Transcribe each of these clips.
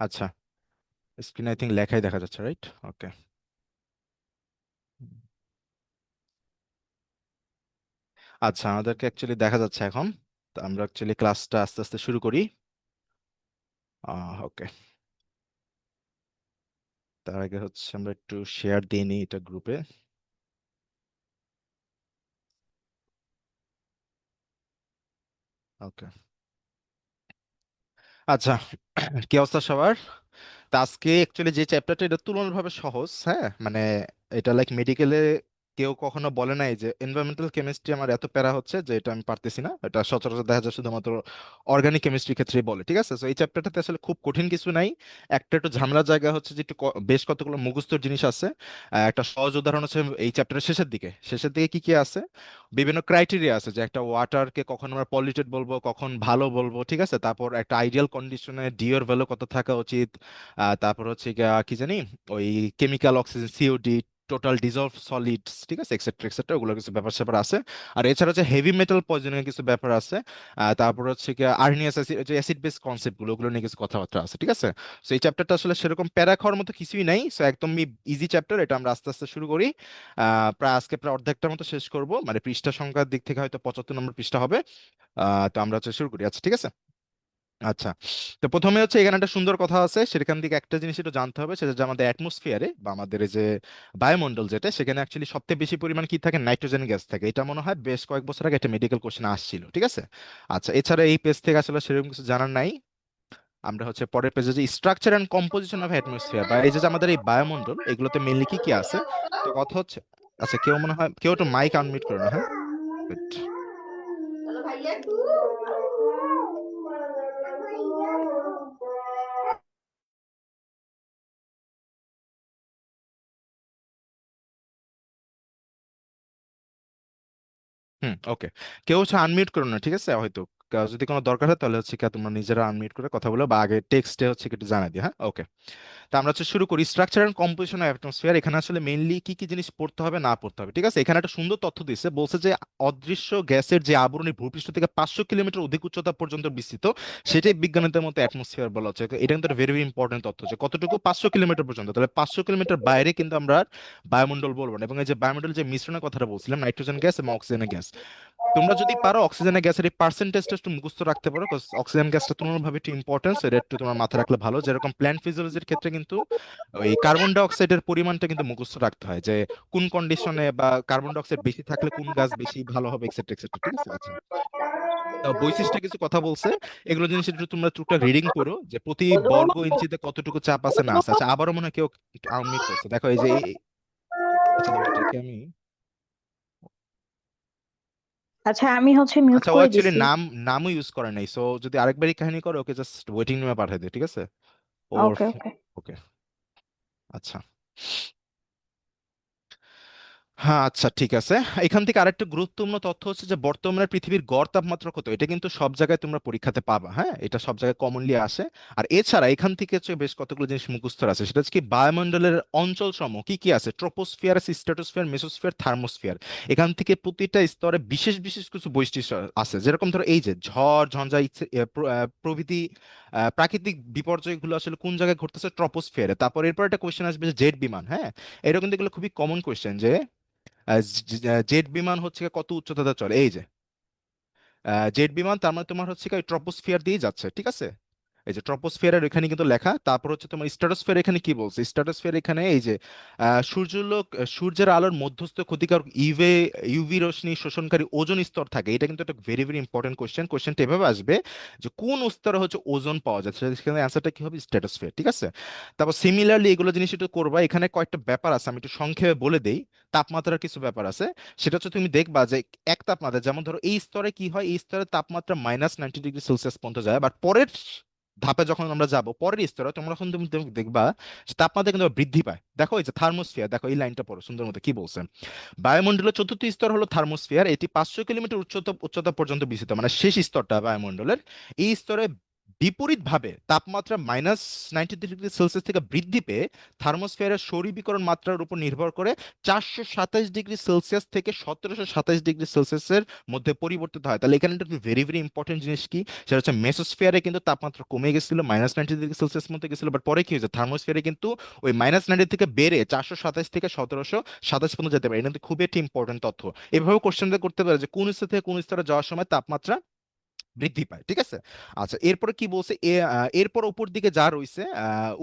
আচ্ছা, screen I think লেখাই দেখা যাচ্ছে, রাইট? ওকে। আচ্ছা, আমাদেরকে অ্যাকচুয়ালি দেখা যাচ্ছে এখন। তো আমরা অ্যাকচুয়ালি ক্লাসটা আস্তে আস্তে শুরু করি। ওকে। তার আগে হচ্ছে আমরা একটু শেয়ার দিয়ে নিই এটা গ্রুপে। ওকে। আচ্ছা, কি অবস্থা সবার? তা আজকে অ্যাকচুয়ালি যে চ্যাপ্টারটা, এটা তুলনাভাবে সহজ, হ্যাঁ, মানে এটা লাইক মেডিকেলে কেউ কখনো বলে নাই যে এনভায়রনমেন্টাল কেমিস্ট্রি আমার এত প্যারা হচ্ছে যে এটা আমি পারতেছি না। এটা সচরাচর দেখা যায় শুধুমাত্র অর্গানিক কেমিস্ট্রির ক্ষেত্রেই বলে, ঠিক আছে? তো এই চ্যাপ্টারটাতে আসলে খুব কঠিন কিছু নাই। একটা একটু ঝামেলার জায়গা হচ্ছে যে একটু বেশ কতগুলো মুখস্থর জিনিস আছে। একটা সহজ উদাহরণ হচ্ছে এই চ্যাপ্টারের শেষের দিকে কি কি আছে, বিভিন্ন ক্রাইটেরিয়া আছে যে একটা ওয়াটারকে কখন আমরা পলিউটেড বলবো, কখন ভালো বলবো, ঠিক আছে? তারপর একটা আইডিয়াল কন্ডিশনে ডিওর ভ্যালু কত থাকা উচিত। তারপর হচ্ছে কি জানি, ওই chemical oxygen, COD, total dissolved solids, ঠিক আছে, এক্সেট্রা এক্সেট্রা, ওগুলো কিছু ব্যাপার স্যাপার আছে। আর এছাড়া হচ্ছে হেভি মেটাল পয়জনিং কিছু ব্যাপার আছে। তারপর হচ্ছে কি আর্নিয়াস অ্যাসিড, যে অ্যাসিড বেস কনসেপ্ট গুলো, ওগুলো নিয়ে কিছু কথাবার্তা আছে, ঠিক আছে? সো এই চ্যাপ্টারটা আসলে সেরকম প্যারা খাওয়ার মতো কিছুই নাই। সো একদম ইজি চ্যাপ্টার, এটা আমরা আস্তে আস্তে শুরু করি। প্রায় আজকে প্রায় অর্ধেকটার মতো শেষ করব, মানে পৃষ্ঠা সংখ্যার দিক থেকে হয়তো 75 নম্বর পৃষ্ঠা হবে। তো আমরা হচ্ছে শুরু করি, আচ্ছা ঠিক আছে। আচ্ছা, তো প্রথমে হচ্ছে এখানে একটা সুন্দর কথা আছে, সেখান থেকে একটা জিনিস একটু জানতে হবে, সেটা যে আমাদের অ্যাটমসফিয়ারে বা আমাদের এই যে বায়ুমণ্ডল যেটা, সেখানে অ্যাকচুয়ালি সবথেকে বেশি পরিমাণ কি থাকে, নাইট্রোজেন গ্যাস থাকে। এটা মনে হয় বেশ কয়েক বছর আগে একটা মেডিকেল কোশ্চেন আসছিল, ঠিক আছে? আচ্ছা, এছাড়া এই পেজ থেকে আসলে সেরকম কিছু জানার নাই। আমরা হচ্ছে পরের পেজে যে structure and composition of atmosphere, বা এই যে যে আমাদের এই বায়ুমণ্ডল, এগুলোতে মেইনলি কি কি আছে। তো কথা হচ্ছে, আচ্ছা কেউ মনে হয় কেউ একটু মাইক আনমিউট করে না, হ্যাঁ? Wait. হুম, ওকে। কেউ হচ্ছে আনমিউট করো না, ঠিক আছে? হয়তো যদি কোনো দরকার হয় তাহলে হচ্ছে কি তোমরা নিজেরা আনমিউট করে কথা বলো, বা আগে টেক্সটে হচ্ছে কি একটু জানাই দিও, হ্যাঁ? ওকে। তো আমরা হচ্ছে শুরু করি structure and composition of atmosphere. এখানে আসলে মেইনলি কি কি জিনিস পড়তে হবে না পড়তে হবে, ঠিক আছে? এখানে একটা সুন্দর তথ্য দিচ্ছে, বলছে যে অদৃশ্য গ্যাসের যে আবরণী ভূপৃষ্ঠ থেকে 500 কিলোমিটার অধিক উচ্চতা পর্যন্ত বিস্তৃত, সেটাই বিজ্ঞানীদের মতো অ্যাটমসফিয়ার বলা হচ্ছে। এটা কিন্তু একটা ভেরি ভেরি ইম্পর্টেন্ট তথ্য, যে কতটুকু, 500 কিলোমিটার পর্যন্ত। তাহলে 500 কিলোমিটার বাইরে কিন্তু আমরা আর বায়ুমণ্ডল বলবো না। এবং এই যে বায়ুমণ্ডল যে মিশ্রণের কথাটা বলছিলাম, নাইট্রোজেন গ্যাস এবং অক্সিজেন গ্যাস, তোমরা যদি পারো অক্সিজেনের গ্যাসের এই পার্সেন্টেজটা একটু মুখস্থ রাখতে পারো, বিকজ অক্সিজেন গ্যাসটা তুলনাভাবে একটু ইম্পর্টেন্স, এটা একটু তোমার মাথায় রাখলে ভালো। যেরকম প্ল্যান্ট ফিজিওলজির ক্ষেত্রে কিন্তু ওই কার্বন ডাই অক্সাইডের পরিমাণটা কিন্তু মুখস্থ রাখতে হয়, যে কোন কন্ডিশনে বা কার্বন ডাই অক্সাইড বেশি থাকলে কোন গাছ বেশি ভালো হবে, এক্সেট্রা এক্সেট্রা, ঠিক আছে? আচ্ছা, তো বৈশিষ্ট্য কিছু কথা বলছে, এগুলো জিনিস একটু তোমরা টুকটাক রিডিং করো, যে প্রতি বর্গ ইঞ্চিতে কতটুকু চাপ আছে না আছে। আচ্ছা, আবারও মনে হয় কেউ একটু আনমিউট করছে, দেখো এই যে আচ্ছা দাও এটাকে আমি। আচ্ছা, আমি হচ্ছে মিউট আচ্ছা, ও করে অ্যাকচুয়ালি দিছি। নামও ইউজ করে নাই, সো যদি আরেকবারই কাহিনী করে ওকে জাস্ট ওয়েটিং রুমে পাঠিয়ে দিও, ঠিক আছে? ওর ওকে, ওকে। ওকে। আচ্ছা, হ্যাঁ, আচ্ছা ঠিক আছে। এখান থেকে আরেকটা গুরুত্বপূর্ণ তথ্য হচ্ছে যে বর্তমানে পৃথিবীর গড় তাপমাত্রা কত, এটা কিন্তু সব জায়গায় তোমরা পরীক্ষাতে পাবা, হ্যাঁ, এটা সব জায়গায় কমনলি আসে। আর এছাড়া এখান থেকে হচ্ছে বেশ কতগুলো জিনিস মুখস্থ আছে, সেটা হচ্ছে কি বায়ুমণ্ডলের অঞ্চল সমূহ কি কি আছে, ট্রোপোস্ফিয়ার, স্ট্র্যাটোস্ফিয়ার, মেসোস্ফিয়ার, থার্মোস্ফিয়ার। এখান থেকে প্রতিটা স্তরে বিশেষ বিশেষ কিছু বৈশিষ্ট্য আছে, যেরকম ধরো এই যে ঝড় ঝঞ্ঝা প্রভৃতি প্রাকৃতিক বিপর্যয়গুলো আসলে কোন জায়গায় ঘটতেছে, ট্রপোস্ফিয়ারে। তারপর এরপর একটা কোয়েশ্চেন আসবে যে জেট বিমান, হ্যাঁ, এটা কিন্তু এগুলো খুবই কমন কোয়েশ্চেন, যে জেট বিমান হচ্ছে গিয়ে কত উচ্চতাতে চলে, এই যে জেট বিমান, তার মানে তোমার হচ্ছে ট্রপোস্ফিয়ার দিয়ে যাচ্ছে, ঠিক আছে? এই যে ট্রপোস্ফিয়ারের এখানে কিন্তু লেখা। তারপর হচ্ছে তোমার স্ট্র্যাটোস্ফিয়ার, এখানে কি বলছে, স্ট্র্যাটোস্ফিয়ার এখানে এই যে সূর্যালোক সূর্যের আলোর মধ্যস্থ ক্ষতিকারক ইউভি রশ্মি শোষণকারী ওজোন স্তর থাকে। এটা কিন্তু একটা ভেরি ভেরি ইম্পর্টেন্ট কোশ্চেন। কোশ্চেনটা এভাবে আসবে যে কোন স্তরে হচ্ছে ওজোন পাওয়া যাচ্ছে, সেখানে অ্যান্সারটা কি হবে, স্ট্র্যাটোস্ফিয়ার, ঠিক আছে? তারপর সিমিলারলি এগুলো জিনিস একটু করবা, এখানে কয়েকটা ব্যাপার আছে, আমি একটু সংক্ষেপে বলে দেই। তাপমাত্রার কিছু ব্যাপার আছে, সেটা হচ্ছে তুমি দেখবা যে এক তাপমাত্রা, যেমন ধরো এই স্তরে কি হয়, এই স্তরে তাপমাত্রা -90 ডিগ্রি সেলসিয়াস পর্যন্ত যায়। বাট পরের ধাপে যখন আমরা যাব, পরের স্তরে তোমরা যখন তুমি তুমি দেখবা যে তাপমাত্রা কিন্তু বৃদ্ধি পায়। দেখো এই যে থার্মোস্ফিয়ার, দেখো এই লাইনটা পড়ো সুন্দর মতো কি বলছে। বায়ুমণ্ডলের চতুর্থ স্তর হলো থার্মোস্ফিয়ার, এটি 500 কিলোমিটার উচ্চতা উচ্চতা পর্যন্ত বিস্তৃত, মানে শেষ স্তরটা বায়ুমণ্ডলের। এই স্তরে বিপরীতভাবে তাপমাত্রা -93 ডিগ্রি সেলসিয়াস থেকে বৃদ্ধি পেয়ে থার্মোস্ফিয়ারের সৌরবিকিরণ মাত্রার উপর নির্ভর করে 427 ডিগ্রি সেলসিয়াস থেকে 1727 ডিগ্রি সেলসিয়াসের মধ্যে পরিবর্তিত হয়। তাহলে এখানে একটা ভেরি ভেরি ইম্পর্টেন্ট জিনিস কি, সেটা হচ্ছে মেসোস্ফিয়ারে কিন্তু তাপমাত্রা কমে গেছিল, -90 ডিগ্রি সেলসিয়াস মধ্যে গেছিল, বাট পরে কি হয়েছে, থার্মোস্ফিয়ারে কিন্তু ওই -90 থেকে বেড়ে 427 থেকে 1727 পর্যন্ত যেতে পারে। এটা কিন্তু খুবই একটি ইম্পর্টেন্ট তথ্য। এভাবে কোশ্চেনটা করতে পারে যে কোন স্তর থেকে কোন স্তরে যাওয়ার সময় তাপমাত্রা বৃদ্ধি পায়, ঠিক আছে। আচ্ছা, এরপরে কি বলছে, এরপর উপর দিকে যা রয়েছে,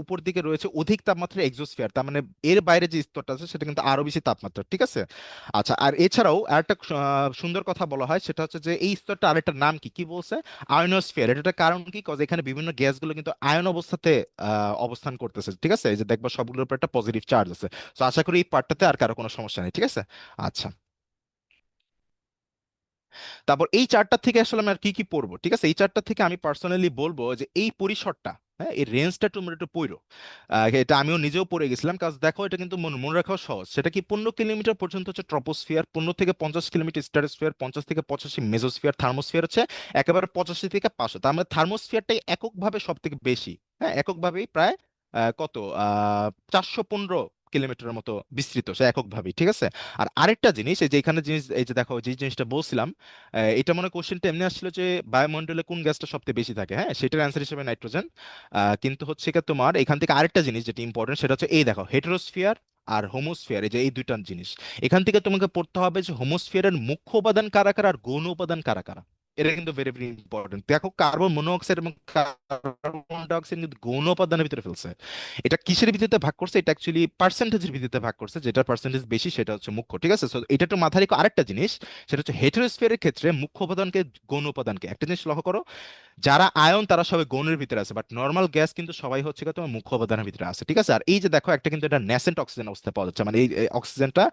উপর দিকে রয়েছে অধিক তাপমাত্রা এক্সোস্ফিয়ার, তার মানে এর বাইরে যে স্তরটা আছে সেটা কিন্তু আরো বেশি তাপমাত্রা, ঠিক আছে। আচ্ছা, আর এছাড়াও আরেকটা সুন্দর কথা বলা হয়, সেটা হচ্ছে যে এই স্তরটা আরেকটা নাম কি কি বলছে, আয়নোস্ফিয়ার। এটার কারণ কি, কজ এখানে বিভিন্ন গ্যাসগুলো কিন্তু আয়ন অবস্থাতে অবস্থান করতেছে, ঠিক আছে। এই যে দেখবা সবগুলোর উপর একটা পজিটিভ চার্জ আছে। তো আশা করি এই পার্টটাতে আর কারো কোনো সমস্যা নেই, ঠিক আছে। আচ্ছা, তারপর এই চার্টটা থেকে আসলে আমি আর কি কি পড়বো, ঠিক আছে। এই চার্টটা থেকে আমি পার্সোনালি বলবো যে এই পরিসরটা, হ্যাঁ, এই রেঞ্জটা তোমরা একটু পড়ো। এটা আমিও নিজেও পড়ে গেছিলাম, কাজ দেখো এটা কিন্তু মনে রাখাও সহজ। সেটা কি, 15 কিলোমিটার পর্যন্ত হচ্ছে ট্রপোস্ফিয়ার, 15 থেকে 50 কিলোমিটার স্ট্র্যাটোস্ফিয়ার, 50 থেকে 85 মেসোস্ফিয়ার, থার্মোস্ফিয়ার হচ্ছে একেবারে 85 থেকে 500। তার মানে থার্মোস্ফিয়ারটাই এককভাবে সব থেকে বেশি, হ্যাঁ, এককভাবেই প্রায় কত 415 কিলোমিটারের মতো বিস্তৃত সে এককভাবেই, ঠিক আছে। আর আরেকটা জিনিস, এই যে এখানে জিনিস, এই যে দেখো যে জিনিসটা বলছিলাম, এটা মনে কোশ্চেনটা এমনি আসছিল যে বায়ুমণ্ডলে কোন গ্যাসটা সবচেয়ে বেশি থাকে, হ্যাঁ, সেটার অ্যান্সার হিসেবে নাইট্রোজেন। কিন্তু হচ্ছে কি তোমার এখান থেকে আরেকটা জিনিস যেটা ইম্পর্টেন্ট, সেটা হচ্ছে এই দেখো হেটেরোস্ফিয়ার আর হোমোস্ফিয়ার, এই যে এই দুইটা জিনিস। এখান থেকে তোমাকে পড়তে হবে যে হোমোস্ফিয়ারের মুখ্য উপাদান কারা কারা আর গৌণ উপাদান কারা কারা। এটা কিন্তু ভেরি ভেরি ইম্পর্টেন্ট। দেখো কার্বন মনোঅক্সাইড এবং কার্বন ডাইঅক্সাইড কিন্তু গৌণ উপাদানের ভিতরে ফেলছে। এটা কিসের ভিত্তিতে ভাগ করছে, এটা অ্যাকচুয়ালি পার্সেন্টেজের ভিত্তিতে ভাগ করছে, যেটার পার্সেন্টেজ বেশি সেটা হচ্ছে মুখ্য, ঠিক আছে। সো এটা একটু মাথায় রেখো। আরেকটা জিনিস, সেটা হচ্ছে হেটেরোস্ফিয়ারের ক্ষেত্রে মুখ্য উপাদানকে গৌণ উপাদানকে, একটা জিনিস লক্ষ্য করো, যারা আয়ন তারা সবাই গৌণের ভিতরে আছে, বাট নর্মাল গ্যাস কিন্তু সবাই হচ্ছে কি তোমার মুখ্য উপাদানের ভিতরে আছে, ঠিক আছে। আর এই যে দেখো একটা কিন্তু এটা ন্যাসেন্ট অক্সিজেন অবস্থায় পাওয়া যাচ্ছে, মানে এই অক্সিজেনটা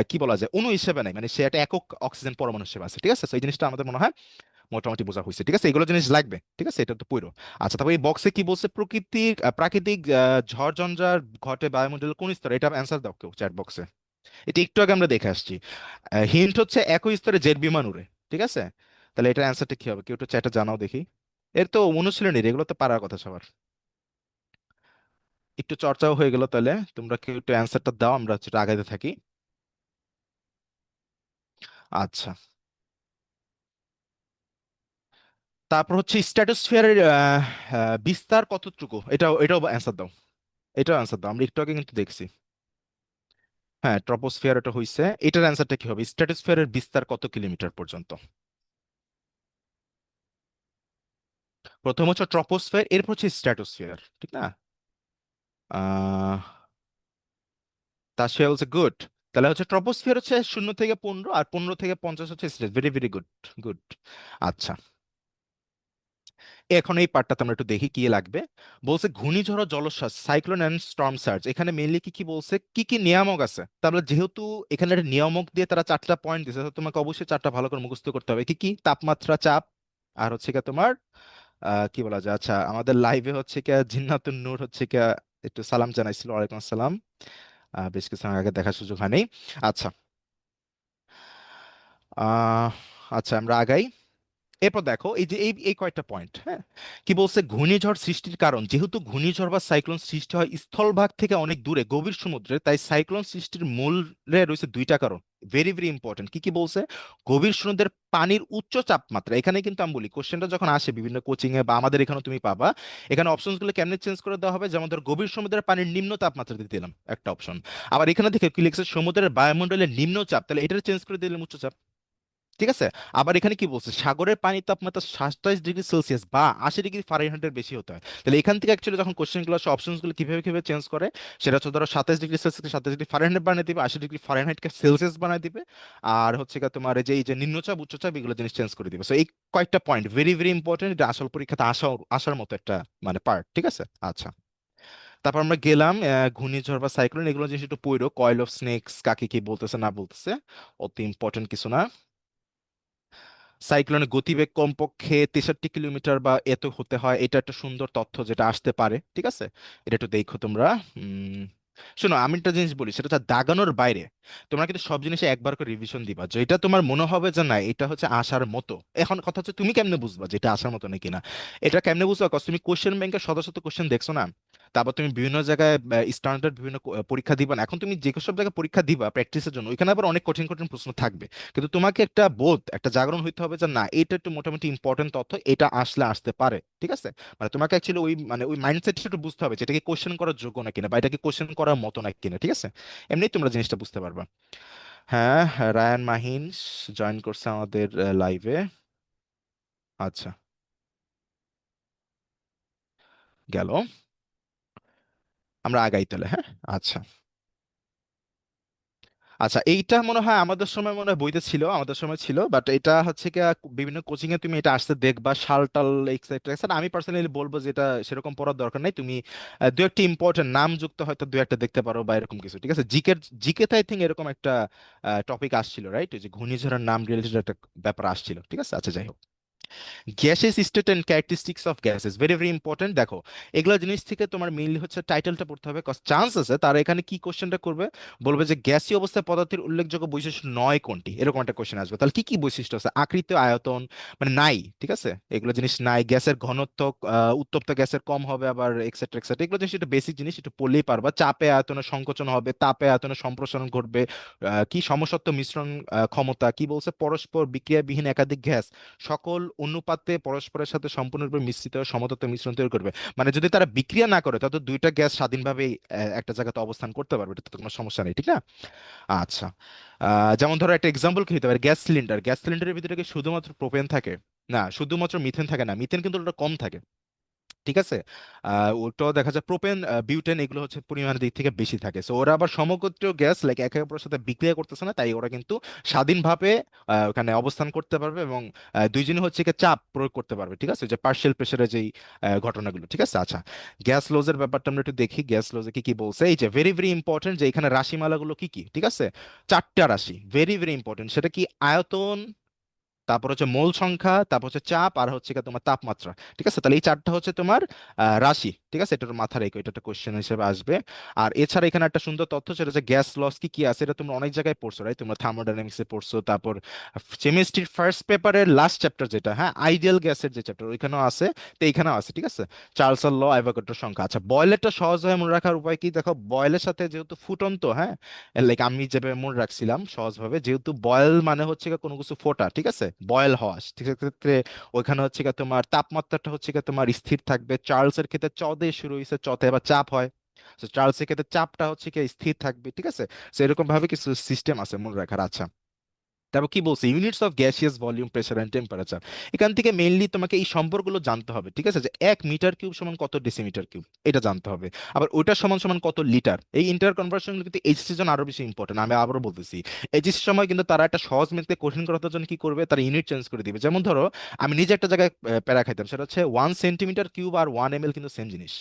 কি বলা যায়, অণু হিসেবে নাই, মানে সে একটা একক অক্সিজেন পরমাণু হিসেবে আছে, ঠিক আছে। তো এই জিনিসটা আমাদের মনে হয় মোটামুটি বোঝা হয়েছে, ঠিক আছে। এগুলো জিনিস লাগবে, ঠিক আছে, এটা তো পুরো। আচ্ছা, তারপর এই বক্সে কি বলছে, প্রাকৃতিক ঝড় ঝঞ্ঝার ঘটে বায়ুমণ্ডলের কোন স্তরে, এটা অ্যান্সার দাও কেউ চ্যাট বক্সে। এটা একটু আগে আমরা দেখে আসছি। হিন্ট হচ্ছে একই স্তরে জেট বিমান উড়ে, ঠিক আছে। তাহলে এটার অ্যান্সারটা কি হবে, কেউ একটু চ্যাটে জানাও দেখি। এর তো অনুশীলনী, এগুলো তো পারার কথা সবার। একটু চর্চাও হয়ে গেল, তাহলে তোমরা কেউ একটু অ্যান্সারটা দাও, আমরা হচ্ছে একটু আগাইতে থাকি। আচ্ছা, তারপর হচ্ছে স্ট্র্যাটোস্ফিয়ারের বিস্তার কতটুকু, এটাও অ্যান্সার দাও। এটাও অ্যান্সার দাও, আমরা একটু আগে কিন্তু দেখছি। হ্যাঁ, ট্রপোস্ফিয়ার এটা হইছে, এটার অ্যান্সারটা কি হবে, স্ট্র্যাটোস্ফিয়ারের বিস্তার কত কিলোমিটার পর্যন্ত। প্রথম হচ্ছে ট্রপোস্ফিয়ার, এরপর হচ্ছে স্ট্র্যাটোস্ফিয়ার, ঠিক না। আহ তাসফিয়ার বলছে গুড। তাহলে হচ্ছে ট্রপোস্ফিয়ার হচ্ছে 0 থেকে 15, আর 15 থেকে 50 হচ্ছে straight. Very very good, good. আচ্ছা, এখন এই পার্টটাতে আমরা একটু দেখি কি লাগবে। বলছে ঘূর্ণিঝড় ও জলোচ্ছ্বাস, সাইক্লোন এন্ড স্টর্ম সার্জ, এখানে মেইনলি কি কি বলছে, কি কি নিয়ামক আছে। তাহলে যেহেতু এখানে একটা নিয়ামক দিয়ে তারা 4টা পয়েন্ট দিয়েছে, তো তোমাকে অবশ্যই 4টা ভালো করে মুখস্থ করতে হবে। কি কি, তাপমাত্রা, চাপ, আর হচ্ছে কি তোমার কি বলা যায়, আচ্ছা আমাদের লাইভে হচ্ছে কি জিন্নাতুন নূর হচ্ছে কি একটু সালাম জানাইছিল, ওয়ালাইকুম আসসালাম। বেশ কিছু আগে দেখার সুযোগ হয়নি। আচ্ছা, আহ আচ্ছা আমরা আগাই। এরপর দেখো এই যে এই এই কয়েকটা পয়েন্ট, হ্যাঁ, কি বলছে, ঘূর্ণিঝড় সৃষ্টির কারণ, যেহেতু ঘূর্ণিঝড় বা সাইক্লোন সৃষ্টি হয় স্থলভাগ থেকে অনেক দূরে গভীর সমুদ্রে, তাই সাইক্লোন সৃষ্টির মূলে রয়েছে দুইটা কারণ। ভেরি ভেরি ইম্পর্টেন্ট, কি কি বলছে, গভীর সমুদ্রের পানির উচ্চ চাপমাত্রা। এখানে কিন্তু আমি বলি কোশ্চেনটা যখন আসে বিভিন্ন কোচিং এ বা আমাদের এখানে তুমি পাবা, এখানে অপশনস গুলো কেমনে চেঞ্জ করে দেওয়া হবে, যেমন ধর গভীর সমুদ্রের পানির নিম্ন তাপমাত্রা দিয়ে দিলাম একটা অপশন, আবার এখানে দেখে কি লিখছে সমুদ্রের বায়ুমণ্ডলের নিম্ন চাপ, তাহলে এটা চেঞ্জ করে দিলাম উচ্চ চাপ, ঠিক আছে। আবার এখানে কি বলছে, সাগরের পানির তাপমাত্রা 27 ডিগ্রি সেলসিয়াস বা 80 ডিগ্রি ফারেনহাইটের বেশি হতে হয়। তাহলে এখান থেকে অ্যাকচুয়ালি যখন কোশ্চেন গুলো আসে, অপশনস গুলো কিভাবে কিভাবে চেঞ্জ করে, সেটা হচ্ছে ধরো 27 ডিগ্রি সেলসিয়াস 27 ডিগ্রি ফারেনহাইট বানিয়ে দিবে, 80 ডিগ্রি ফারেনহাইটকে সেলসিয়াস বানিয়ে দিবে, আর হচ্ছে গিয়ে তোমার এই যে নিম্নচাপ উচ্চচাপ এগুলো জিনিস চেঞ্জ করে দিবে। সো এই কয়েকটা পয়েন্ট ভেরি ভেরি ইম্পর্টেন্ট, এটা আসল পরীক্ষাতে আসার মতো একটা মানে পার্ট, ঠিক আছে। আচ্ছা, তারপর আমরা গেলাম ঘূর্ণিঝড় বা সাইক্লোন, এগুলো জিনিস একটু পড়ো, কয়েল অফ স্নেকস কাকে কি বলতেছে না বলতেছে, অত ইম্পর্টেন্ট কিছু না। সাইক্লোনের গতিবেগ কমপক্ষে 63 কিলোমিটার বা এত হতে হয়, এটা একটা সুন্দর তথ্য যেটা আসতে পারে, ঠিক আছে। এটা একটু দেখো তোমরা। উম শোনো, আমি একটা জিনিস বলি, সেটা হচ্ছে দাগানোর বাইরে তোমরা কিন্তু সব জিনিসে একবার করে রিভিশন দিবা, যেটা তোমার মনে হবে যে না এটা হচ্ছে আসার মতো। এখন কথা হচ্ছে তুমি কেমনে বুঝবা যে এটা আসার মতো নাকি না? এটা কেমনে বুঝবা? কজ তুমি কোশ্চেন ব্যাংকের শত শত কোশ্চেন দেখছো না, তারপর তুমি বিভিন্ন জায়গায় স্ট্যান্ডার্ড বিভিন্ন পরীক্ষা দিবা না। এখন তুমি যে সব জায়গায় পরীক্ষা দিবা প্র্যাকটিসের জন্য, ওইখানে আবার অনেক কঠিন কঠিন প্রশ্ন থাকবে, কিন্তু তোমাকে একটা বোধ, একটা জাগরণ হইতে হবে যে না এটা একটু মোটামুটি ইম্পর্টেন্ট তথ্য, এটা আসলে আসতে পারে, ঠিক আছে? মানে তোমাকে অ্যাকচুয়ালি ওই মানে ওই মাইন্ডসেটটা একটু বুঝতে হবে যে এটা কি কোশ্চেন করার যোগ্য না কিনা, বা এটা কি কোশ্চেন করার মতো না কিনা, ঠিক আছে? এমনি তোমরা জিনিসটা বুঝতে পারবা। হ্যাঁ, রায়ান মাহিন জয়েন করছে আমাদের লাইভে। আচ্ছা, গেল। আমরা আগাই তাহলে, হ্যাঁ। আচ্ছা, আচ্ছা, এইটা মনে হয় আমাদের সময় মনে হয় বইতে ছিল, আমাদের সময় ছিল, বাট এটা হচ্ছে কি বিভিন্ন কোচিং এ তুমি এটা আসতে দেখবা, শাল টাল এক্সেট্রা এক্সেট্রা। আমি পার্সোনালি বলবো যে এটা সেরকম পড়ার দরকার নাই, তুমি দু একটা ইম্পর্টেন্ট নাম যুক্ত হয়তো দু একটা দেখতে পারো বা এরকম কিছু, ঠিক আছে? জিকে তে আই থিঙ্ক এরকম একটা টপিক আসছিল, রাইট? ওই যে ঘূর্ণিঝড়ের নাম রিলেটেড একটা ব্যাপার আসছিল, ঠিক আছে? আচ্ছা, যাই হোক। Gases state and characteristics of gases, very very important. দেখো, এগুলো জিনিস থেকে তোমার মেইনলি হচ্ছে টাইটেলটা পড়তে হবে, কজ চান্স আছে তারা এখানে কি কোশ্চেনটা করবে, বলবে যে গ্যাসীয় অবস্থায় পদার্থের উল্লেখযোগ্য বৈশিষ্ট্য নয় কোনটি, এরকম একটা কোশ্চেন আসবে। তাহলে কি কি বৈশিষ্ট্য আছে? আকৃতি, আয়তন, মানে নাই, ঠিক আছে? এগুলো জিনিস নাই। গ্যাসের ঘনত্ব, উত্তপ্ত গ্যাসের কম হবে, আবার এক্সেট্রা এক্সেট্রা, এগুলো জিনিস একটু বেসিক জিনিস, একটু পড়লেই পারবা। চাপে আয়তনে সংকোচন হবে, তাপে আয়তনে সম্প্রসারণ ঘটবে। কি সমসত্ব মিশ্রণ ক্ষমতা, কি বলছে, পরস্পর বিক্রিয়াবিহীন একাধিক গ্যাস সকল অনুপাতে পরস্পরের সাথে সম্পূর্ণরূপে মিশ্রিত হয়ে সমতত্ব মিশ্রণ তৈরি করবে। মানে যদি তারা বিক্রিয়া না করে তত দুইটা গ্যাস স্বাধীনভাবে একটা জায়গাতে অবস্থান করতে পারবে, এটা তো কোনো সমস্যা নেই, ঠিক না? আচ্ছা, যেমন ধরো একটা এক্সাম্পল কি হতে পারে, গ্যাস সিলিন্ডার। গ্যাস সিলিন্ডারের ভিতরে কি শুধুমাত্র প্রোপেন থাকে? না, শুধুমাত্র মিথেন থাকে না, মিথেন কিন্তু ওটা কম থাকে, ঠিক আছে? ওটাও দেখা যায় প্রোপেন, বিউটেন, এগুলো হচ্ছে পরিমাণের দিক থেকে বেশি থাকে। সো ওরা আবার সমগোত্রীয় গ্যাস লাইক একে অপরের সাথে বিক্রিয়া করতেছে না, তাই ওরা কিন্তু স্বাধীনভাবে ওখানে অবস্থান করতে পারবে, এবং দুইজনই হচ্ছে কি চাপ প্রয়োগ করতে পারবে, ঠিক আছে? যে পার্শিয়াল প্রেসারের যেই ঘটনাগুলো, ঠিক আছে? আচ্ছা, গ্যাস লজের ব্যাপারটা আমরা একটু দেখি, গ্যাস লজে কি কি বলছে। এই যে ভেরি ভেরি ইম্পর্টেন্ট, যে এখানে রাশিমালাগুলো কি কি, ঠিক আছে? চারটা রাশি, ভেরি ভেরি ইম্পর্টেন্ট। সেটা কি? আয়তন, তারপর হচ্ছে মোল সংখ্যা, তারপর হচ্ছে চাপ, আর হচ্ছে গিয়ে তোমার তাপমাত্রা, ঠিক আছে? তাহলে এই চারটা হচ্ছে তোমার রাশি, ঠিক আছে? এটা মাথায় রেখো, এটা একটা কোশ্চেন হিসেবে আসবে। আর এছাড়া এখানে একটা সুন্দর তথ্য, সেটা হচ্ছে গ্যাস লস কি কি আছে, এটা তোমরা অনেক জায়গায় পড়ছো, রাইট? তোমরা থার্মোডাইনামিক্সে পড়ছো, তারপর কেমিস্ট্রির ফার্স্ট পেপারের লাস্ট চ্যাপ্টার যেটা, হ্যাঁ, আইডিয়াল গ্যাসের যে চ্যাপ্টার, ওইখানেও আছে। তো এইখানেও আছে, ঠিক আছে? চার্লসের ল, অ্যাভোগাড্রোর সংখ্যা। আচ্ছা, বয়েলেরটা সহজ হয়ে মনে রাখার উপায় কি? দেখো, বয়েলের সাথে যেহেতু ফুটন্ত, হ্যাঁ, লাইক আমি যেভাবে মনে রাখছিলাম সহজভাবে, যেহেতু বয়েল মানে হচ্ছে গিয়ে কোনো কিছু ফোটা, ঠিক আছে? বয়েল হওয়া, ঠিক আছে? ক্ষেত্রে ওইখানে হচ্ছে গিয়ে তোমার তাপমাত্রাটা হচ্ছে গিয়ে তোমার স্থির থাকবে। চার্লসের ক্ষেত্রে চ দিয়ে শুরু হয়েছে, চতে আবার চাপ হয়। তো চার্লসের ক্ষেত্রে চাপটা হচ্ছে কি স্থির থাকবে, ঠিক আছে? তো এরকম ভাবে কিছু সিস্টেম আছে মনে রাখার। আচ্ছা, তারপর কি বলছে, units of gaseous volume, pressure and temperature. এখান থেকে মেইনলি তোমাকে এই সম্পর্কগুলো জানতে হবে, ঠিক আছে? যে 1 মিটার কিউব সমান কত ডেসিমিটার কিউব, এটা জানতে হবে। আবার ওইটা সমান সমান কত লিটার। এই ইন্টার কনভার্সন কিন্তু এইচএসসির জন্য আরো বেশি ইম্পর্টেন্ট। আমি আবারও বলতেছি, এইচএসসির সময় কিন্তু তারা একটা সহজ ম্যাথকে কঠিন করার জন্য কি করবে, তারা ইউনিট চেঞ্জ করে দিবে। যেমন ধরো, আমি নিজে একটা জায়গায় প্যারা খাইতাম, সেটা হচ্ছে 1 সেন্টিমিটার কিউব আর 1 ml কিন্তু সেম জিনিস।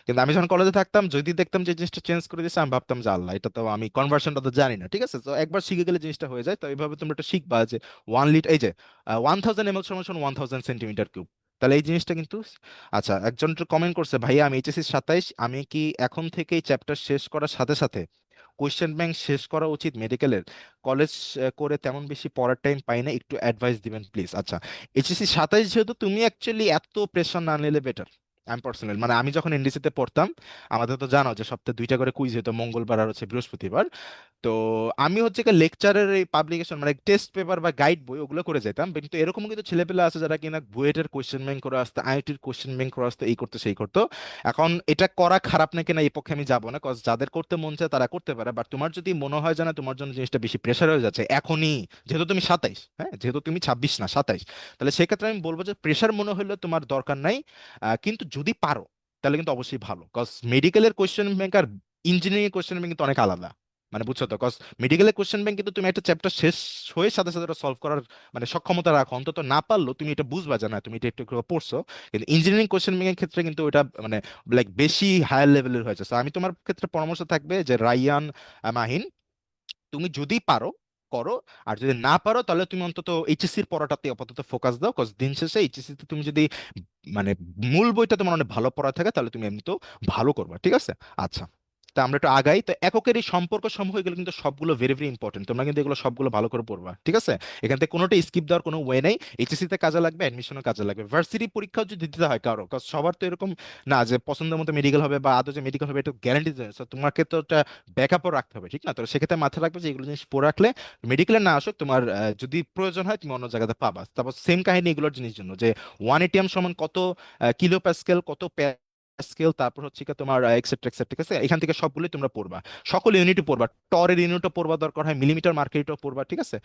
কিন্তু আমি যখন কলেজে থাকতাম, যদি দেখতাম যে জিনিসটা চেঞ্জ করে দিয়েছে, আমি ভাবতাম যে আল্লাহ, এটা তো আমি কনভার্সনটা তো জানি না, ঠিক আছে? তো একবার শিখে গেলে জিনিসটা হয়ে যায়। তো এইভাবে তোমরা একটা শিখবা যে 1 লিটার, এই যে 1000 ml সমান সমান 1000 সেন্টিমিটার কিউব। তাহলে এই জিনিসটা কিন্তু। আচ্ছা, একজন কমেন্ট করছে, ভাইয়া আমি এইচএসসি 27, আমি কি এখন থেকেই চ্যাপ্টার শেষ করার সাথে সাথে কোয়েশ্চেন ব্যাংক শেষ করা উচিত মেডিকেলের? কলেজ করে তেমন বেশি পড়ার টাইম পাই না, একটু অ্যাডভাইস দিবেন প্লিজ। আচ্ছা, এইচএসসি 27 যেহেতু, তুমি অ্যাকচুয়ালি এত প্রেশার না নিলে বেটার। আমি পার্সোনাল, মানে আমি যখন এনডিসিতে পড়তাম, আমাদের তো জানো যে সপ্তাহে দুইটা করে কুইজ হতো, মঙ্গলবার আর হচ্ছে বৃহস্পতিবার। তো আমি হচ্ছে লেকচারের এই পাবলিকেশন, মানে টেস্ট পেপার বা গাইড বই, ওগুলো করে যেতাম। কিন্তু এরকম কিন্তু ছেলেপেলে আছে যারা কিনা বুয়েটের কোশ্চেন ব্যাংক করে আসতো, আইআইটির কোশ্চেন ব্যাংক করে আসতো, এই করতো সেই করতো। এখন এটা করা খারাপ নাকি না, এই পক্ষে আমি যাবো না, কজ যাদের করতে মন চায় তারা করতে পারে। বাট তোমার যদি মনে হয় যে না, তোমার জন্য জিনিসটা বেশি প্রেশার হয়ে যাচ্ছে এখনই, যেহেতু তুমি 27, হ্যাঁ, যেহেতু তুমি 26 না 27, তাহলে সেক্ষেত্রে আমি বলবো যে প্রেশার মনে হলে তোমার দরকার নাই। কিন্তু যদি পারো তাহলে কিন্তু অবশ্যই ভালো, কজ মেডিকেলের কোশ্চেন ব্যাংক আর ইঞ্জিনিয়ারিং এর কোশ্চেন ব্যাংক কিন্তু অনেক আলাদা। মানে বুঝছো তো? কজ মেডিকেলের কোশ্চেন ব্যাংক কিন্তু তুমি একটা চ্যাপ্টার শেষ হয়ে সাথে সাথে ওটা সলভ করার মানে সক্ষমতা রাখো, অন্তত না পারলেও তুমি এটা বুঝবা যে না তুমি এটা একটু একটু পড়ছো। কিন্তু ইঞ্জিনিয়ারিং কোশ্চেন ব্যাংকের ক্ষেত্রে কিন্তু ওটা মানে লাইক বেশি হায়ার লেভেলের হয়েছে। So আমি তোমার ক্ষেত্রে পরামর্শ থাকবে যে রায়ান, মাহিন, তুমি যদি পারো করো, আর যদি না পারো তাহলে তুমি অন্তত এইচএসসির পড়াটাতে আপাতত ফোকাস দাও, কজ দিন শেষে এইচএসসি তে তুমি যদি মানে মূল বইটা তোমার অনেক ভালো পড়া থাকে, তাহলে তুমি এমনিতেও ভালো করবে, ঠিক আছে? আচ্ছা, তা আমরা একটু আগাই। তো এককের এই সম্পর্ক সমূহ এগুলো কিন্তু সবগুলো ভেরি ভেরি ইম্পর্টেন্ট, তোমরা কিন্তু এগুলো সবগুলো ভালো করে পড়বা, ঠিক আছে? এখান থেকে কোনোটা স্কিপ দেওয়ার কোনো ওয়ে নেই। এইচএসসি তে কাজে লাগবে, অ্যাডমিশনও কাজে লাগবে, ভার্সিটি পরীক্ষাও যদি দিতে হয় কারো, কারণ সবার তো এরকম না যে পছন্দের মতো মেডিকেল হবে বা আদৌ যে মেডিকেল হবে এটা গ্যারান্টি দেয়, তো তোমাকে তো একটা ব্যাকআপও রাখতে হবে, ঠিক না? তো সেক্ষেত্রে মাথায় রাখবে যে এগুলো জিনিস পড়ে রাখলে মেডিকেলে না আসুক, তোমার যদি প্রয়োজন হয় তুমি অন্য জায়গাতে পাবা। তারপর সেম কাহিনী এগুলোর জিনিস জন্য, যে 1 ATM সমান কত কিলো প্যাসকেল, কত স্কেল, তারপর হচ্ছে কি তোমার এক্সেট্রা এক্সেট্রা, ঠিক আছে? এখান থেকে সবগুলোই তোমরা পড়বা, সকল ইউনিটই পড়বা, টরের ইউনিটও পড়বা, দরকার হয় মিলিমিটার মার্কেটও পড়বা, ঠিক আছে?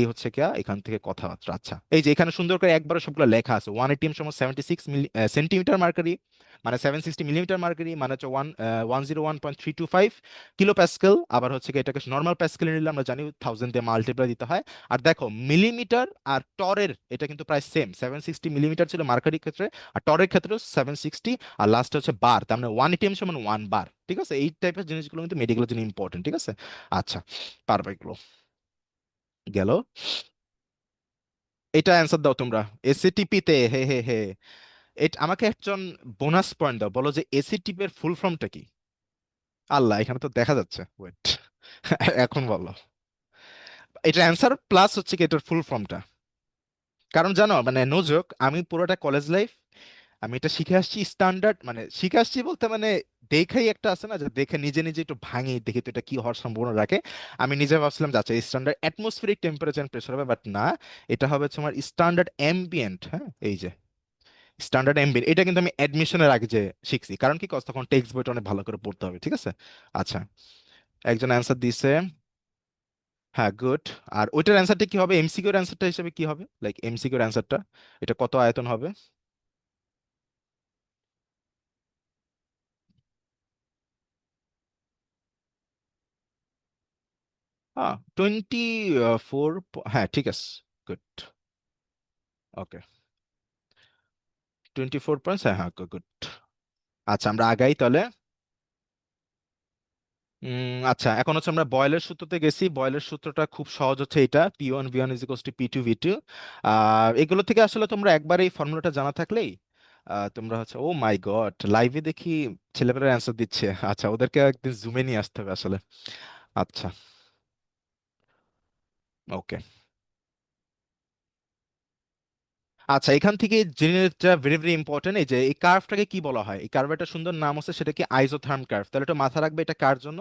এই হচ্ছে কি এখান থেকে কথাবার্তা। আচ্ছা, এই যে এখানে সুন্দর করে একবারে সবগুলো লেখা আছে, 1 ATM সমান 76 সেন্টিমিটার মার্কারি, মানে 760 মিলিমিটার মার্কারি, মানে হচ্ছে 101.325 কিলো প্যাসকেল। আবার হচ্ছে কি এটাকে নর্মাল প্যাসকেলে নিলে আমরা জানি 1000 দিয়ে মাল্টিপ্লাই দিতে হয়। আর দেখো মিলিমিটার আর টরের এটা কিন্তু প্রায় সেম, 760 মিলিমিটার ছিল মার্কারির ক্ষেত্রে, আর টরের ক্ষেত্রে 760, আর লাস্ট হচ্ছে বার, তার মানে 1 ATM সমান 1 বার, ঠিক আছে? এই টাইপের জিনিসগুলো কিন্তু মেডিকেলের জন্য ইম্পর্টেন্ট, ঠিক আছে? আচ্ছা, পারবে এগুলো। গেল। এটা অ্যান্সার দাও তোমরা। এসিটিপি তে, হে হে হে, এটা আমাকে একজন বোনাস পয়েন্ট দাও, বলো যে এসিটিপি এর ফুল ফর্মটা কি? আল্লাহ, এখানে তো দেখা যাচ্ছে, ওয়েট। এখন বলো। এটা অ্যান্সার প্লাস হচ্ছে কি এটার ফুল ফর্মটা। কারণ জানো মানে নো জোক, আমি পুরোটা কলেজ লাইফ আমি এটা শিখে আসছি স্ট্যান্ডার্ড, মানে শিখে আসছি বলতে মানে দেখেই একটা আছে না, যে দেখে নিজে নিজে একটু ভাঙি দেখি তো এটা কি হওয়ার সম্ভাবনা রাখে। আমি নিজে ভাবছিলাম যে আচ্ছা standard atmospheric temperature and pressure হবে, বাট না, এটা হবে তোমার স্ট্যান্ডার্ড অ্যাম্বিয়েন্ট। হ্যাঁ, এই যে স্ট্যান্ডার্ড অ্যাম্বিয়েন্ট, এটা কিন্তু আমি অ্যাডমিশনের আগে যে শিখছি, কারণ কি কষ্ট তখন টেক্সট বইটা অনেক ভালো করে পড়তে হবে, ঠিক আছে? আচ্ছা, একজন অ্যান্সার দিছে। হ্যাঁ, গুড। আর ওইটার অ্যান্সারটা কি হবে, এমসিকিউর অ্যান্সারটা হিসেবে কি হবে, লাইক এমসিকিউর অ্যান্সারটা, এটা কত আয়তন হবে? হ্যাঁ, 24। হ্যাঁ, ঠিক আছে, গুড। ওকে, 24 পয়েন্টস, হ্যাঁ হ্যাঁ, গুড। আচ্ছা, আমরা আগাই তাহলে। আচ্ছা, এখন হচ্ছে আমরা বয়েলের সূত্রতে গেছি। বয়েলের সূত্রটা খুব সহজ, হচ্ছে এটা P1V1 = P2V2। এগুলো থেকে আসলে তোমরা একবার এই ফর্মুলাটা জানা থাকলেই তোমরা হচ্ছে, ও মাই গড, লাইভে দেখি ছেলেপেলেরা অ্যান্সার দিচ্ছে। আচ্ছা, ওদেরকে একদিন জুমে নিয়ে আসতে হবে আসলে। আচ্ছা, ওকে। আচ্ছা, এখান থেকে জিনিসটা ভেরি ভেরি ইম্পর্টেন্ট, এই যে এই কার্ভটাকে কি বলা হয়, এই কার্ভের একটা সুন্দর নাম আছে, সেটা কি আইজোথার্ম কার্ভ। তাহলে এটা মাথা রাখবে, এটা কার জন্য?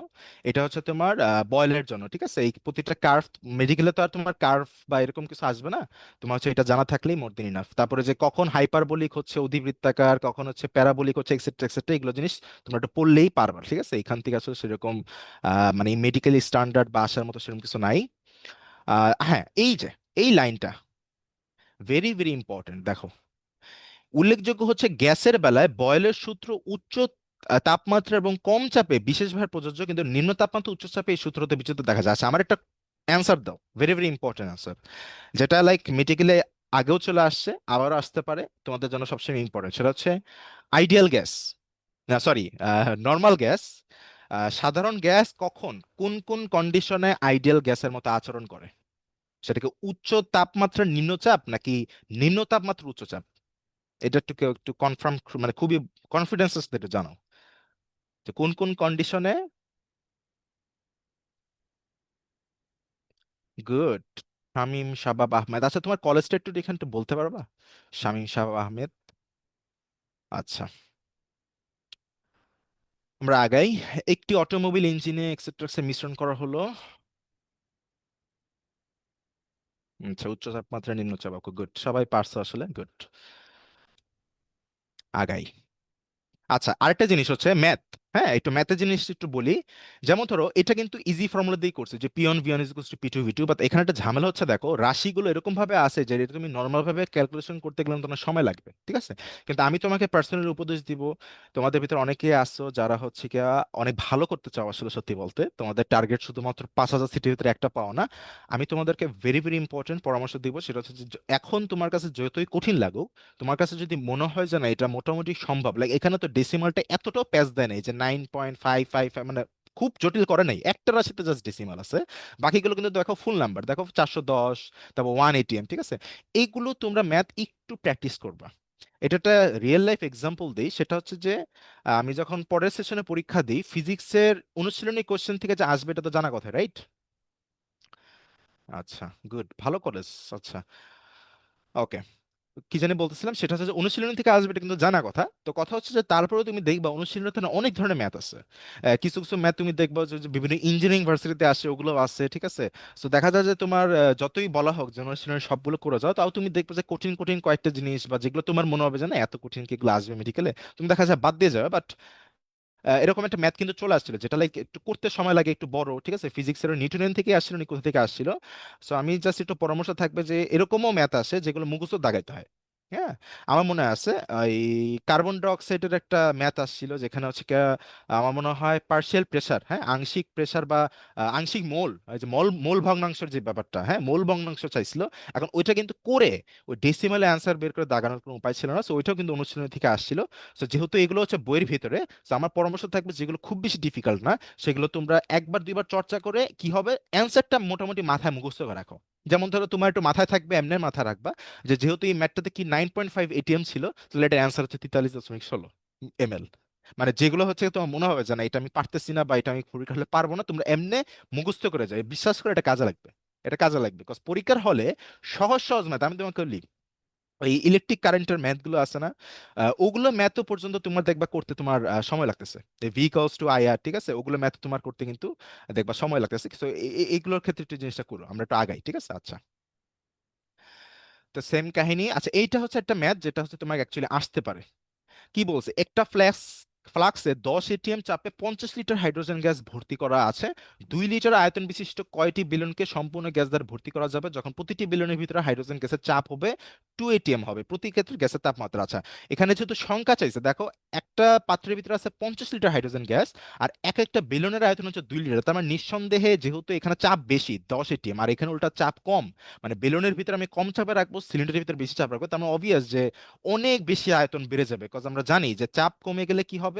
এটা হচ্ছে তোমার বয়েলের জন্য, ঠিক আছে? এই প্রতিটা কার্ভ, মেডিকেলে তো আর তোমার কার্ভ বা এরকম কিছু আসবে না, তোমার হচ্ছে এটা জানা থাকলেই মোর দিন ইনাফ। তারপরে যে কখন হাইপারবোলিক হচ্ছে অধিবৃত্তাকার, কখন হচ্ছে প্যারাবোলিক হচ্ছে এক্সেট্রা এক্সেট্রা, এগুলো জিনিস তোমরা একটু পড়লেই পারবা, ঠিক আছে? এখান থেকে আসলে সেরকম মানে মেডিকেলি স্ট্যান্ডার্ড বা আসার মতো সেরকম কিছু নাই। হ্যাঁ, এই যে এই লাইনটা ভেরি ভেরি ইম্পর্টেন্ট, দেখো। উল্লেখযোগ্য হচ্ছে গ্যাসের বেলায় বয়েলের সূত্র উচ্চ তাপমাত্রা এবং কম চাপে বিশেষভাবে প্রযোজ্য, কিন্তু নিম্ন তাপমাত্রা উচ্চ চাপে এই সূত্রতে বিচ্যুত দেখা যায়। আচ্ছা, আমার একটা অ্যান্সার দাও, ভেরি ভেরি ইম্পর্টেন্ট অ্যান্সার, যেটা লাইক মেটিকুলে আগেও চলে আসছে, আবারও আসতে পারে, তোমাদের জন্য সবসময় ইম্পর্টেন্ট। সেটা হচ্ছে আইডিয়াল গ্যাস, না সরি, নর্মাল গ্যাস, সাধারণ গ্যাস কখন কোন কোন কন্ডিশনে আইডিয়াল গ্যাসের মতো আচরণ করে? সেটাকে উচ্চ তাপমাত্রার নিম্নচাপ নাকি নিম্ন তাপমাত্রার উচ্চচাপ? এটা একটু কেউ একটু কনফার্ম, মানে খুবই কনফিডেন্স সাথে একটু জানো যে কোন কোন কন্ডিশনে। গুড। শামীম শাবাব আহমেদ, আচ্ছা তোমার কলেজটা একটু এখানে একটু বলতে পারবা? শামীম শাবাব আহমেদ। আচ্ছা, আমরা আগাই। একটি অটোমোবাইল ইঞ্জিনে এক্সেট্রাক্সের মিশ্রণ করা হলো। আচ্ছা, উচ্চ তাপমাত্রা নিম্নচাপ, ওকে গুড, সবাই পারছো আসলে, গুড। আগাই। আচ্ছা, আরেকটা জিনিস হচ্ছে ম্যাথ। হ্যাঁ, একটু ম্যাথের জিনিস একটু বলি। যেমন ধরো এটা কিন্তু ইজি ফর্মুলা দিয়ে করছে, যে P1V1 = P2V2, বাট এখানে একটা ঝামেলা হচ্ছে, দেখো রাশিগুলো এরকম ভাবে আছে যে এটা তুমি নর্মাল ভাবে ক্যালকুলেশন করতে গেলে তোমার সময় লাগবে, ঠিক আছে? কিন্তু আমি তোমাকে পার্সোনাল উপদেশ দিব, তোমাদের ভিতরে অনেকে আসছো যারা হচ্ছে গিয়া অনেক ভালো করতে চাও আসলে, সত্যি বলতে তোমাদের টার্গেট শুধুমাত্র 5000 সিটির ভিতরে একটা পাও না। আমি তোমাদেরকে ভেরি ভেরি ইম্পর্টেন্ট পরামর্শ দিব, সেটা হচ্ছে যে এখন তোমার কাছে যতই কঠিন লাগুক, তোমার কাছে যদি মনে হয় যে না এটা মোটামুটি সম্ভব, লাইক এখানে তো ডেসিমালটা এতটাও প্যাচ দেয় নাই যে 9.555, মানে খুব জটিল করে নাই, একটা রাশিতে জাস্ট ডেসিমাল আছে, বাকিগুলো কিন্তু দেখো ফুল নাম্বার, দেখো 410, তারপর 1 ATM, ঠিক আছে? এইগুলো তোমরা ম্যাথ একটু প্র্যাকটিস করবা, এটা একটা রিয়েল লাইফ এক্সাম্পল দিই, সেটা হচ্ছে যে আমি যখন পরের সেশনে পরীক্ষা দিই, ফিজিক্সের অনুশীলনী কোশ্চেন থেকে যে আসবে এটা তো জানা কথা, রাইট? আচ্ছা, গুড, ভালো করেছ। আচ্ছা, ওকে। কি জানি বলতেছিলাম, সেটা হচ্ছে যে অনুশীলনী থেকে আসবে এটা কিন্তু জানা কথা। তো কথা হচ্ছে যে তারপরেও তুমি দেখবা অনুশীলনীতে না অনেক ধরনের ম্যাথ আছে। কিছু কিছু ম্যাথ তুমি দেখবা যে বিভিন্ন ইঞ্জিনিয়ারিং ভার্সিটিতে আসে, ওগুলো আছে, ঠিক আছে। তো দেখা যায় যে তোমার যতই বলা হোক যে অনুশীলনী সবগুলো করে যাও, তাও তুমি দেখবে যে কঠিন কঠিন কয়েকটা জিনিস বা যেগুলো তোমার মনে হবে যে না এত কঠিন কি এগুলো আসবে মেডিকেলে, তুমি দেখা যায় বাদ দিয়ে যাবে। বাট এরকম একটা ম্যাথ কিন্তু চলে আসছিল যেটা লাইক একটু করতে সময় লাগে, একটু বড়, ঠিক আছে, ফিজিক্সের নিউটনের থেকে আসছিল নি কোথা থেকে আসছিল। সো আমি জাস্ট একটু পরামর্শ থাকবে যে এরকমও ম্যাথ আসে যেগুলো মুখস্থ দাগাইতে হয়। হ্যাঁ, আমার মনে আছে এই কার্বন ডাই অক্সাইডের একটা ম্যাথ আসছিল যেখানে হচ্ছে আমার মনে হয় পার্শিয়াল প্রেসার, হ্যাঁ, আংশিক প্রেসার বা আংশিক মোল, এই যে মোল মোল ভগ্নাংশের যে ব্যাপারটা, হ্যাঁ, মোল ভগ্নাংশ চাইছিল। এখন ওইটা কিন্তু করে ওই ডেসিমালে অ্যান্সার বের করে দাগানোর কোনো উপায় ছিল না, সো ওইটাও কিন্তু অনুশীলনী থেকে আসছিল। তো যেহেতু এগুলো হচ্ছে বইয়ের ভিতরে, তো আমার পরামর্শ থাকবে যেগুলো খুব বেশি ডিফিকাল্ট না সেগুলো তোমরা একবার দুইবার চর্চা করে কি হবে অ্যান্সারটা মোটামুটি মাথায় মুখস্থ করে রাখো। যেমন ধরো তোমার একটু মাথায় থাকবে, এমনি মাথায় রাখবা যে যেহেতু এই ম্যাটটাতে কি 9.5 এটিএম ছিল, তাহলে এটার অ্যান্সার হচ্ছে 43.16 ml। মানে যেগুলো হচ্ছে তোমার মনে হবে যে না এটা আমি পারতেছি না বা এটা আমি পরীক্ষা হলে পারবো না, তোমরা এমনি মুখস্থ করে যাই, বিশ্বাস করে এটা কাজে লাগবে। এটা কাজে লাগবে বিকজ পরীক্ষার হলে সহজ সহজ ম্যাথ আমি তোমাকে বলি, ওই ইলেকট্রিক কারেন্টের ম্যাথ গুলো আছে না, ওগুলো ম্যাথও পর্যন্ত তোমার দেখবা করতে তোমার সময় লাগতেছে। ভি ইকুয়ালস টু আই আর, ঠিক আছে, ওগুলো ম্যাথ তোমার করতে কিন্তু দেখবা সময় লাগতেছে। তো এইগুলোর ক্ষেত্রে একটু জিনিসটা করো, আমরা একটু আগাই, ঠিক আছে। আচ্ছা, তো সেম কাহিনী। আচ্ছা, এইটা হচ্ছে একটা ম্যাথ যেটা হচ্ছে তোমার অ্যাকচুয়ালি আসতে পারে। কি বলছে, একটা ফ্লাক্সে 10 এটিএম চাপে 50 লিটার হাইড্রোজেন গ্যাস ভর্তি করা আছে। 2 লিটার আয়তন বিশিষ্ট কয়টি বেলুনকে সম্পূর্ণ গ্যাস দ্বারা ভর্তি করা যাবে যখন প্রতিটি বেলুনের ভিতরে হাইড্রোজেন গ্যাসের চাপ হবে 2 এটিএম হবে, প্রতি ক্ষেত্রে গ্যাসের তাপমাত্রা। আচ্ছা, এখানে যেহেতু সংখ্যা চাইছে, দেখো একটা পাত্রের ভিতরে আছে 50 লিটার হাইড্রোজেন গ্যাস আর এক একটা বেলুনের আয়তন হচ্ছে 2 লিটার, তার মানে নিঃসন্দেহে যেহেতু এখানে চাপ বেশি 10 এটিএম আর এখানে উল্টা চাপ কম, মানে বেলুনের ভিতরে আমি কম চাপে রাখবো, সিলিন্ডারের ভিতরে বেশি চাপ রাখবো, তার মানে অবভিয়াস যে অনেক বেশি আয়তন বেড়ে যাবে। কজ আমরা জানি যে চাপ কমে গেলে কি হবে,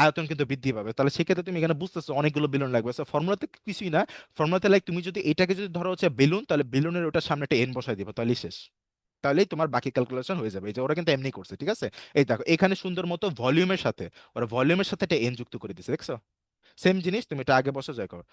আয়তন কিন্তু বৃদ্ধি পাবে। তাহলে সেক্ষেত্রে তুমি এখানে বুঝতেছো অনেকগুলো বেলুন লাগবে। সো ফর্মুলাতে কিছুই না, ফর্মুলাতে লাইক তুমি যদি এটাকে যদি ধরো হচ্ছে বেলুন, তাহলে বেলুনের ওটার সামনে একটা এন বসাই দিবে, তাহলেই শেষ। তাহলেই তোমার বাকি ক্যালকুলেশন হয়ে যাবে। এই যে ওরা কিন্তু এমনি করছে, ঠিক আছে। এই দেখো এখানে সুন্দর মতো ভলিউমের সাথে, ওরা ভলিউমের সাথে একটা এন যুক্ত করে দিছে, দেখছো? সেম জিনিস, তুমি এটা আগে বসে যাই করো।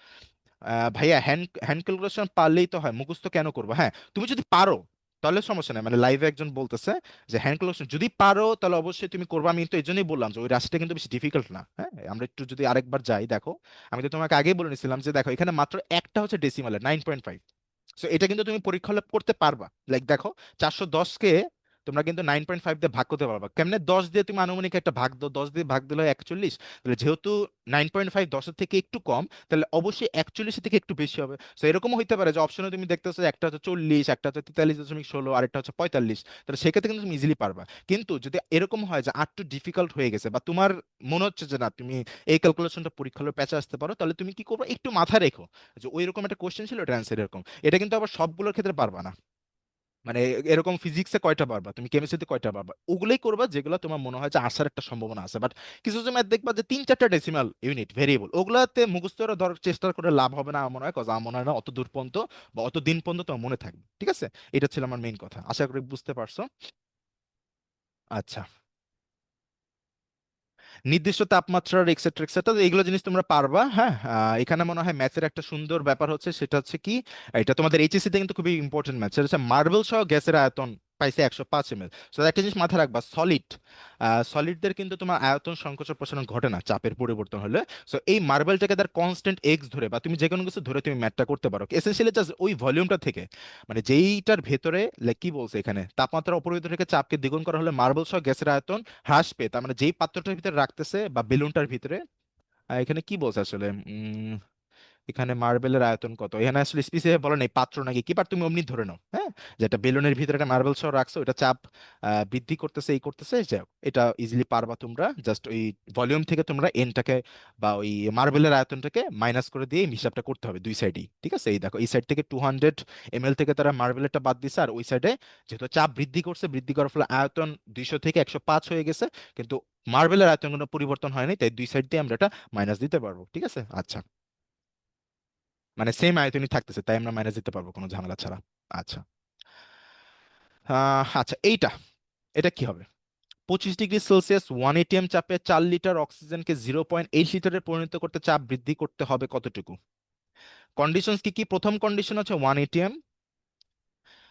ভাইয়া হ্যান্ড হ্যান্ড ক্যালকুলেশন পারলেই তো হয়, মুখস্থ কেন করবো? হ্যাঁ, তুমি যদি পারো তাহলে সমস্যা নাই, মানে লাইভে একজন বলতেছে যে হ্যান্ড ক্যালকুলেশন যদি পারো তাহলে অবশ্যই তুমি করবে। আমি তো এই জন্যই বললাম যে ওই রাশিটা কিন্তু বেশি ডিফিকাল্ট না। হ্যাঁ, আমরা একটু যদি আরেকবার যাই, দেখো আমি তো তোমাকে আগেই বলে নিছিলাম যে দেখো এখানে মাত্র একটা হচ্ছে ডেসিমালের 9.5। সো এটা কিন্তু তুমি পরীক্ষা হলে করতে পারবা। লাইক দেখো 410 কে তোমরা কিন্তু 9.5 দিয়ে ভাগ করতে পারবা কেমনে, 10 দিয়ে তুমি আনুমানিক একটা ভাগ দাও, 10 দিয়ে ভাগ দিলে হয় 41। তাহলে যেহেতু 9.5 10-এর থেকে একটু কম, তাহলে অবশ্যই 41-এর থেকে একটু বেশি হবে। সো এরকমও হইতে পারে যে অপশনে তুমি দেখতেছো যে একটা হচ্ছে 40, একটা হচ্ছে 43.16, আর একটা হচ্ছে 45, তাহলে সেক্ষেত্রে কিন্তু তুমি ইজিলি পারবা। কিন্তু যদি এরকম হয় যে আর একটু ডিফিকাল্ট হয়ে গেছে বা তোমার মনে হচ্ছে যে না তুমি এই ক্যালকুলেশনটা পরীক্ষা হলে প্যাচে আসতে পারো, তাহলে তুমি কি করবে একটু মাথা রেখো যে ওই রকম একটা কোশ্চেন ছিল, এটা অ্যান্সার এরকম। এটা কিন্তু আবার সবগুলোর ক্ষেত্রে পারবা না। মানে এরকম ফিজিক্সে কয়টা পারবা, তুমি কেমিস্ট্রিতে কয়টা পারবা, ওগুলোই করবা যেগুলো তোমার মনে হয় যে আসার একটা সম্ভাবনা আছে। বাট কিছু কিছু ম্যাথ দেখবা যে 3-4টা ডেসিমাল ইউনিট ভেরিয়েবল, ওগুলাতে মুখস্থ করে ধরার চেষ্টা করে লাভ হবে না আমার মনে হয়। কজ আমার মনে হয় না অত দূর পর্যন্ত বা অত দিন পর্যন্ত তোমার মনে থাকবে, ঠিক আছে। এটা ছিল আমার মেইন কথা, আশা করি বুঝতে পারছো। আচ্ছা, নির্দিষ্ট তাপমাত্রার এক্সেট্রা এক্সেট্রা এগুলো জিনিস তোমরা পারবা। হ্যাঁ, এখানে মনে হয় ম্যাথের একটা সুন্দর ব্যাপার হচ্ছে, সেটা হচ্ছে কি, এটা তোমাদের এইচএসসি তে কিন্তু খুবই ইম্পর্টেন্ট ম্যাথ, সেটা হচ্ছে মার্বেল সহ গ্যাসের আয়তন পাইছে 105 ml। তো একটা জিনিস মাথায় রাখবা, সলিডদের কিন্তু তোমার আয়তন সংকোচন প্রসারণ ঘটে না চাপের পরিবর্তন হলে। সো এই মার্বেলটাকে তার কনস্ট্যান্ট এক্স ধরে বা তুমি যে কোনো কিছু ধরে তুমি ম্যাথটা করতে পারো এসেনশিয়ালি জাস্ট ওই ভলিউমটা থেকে, মানে যেইটার ভেতরে লাইক কি বলছে এখানে তাপমাত্রা অপরিবর্তিত থেকে চাপকে দ্বিগুণ করা হলে মার্বেল সহ গ্যাসের আয়তন হ্রাস পেয়ে, তার মানে যেই পাত্রটার ভিতরে রাখতেছে বা বেলুনটার ভিতরে, এখানে কি বলছে আসলে, এখানে মার্বেলের আয়তন কত, এখানে আসলে স্পেসিফিক বলে নেই পাত্র নাকি কি, বাট তুমি অমনি ধরে নাও, হ্যাঁ, যেটা বেলুনের ভিতরে একটা মার্বেল সহ রাখছো, এটা চাপ বৃদ্ধি করতেছে, এই করতেছে, যাই হোক, এটা ইজিলি পারবা তোমরা। জাস্ট ওই ভলিউম থেকে তোমরা এনটাকে বা ওই মার্বেলের আয়তনটাকে মাইনাস করে দিয়ে এই হিসাবটা করতে হবে দুই সাইডই, ঠিক আছে। এই দেখো এই সাইড থেকে 200 ml থেকে তারা মার্বেলেরটা বাদ দিছে, আর ওই সাইডে যেহেতু চাপ বৃদ্ধি করছে, বৃদ্ধি করার ফলে আয়তন 200 থেকে 105 হয়ে গেছে, কিন্তু মার্বেলের আয়তন কোনো পরিবর্তন হয়নি, তাই দুই সাইড দিয়ে আমরা এটা মাইনাস দিতে পারবো, ঠিক আছে। আচ্ছা, মানে সেম আয়তনই থাকতেছে, তাই আমরা মাইনাস দিতে পারবো কোনো ঝামেলা ছাড়া। আচ্ছা, আচ্ছা, এইটা এটা কি হবে? 25 ডিগ্রি সেলসিয়াস 1 ATM চাপে 4 লিটার অক্সিজেনকে 0.8 লিটারে পরিণত করতে চাপ বৃদ্ধি করতে হবে কতটুকু? কন্ডিশনস কি কি? প্রথম কন্ডিশন হচ্ছে 1 ATM,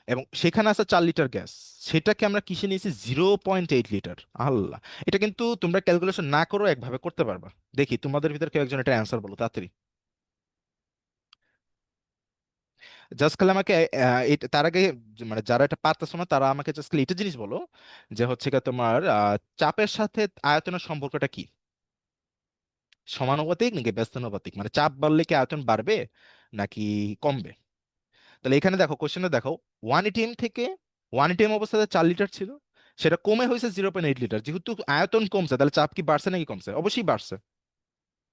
এবং সেখানে আছে 4 লিটার গ্যাস। সেটাকে আমরা কিসে নিয়েছি? 0.8 লিটার। আল্লাহ, এটা কিন্তু তোমরা ক্যালকুলেশন না করো একভাবে করতে পারবা। দেখি তোমাদের ভিতর কেউ একজন এটা অ্যান্সার বলো তাড়াতাড়ি। জাস্ট খালি আমাকে তার আগে মানে যারা এটা পারতেছো না তারা আমাকে জাস্ট এটা জিনিস বলো, যে হচ্ছে কি তোমার চাপের সাথে আয়তনের সম্পর্কটা কি? সমানুপাতিক নাকি ব্যস্তানুপাতিক? মানে চাপ বাড়লে কি আয়তন বাড়বে নাকি কমবে? তাহলে এখানে দেখো, কোশ্চেনে দেখো, 1 ATM থেকে 1 ATM অবস্থাতে 4 লিটার ছিল, সেটা কমে হয়েছে 0.8 লিটার। যেহেতু আয়তন কমছে, তাহলে চাপ কি বাড়ছে নাকি কমছে? অবশ্যই বাড়ছে।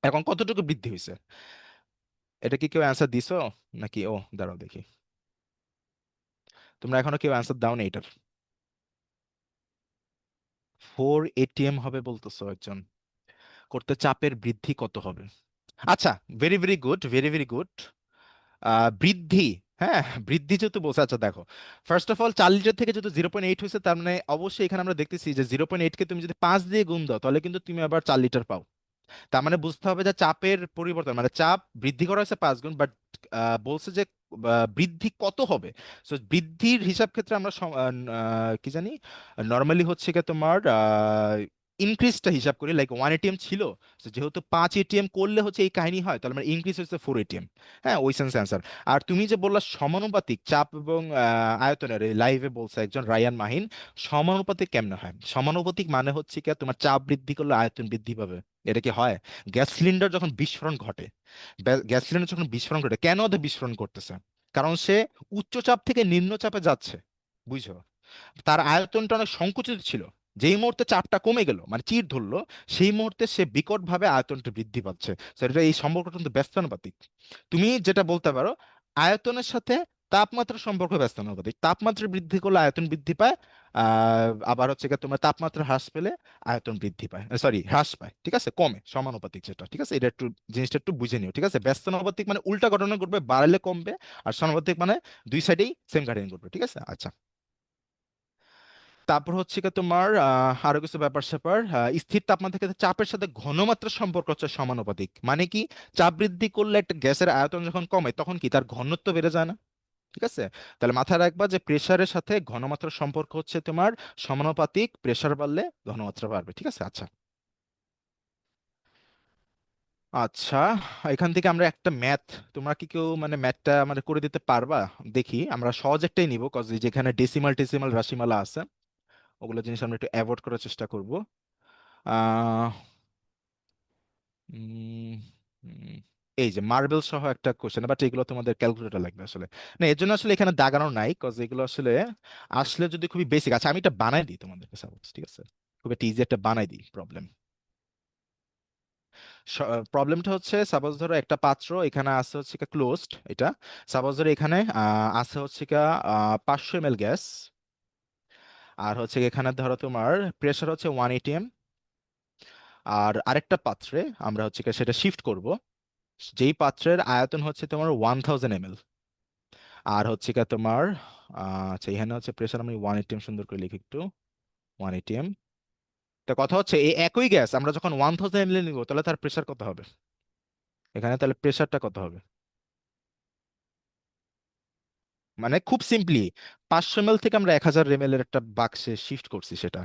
এখন কতটুকু বৃদ্ধি হয়েছে? এটা কি কেউ অ্যান্সার দিছো নাকি? ও দাঁড়াও দেখি, তোমরা এখনো কেউ অ্যান্সার দাও না এটার। 4 ATM হবে বলতেছো একজন, করতে চাপের বৃদ্ধি কত হবে? আচ্ছা, very very good, very very good. বৃদ্ধি, হ্যাঁ বৃদ্ধি যেহেতু বলছে, আচ্ছা দেখো, ফার্স্ট অফ অল 4 লিটার থেকে যেহেতু 0.8 হয়েছে, তার মানে অবশ্যই এখানে আমরা দেখতেছি যে 0.8কে তুমি যদি 5 দিয়ে গুণ দাও তাহলে কিন্তু তুমি আবার 4 লিটার পাও। তার মানে বুঝতে হবে যে চাপের পরিবর্তন, মানে চাপ বৃদ্ধি করা হয়েছে 5 গুণ, বাট বলছে যে বৃদ্ধি কত হবে। সো বৃদ্ধির হিসাব ক্ষেত্রে আমরা কি জানি, নর্মালি হচ্ছে কি তোমার ইনক্রিজটা হিসাব করি, লাইক 1 ATM ছিল, so যেহেতু 5 ATM করলে হচ্ছে এই কাহিনী হয়, তাহলে মানে ইনক্রিজ হচ্ছে 4 ATM। হ্যাঁ, ওই সেন্স অ্যান্সার। আর তুমি যে বললা সমানুপাতিক চাপ এবং আয়তনের, এই লাইভে বলছে একজন রায়ান মাহিন, সমানুপাতিক কেমনে হয়? সমানুপাতিক মানে হচ্ছে কি তোমার চাপ বৃদ্ধি করলে আয়তন বৃদ্ধি পাবে। এটা কি হয়? গ্যাস সিলিন্ডার যখন বিস্ফোরণ ঘটে, গ্যাস সিলিন্ডার যখন বিস্ফোরণ ঘটে, কেন ওদের বিস্ফোরণ করতেছে? কারণ সে উচ্চ চাপ থেকে নিম্ন চাপে যাচ্ছে, বুঝছো? তার আয়তনটা অনেক সংকুচিত ছিল, যেই মুহূর্তে চাপটা কমে গেল, মানে চির ধরলো, সেই মুহূর্তে সে বিকটভাবে আয়তনটা বৃদ্ধি পাচ্ছে। So এটা, এই সম্পর্কটা কিন্তু ব্যস্তানুপাতিক। তুমি যেটা বলতে পারো, আয়তনের সাথে তাপমাত্রার সম্পর্ক ব্যস্তানুপাতিক। তাপমাত্রা বৃদ্ধি করলে আয়তন বৃদ্ধি পায়, আবার হচ্ছে কি তোমার তাপমাত্রা হ্রাস পেলে আয়তন বৃদ্ধি পায়, সরি হ্রাস পায়, ঠিক আছে, কমে। সমানুপাতিক যেটা, ঠিক আছে, এটা একটু জিনিসটা একটু বুঝে নিও, ঠিক আছে? ব্যস্তানুপাতিক মানে উল্টা ঘটনা ঘটবে, বাড়লে কমবে। আর সমানুপাতিক মানে দুই সাইডেই সেম কাহিনী ঘটবে, ঠিক আছে? আচ্ছা, তারপর হচ্ছে কি তোমার আরো কিছু ব্যাপার স্যাপার। স্থির তাপমাত্রা থেকে চাপের সাথে ঘনমাত্রার সম্পর্ক হচ্ছে সমানুপাতিক। মানে কি? চাপ বৃদ্ধি করলে একটা গ্যাসের আয়তন যখন কমে তখন কি তার ঘনত্ব বেড়ে যায় না? ঠিক আছে, তাহলে মাথায় রাখবা যে প্রেসারের সাথে ঘনমাত্রার সম্পর্ক হচ্ছে তোমার সমানুপাতিক, প্রেসার বাড়লে ঘনমাত্রা বাড়বে, ঠিক আছে? আচ্ছা, আচ্ছা, এখান থেকে আমরা একটা ম্যাথ, তোমরা কি কেউ মানে ম্যাথটা মানে করে দিতে পারবা? দেখি, আমরা সহজ একটাই নিব, কজ যেখানে ডেসিমাল টেসিমাল রাশিমালা আছে ওগুলো জিনিস আমরা একটু অ্যাভয়েড করার চেষ্টা করব। আহ উম, উম, এই যে মার্বেল সহ একটা কোশ্চেন, বাট এগুলো তোমাদের ক্যালকুলেটর লাগবে আসলে। না, এর জন্য আসলে এখানে দাগানো নাই, কজ এগুলো আসলে আসলে যদি খুবই বেসিক। আচ্ছা, আমি এটা বানাই দিই তোমাদেরকে সাপোজ, ঠিক আছে? খুব একটা ইজি একটা বানাই দিই প্রবলেম। প্রবলেমটা হচ্ছে, সাপোজ ধরো একটা পাত্র, এখানে আছে হচ্ছে ক্লোজড এটা। সাপোজ ধরো এখানে আছে হচ্ছে 500 ml গ্যাস, আর হচ্ছে এখানে ধরো তোমার প্রেসার হচ্ছে 1 ATM। আর আরেকটা পাত্রে আমরা হচ্ছে সেটা শিফট করব, যেই পাত্রের আয়তন হচ্ছে তোমার 1000 ml। আর হচ্ছে তোমার আচ্ছা, এখানে হচ্ছে প্রেসার, আমি 1 ATM সুন্দর করে লিখি একটু, 1 ATM। তা কথা হচ্ছে এই একই গ্যাস আমরা যখন 1000 ml নিব তাহলে তার প্রেসার কত হবে? এখানে তাহলে প্রেসারটা কত হবে? মানে খুব সিম্পলি, 500 ml থেকে আমরা 1000 ml এর একটা বাক্সে শিফট করছি সেটা।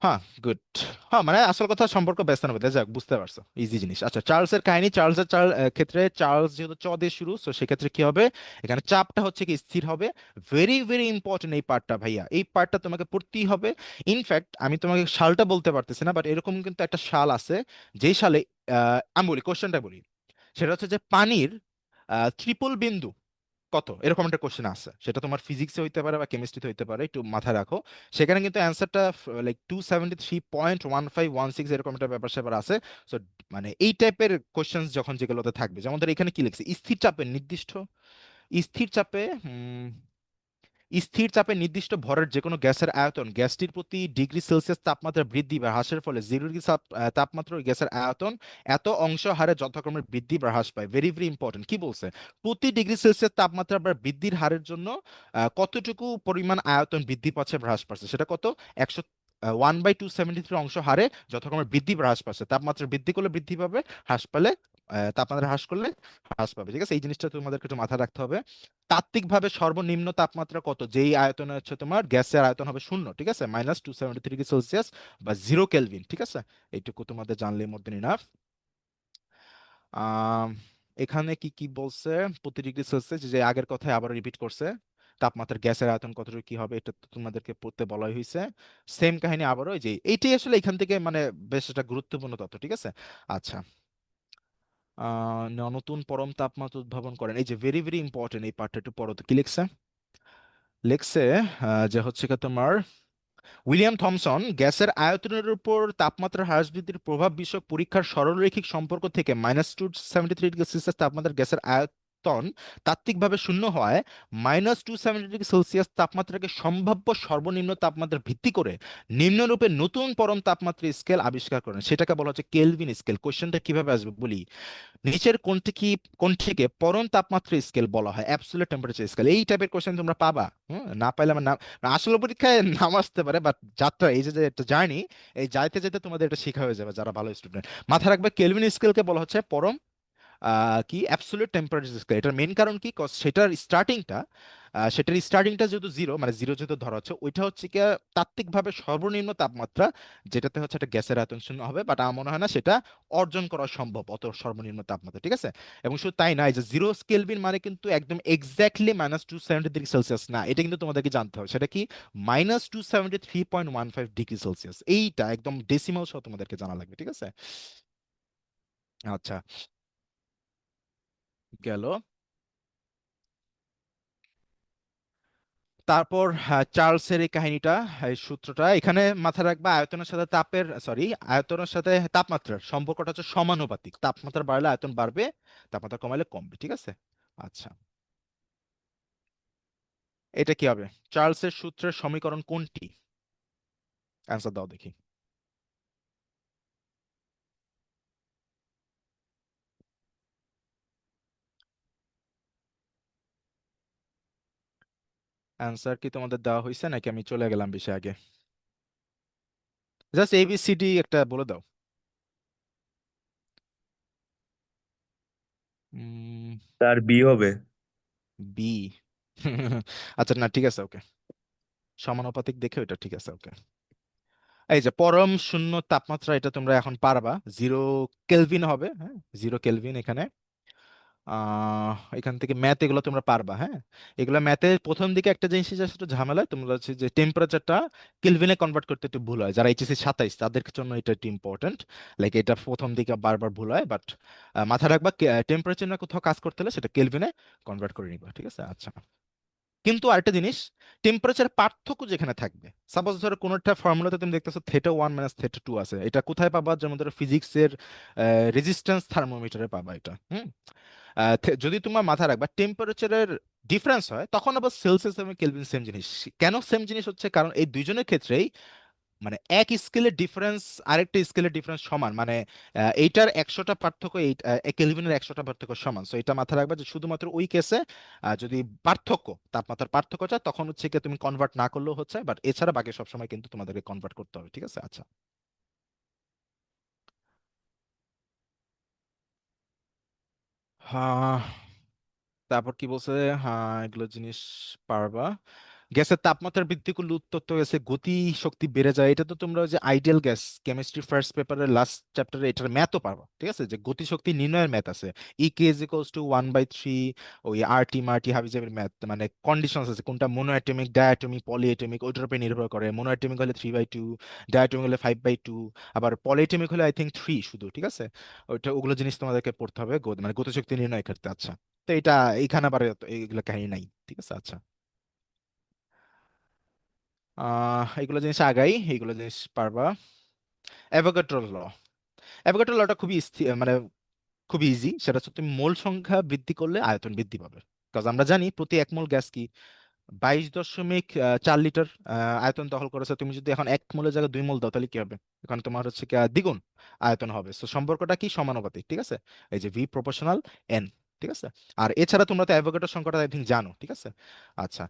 হ্যাঁ, গুড। হ্যাঁ, মানে আসল কথা সম্পর্ক ব্যস্ত না, যাক বুঝতে পারছো, ইজি জিনিস। আচ্ছা, চার্লসের কাহিনী, ক্ষেত্রে চার্লস যেহেতু দিয়ে শুরু, তো সেক্ষেত্রে কি হবে? এখানে চাপটা হচ্ছে কি স্থির হবে। ভেরি ভেরি ইম্পর্টেন্ট এই পার্টটা ভাইয়া, এই পার্টটা তোমাকে পড়তেই হবে। ইনফ্যাক্ট আমি তোমাকে সালটা বলতে পারতেছি না, বাট এরকম কিন্তু একটা সাল আছে, যেই সালে আমি বলি, কোশ্চেনটা বলি, সেটা হচ্ছে যে পানির ট্রিপল বিন্দু কত, এরকম একটা কোশ্চেন আছে। সেটা তোমার ফিজিক্সে হইতে পারে বা কেমিস্ট্রিতে হইতে পারে, একটু মাথায় রাখো। সেখানে কিন্তু অ্যান্সারটা লাইক 273.1516 এরকম একটা ব্যাপার স্যাপার আছে। সো মানে এই টাইপের কোশ্চেন যখন যেগুলোতে থাকবে, যেমন ধর এখানে কি লিখছে, স্থির চাপে নির্দিষ্ট, স্থির চাপে স্থির চাপে নির্দিষ্ট ভরের যে কোনো গ্যাসের আয়তন গ্যাসটির প্রতি ডিগ্রি সেলসিয়াস তাপমাত্রা বৃদ্ধি বা হ্রাসের ফলে 0 ডিগ্রি তাপমাত্রা ওই গ্যাসের আয়তন এত অংশ হারে যথাক্রমে বৃদ্ধি বা হ্রাস পায়। Very very important. কি বলছে? প্রতি ডিগ্রি সেলসিয়াস তাপমাত্রা বা বৃদ্ধির হারের জন্য কতটুকু পরিমাণ আয়তন বৃদ্ধি পাচ্ছে বা হ্রাস পাচ্ছে, সেটা কত? 100 1/273 অংশ হারে যথাক্রমে বৃদ্ধি বা হ্রাস পাচ্ছে। তাপমাত্রা বৃদ্ধি করলে বৃদ্ধি পাবে, হ্রাস পেলে তাপমাত্রা হ্রাস করলে হ্রাস পাবে। ঠিক আছে, এই জিনিসটা তোমাদেরকে একটু মাথায় রাখতে হবে। তাত্ত্বিকভাবে সর্বনিম্ন তাপমাত্রা কত? যেই আয়তনে হচ্ছে তোমার গ্যাসের আয়তন হবে শূন্য, ঠিক আছে, -273 ডিগ্রি সেলসিয়াস বা 0 কেলভিন। ঠিক আছে, এইটুকু তোমাদের জানলে মোর দেন ইনাফ। আম, এখানে কি কি বলছে? প্রতি ডিগ্রি সেলসিয়াস, যে আগের কথায় আবার রিপিট করছে। তাপমাত্রার গ্যাসের আয়তন কতটুকু কি হবে এটা তো তোমাদেরকে পড়তে বলাই হয়েছে। সেম কাহিনী আবারও, এই যে এইটাই আসলে এখান থেকে মানে বেশ একটা গুরুত্বপূর্ণ তথ্য। ঠিক আছে, আচ্ছা। নতুন পরম তাপমাত্রা উদ্ভাবন করেন, এই যে ভেরি ভেরি ইম্পর্টেন্ট এই পার্টটা একটু পড়ো তো। কি লিখছে? লিখছে যে হচ্ছে কি তোমার উইলিয়াম থমসন গ্যাসের আয়তনের উপর তাপমাত্রার হ্রাস বৃদ্ধির প্রভাব বিষয়ক পরীক্ষার সরলরৈখিক সম্পর্ক থেকে -273 ডিগ্রি সেলসিয়াস তাপমাত্রার গ্যাসের আয়তন তাত্ত্বিকভাবে শূন্য হয় -270 ডিগ্রি সেলসিয়াস তাপমাত্রাকে সম্ভাব্য সর্বনিম্ন তাপমাত্রার ভিত্তি করে নিম্নরূপে নতুন পরম তাপমাত্রা স্কেল আবিষ্কার করেন, সেটাকে বলা হচ্ছে কেলভিন স্কেল। কোশ্চেনটা কিভাবে আসবে বলি। নিচের কোনটিকে পরম তাপমাত্রা স্কেল বলা হয়? Absolute temperature scale. এই টাইপের কোশ্চেন তোমরা পাবা। না পাইলে আমার নাম আসলে পরীক্ষায় নাম আসতে পারে, বাট যাত্রা এই যে যে একটা জার্নি, এই যাইতে যেতে তোমাদের এটা শেখা হয়ে যাবে যারা ভালো স্টুডেন্ট। মাথায় রাখবে কেলভিন স্কেলকে বলা হচ্ছে পরম কি অ্যাবসলিউট টেম্পারেচার স্কেল। এটার মেইন কারণ কি? 'cause সেটার স্টার্টিংটা যেহেতু জিরো, মানে জিরো যেহেতু ধরা হচ্ছে, ওইটা হচ্ছে কি তাত্ত্বিকভাবে সর্বনিম্ন তাপমাত্রা, যেটাতে হচ্ছে একটা গ্যাসের আয়তন শূন্য হবে। বাট আমার মনে হয় না সেটা অর্জন করা সম্ভব অত সর্বনিম্ন তাপমাত্রা। ঠিক আছে, এবং শুধু তাই না, এই যে 0 কেলভিন মানে কিন্তু একদম এক্স্যাক্টলি -270 ডিগ্রি সেলসিয়াস না, এটা কিন্তু তোমাদেরকে জানতে হবে। সেটা কি? -273.15 ডিগ্রি সেলসিয়াস। এইটা একদম ডেসিমাল সহ তোমাদেরকে জানা লাগবে। ঠিক আছে, আচ্ছা, গেল। তারপর চার্লসের এই কাহিনীটা, এই সূত্রটা এখানে মাথায় রাখবা। আয়তনের সাথে আয়তনের সাথে তাপমাত্রার সম্পর্কটা হচ্ছে সমানুপাতিক। তাপমাত্রা বাড়লে আয়তন বাড়বে, তাপমাত্রা কমালে কমবে। ঠিক আছে, আচ্ছা। এটা কি হবে? চার্লসের সূত্রের সমীকরণ কোনটি? অ্যান্সার দাও দেখি। অ্যান্সার কি তোমাদের দেওয়া হয়েছে নাকি আমি চলে গেলাম বেশি আগে? জাস্ট এবিসিডি একটা বলে দাও। তার বি হবে। বি? আচ্ছা, না ঠিক আছে, ওকে। সমানুপাতিক দেখে ওটা ঠিক আছে, ওকে। এই যে পরম শূন্য তাপমাত্রা, এটা তোমরা এখন পারবা। 0 কেলভিন হবে, হ্যাঁ, 0 কেলভিন এখানে। এখান থেকে ম্যাথ এগুলো তোমরা পারবা, হ্যাঁ। এগুলো ম্যাথে প্রথম দিকে একটা জিনিস জাস্ট একটু ঝামেলা, তোমরা হচ্ছে যে টেম্পারেচারটা কেলভিনে কনভার্ট করতে একটু ভুল হয়। যারা এইচএসসি 27 তাদের জন্য এটা একটু ইম্পর্টেন্ট। লাইক এটা প্রথম দিকে বারবার ভুল হয়, বাট মাথায় রাখবা টেম্পারেচার না কোথাও কাজ করতে হলে সেটা কেলভিনে কনভার্ট করে নিবা। ঠিক আছে, আচ্ছা। কিন্তু আরেকটা জিনিস, টেম্পারেচার পার্থক্য যেখানে থাকবে, সাপোজ ধরো কোনো একটা ফর্মুলাতে তুমি দেখতেছো θ1 - θ2 আছে, এটা কোথায় পাবা? যেমন ধরো ফিজিক্সের রেজিস্ট্যান্স থার্মোমিটারে পাবা এটা। যদি তোমার মাথায় রাখবা টেম্পারেচারের ডিফারেন্স হয়, তখন আবার সেলসিয়াস এবং কেলভিন সেম জিনিস। কেন সেম জিনিস হচ্ছে? কারণ এই দুইজনের ক্ষেত্রেই মানে এক স্কেলের ডিফারেন্স আরেকটা স্কেলের ডিফারেন্স সমান, মানে এইটার 100টা পার্থক্য এই কেলভিনের 100টা পার্থক্য সমান। সো এটা মাথায় রাখবা যে শুধুমাত্র ওই কেসে যদি পার্থক্য, তাপমাত্রার পার্থক্য চায়, তখন হচ্ছে কি তুমি কনভার্ট না করলেও হচ্ছে, বাট এছাড়া বাকি সবসময় কিন্তু তোমাদেরকে কনভার্ট করতে হবে। ঠিক আছে, আচ্ছা। হ্যাঁ, তারপর কি বলছে? হ্যাঁ, এগুলো জিনিস পারবা। গ্যাসের তাপমাত্রা বৃদ্ধি করলে উত্তপ্ত গ্যাসের গতি শক্তি বেড়ে যায়, এটা তো তোমরা ওই যে আইডিয়াল গ্যাস কেমিস্ট্রি ফার্স্ট পেপারের লাস্ট চ্যাপ্টারে এটার ম্যাথও পারবা। ঠিক আছে, যে গতি শক্তি নির্ণয়ের ম্যাথ আছে। E k = 1/3, ওই আরটি মার্টি হাবিজাবির ম্যাথ, মানে কন্ডিশনস আছে কোনটা মোনো অ্যাটমিক, ডায়াটমিক, পলিঅ্যাটমিক, ওইটার উপর নির্ভর করে। মোনো অ্যাটমিক হলে 3/2, ডায়াটমিক হলে 5/2, আবার পলিঅ্যাটমিক হলে আই থিঙ্ক 3 শুধু। ঠিক আছে, ওগুলো জিনিস তোমাদেরকে পড়তে হবে মানে গতিশক্তি নির্ণয় ক্ষেত্রে। আচ্ছা, তো এটা এইখানে আবার এইগুলো কাহিনী নাই। ঠিক আছে, আচ্ছা। এইগুলো জিনিস আগাই, এইগুলো জিনিস পারবা। অ্যাভোগাড্রোর ল, অ্যাভোগাড্রোর লটা খুবই মানে খুবই ইজি। সেটা হচ্ছে তুমি মোল সংখ্যা বৃদ্ধি করলে আয়তন বৃদ্ধি পাবে। কারণ আমরা জানি প্রতি 1 মোল গ্যাস কি 22.4 লিটার আয়তন দখল করেছে। তুমি যদি এখন 1 মোলের জায়গায় 2 মোল দাও তাহলে কি হবে? এখন তোমার হচ্ছে কি দ্বিগুণ আয়তন হবে। তো সম্পর্কটা কি? সমানুপাতিক, ঠিক আছে? এই যে ভি প্রপোর্শনাল এন, ঠিক আছে? আর এছাড়া তোমরা তো অ্যাভোগাড্রো সংখ্যাটা আই থিঙ্ক জানো, ঠিক আছে? আচ্ছা,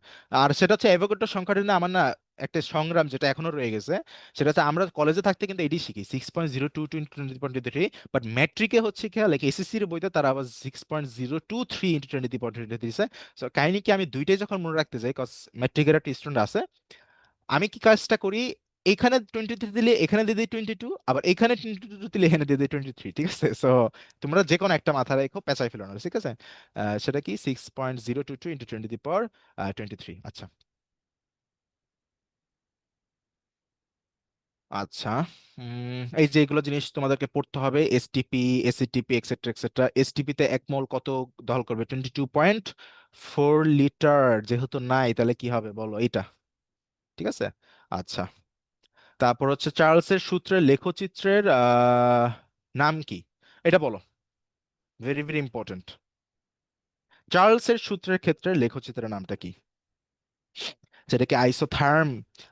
আর সেটা হচ্ছে অ্যাভোগাড্রো সংখ্যাটা না আমার না একটা সংগ্রাম যেটা এখনো রয়ে গেছে। সেটা হচ্ছে আমরা কলেজে থাকতে কিন্তু এটি শিখি 6.022 × 10⁻², বাট ম্যাট্রিকে হচ্ছে কি লাইক এসএসসির বইতে তারা আবার 6.023 × 10⁻² দিছে। সো কাহিনী কি, আমি দুইটাই যখন মনে রাখতে যাই, কজ ম্যাট্রিকের একটা স্টুডেন্ট আছে, আমি কি কাজটা করি, এখানে 23 দিলে এখানে দিয়ে দিই 22, আবার এখানে 22 দিলে এখানে দিয়ে দিই 23, ঠিক আছে? সো তোমরা যে কোনো একটা মাথা রেখো, পেঁচাই ফেলো না, ঠিক আছে? সেটা কি 6.022 × 10⁻23। আচ্ছা, আচ্ছা। এই যে এগুলো জিনিস তোমাদেরকে পড়তে হবে, STP, ACTP, etcetera etcetera. STP তে 1 মোল কত দখল করবে? 22.4 লিটার। যেহেতু নাই তাহলে কি হবে বলো এটা, ঠিক আছে? আচ্ছা, তারপর হচ্ছে চার্লসের সূত্রের লেখচিত্রের নাম কি? এটা বলো, ভেরি ভেরি ইম্পর্টেন্ট। চার্লসের সূত্রের ক্ষেত্রে লেখচিত্রের নামটা কি? সেটা কি আইসোথার্ম,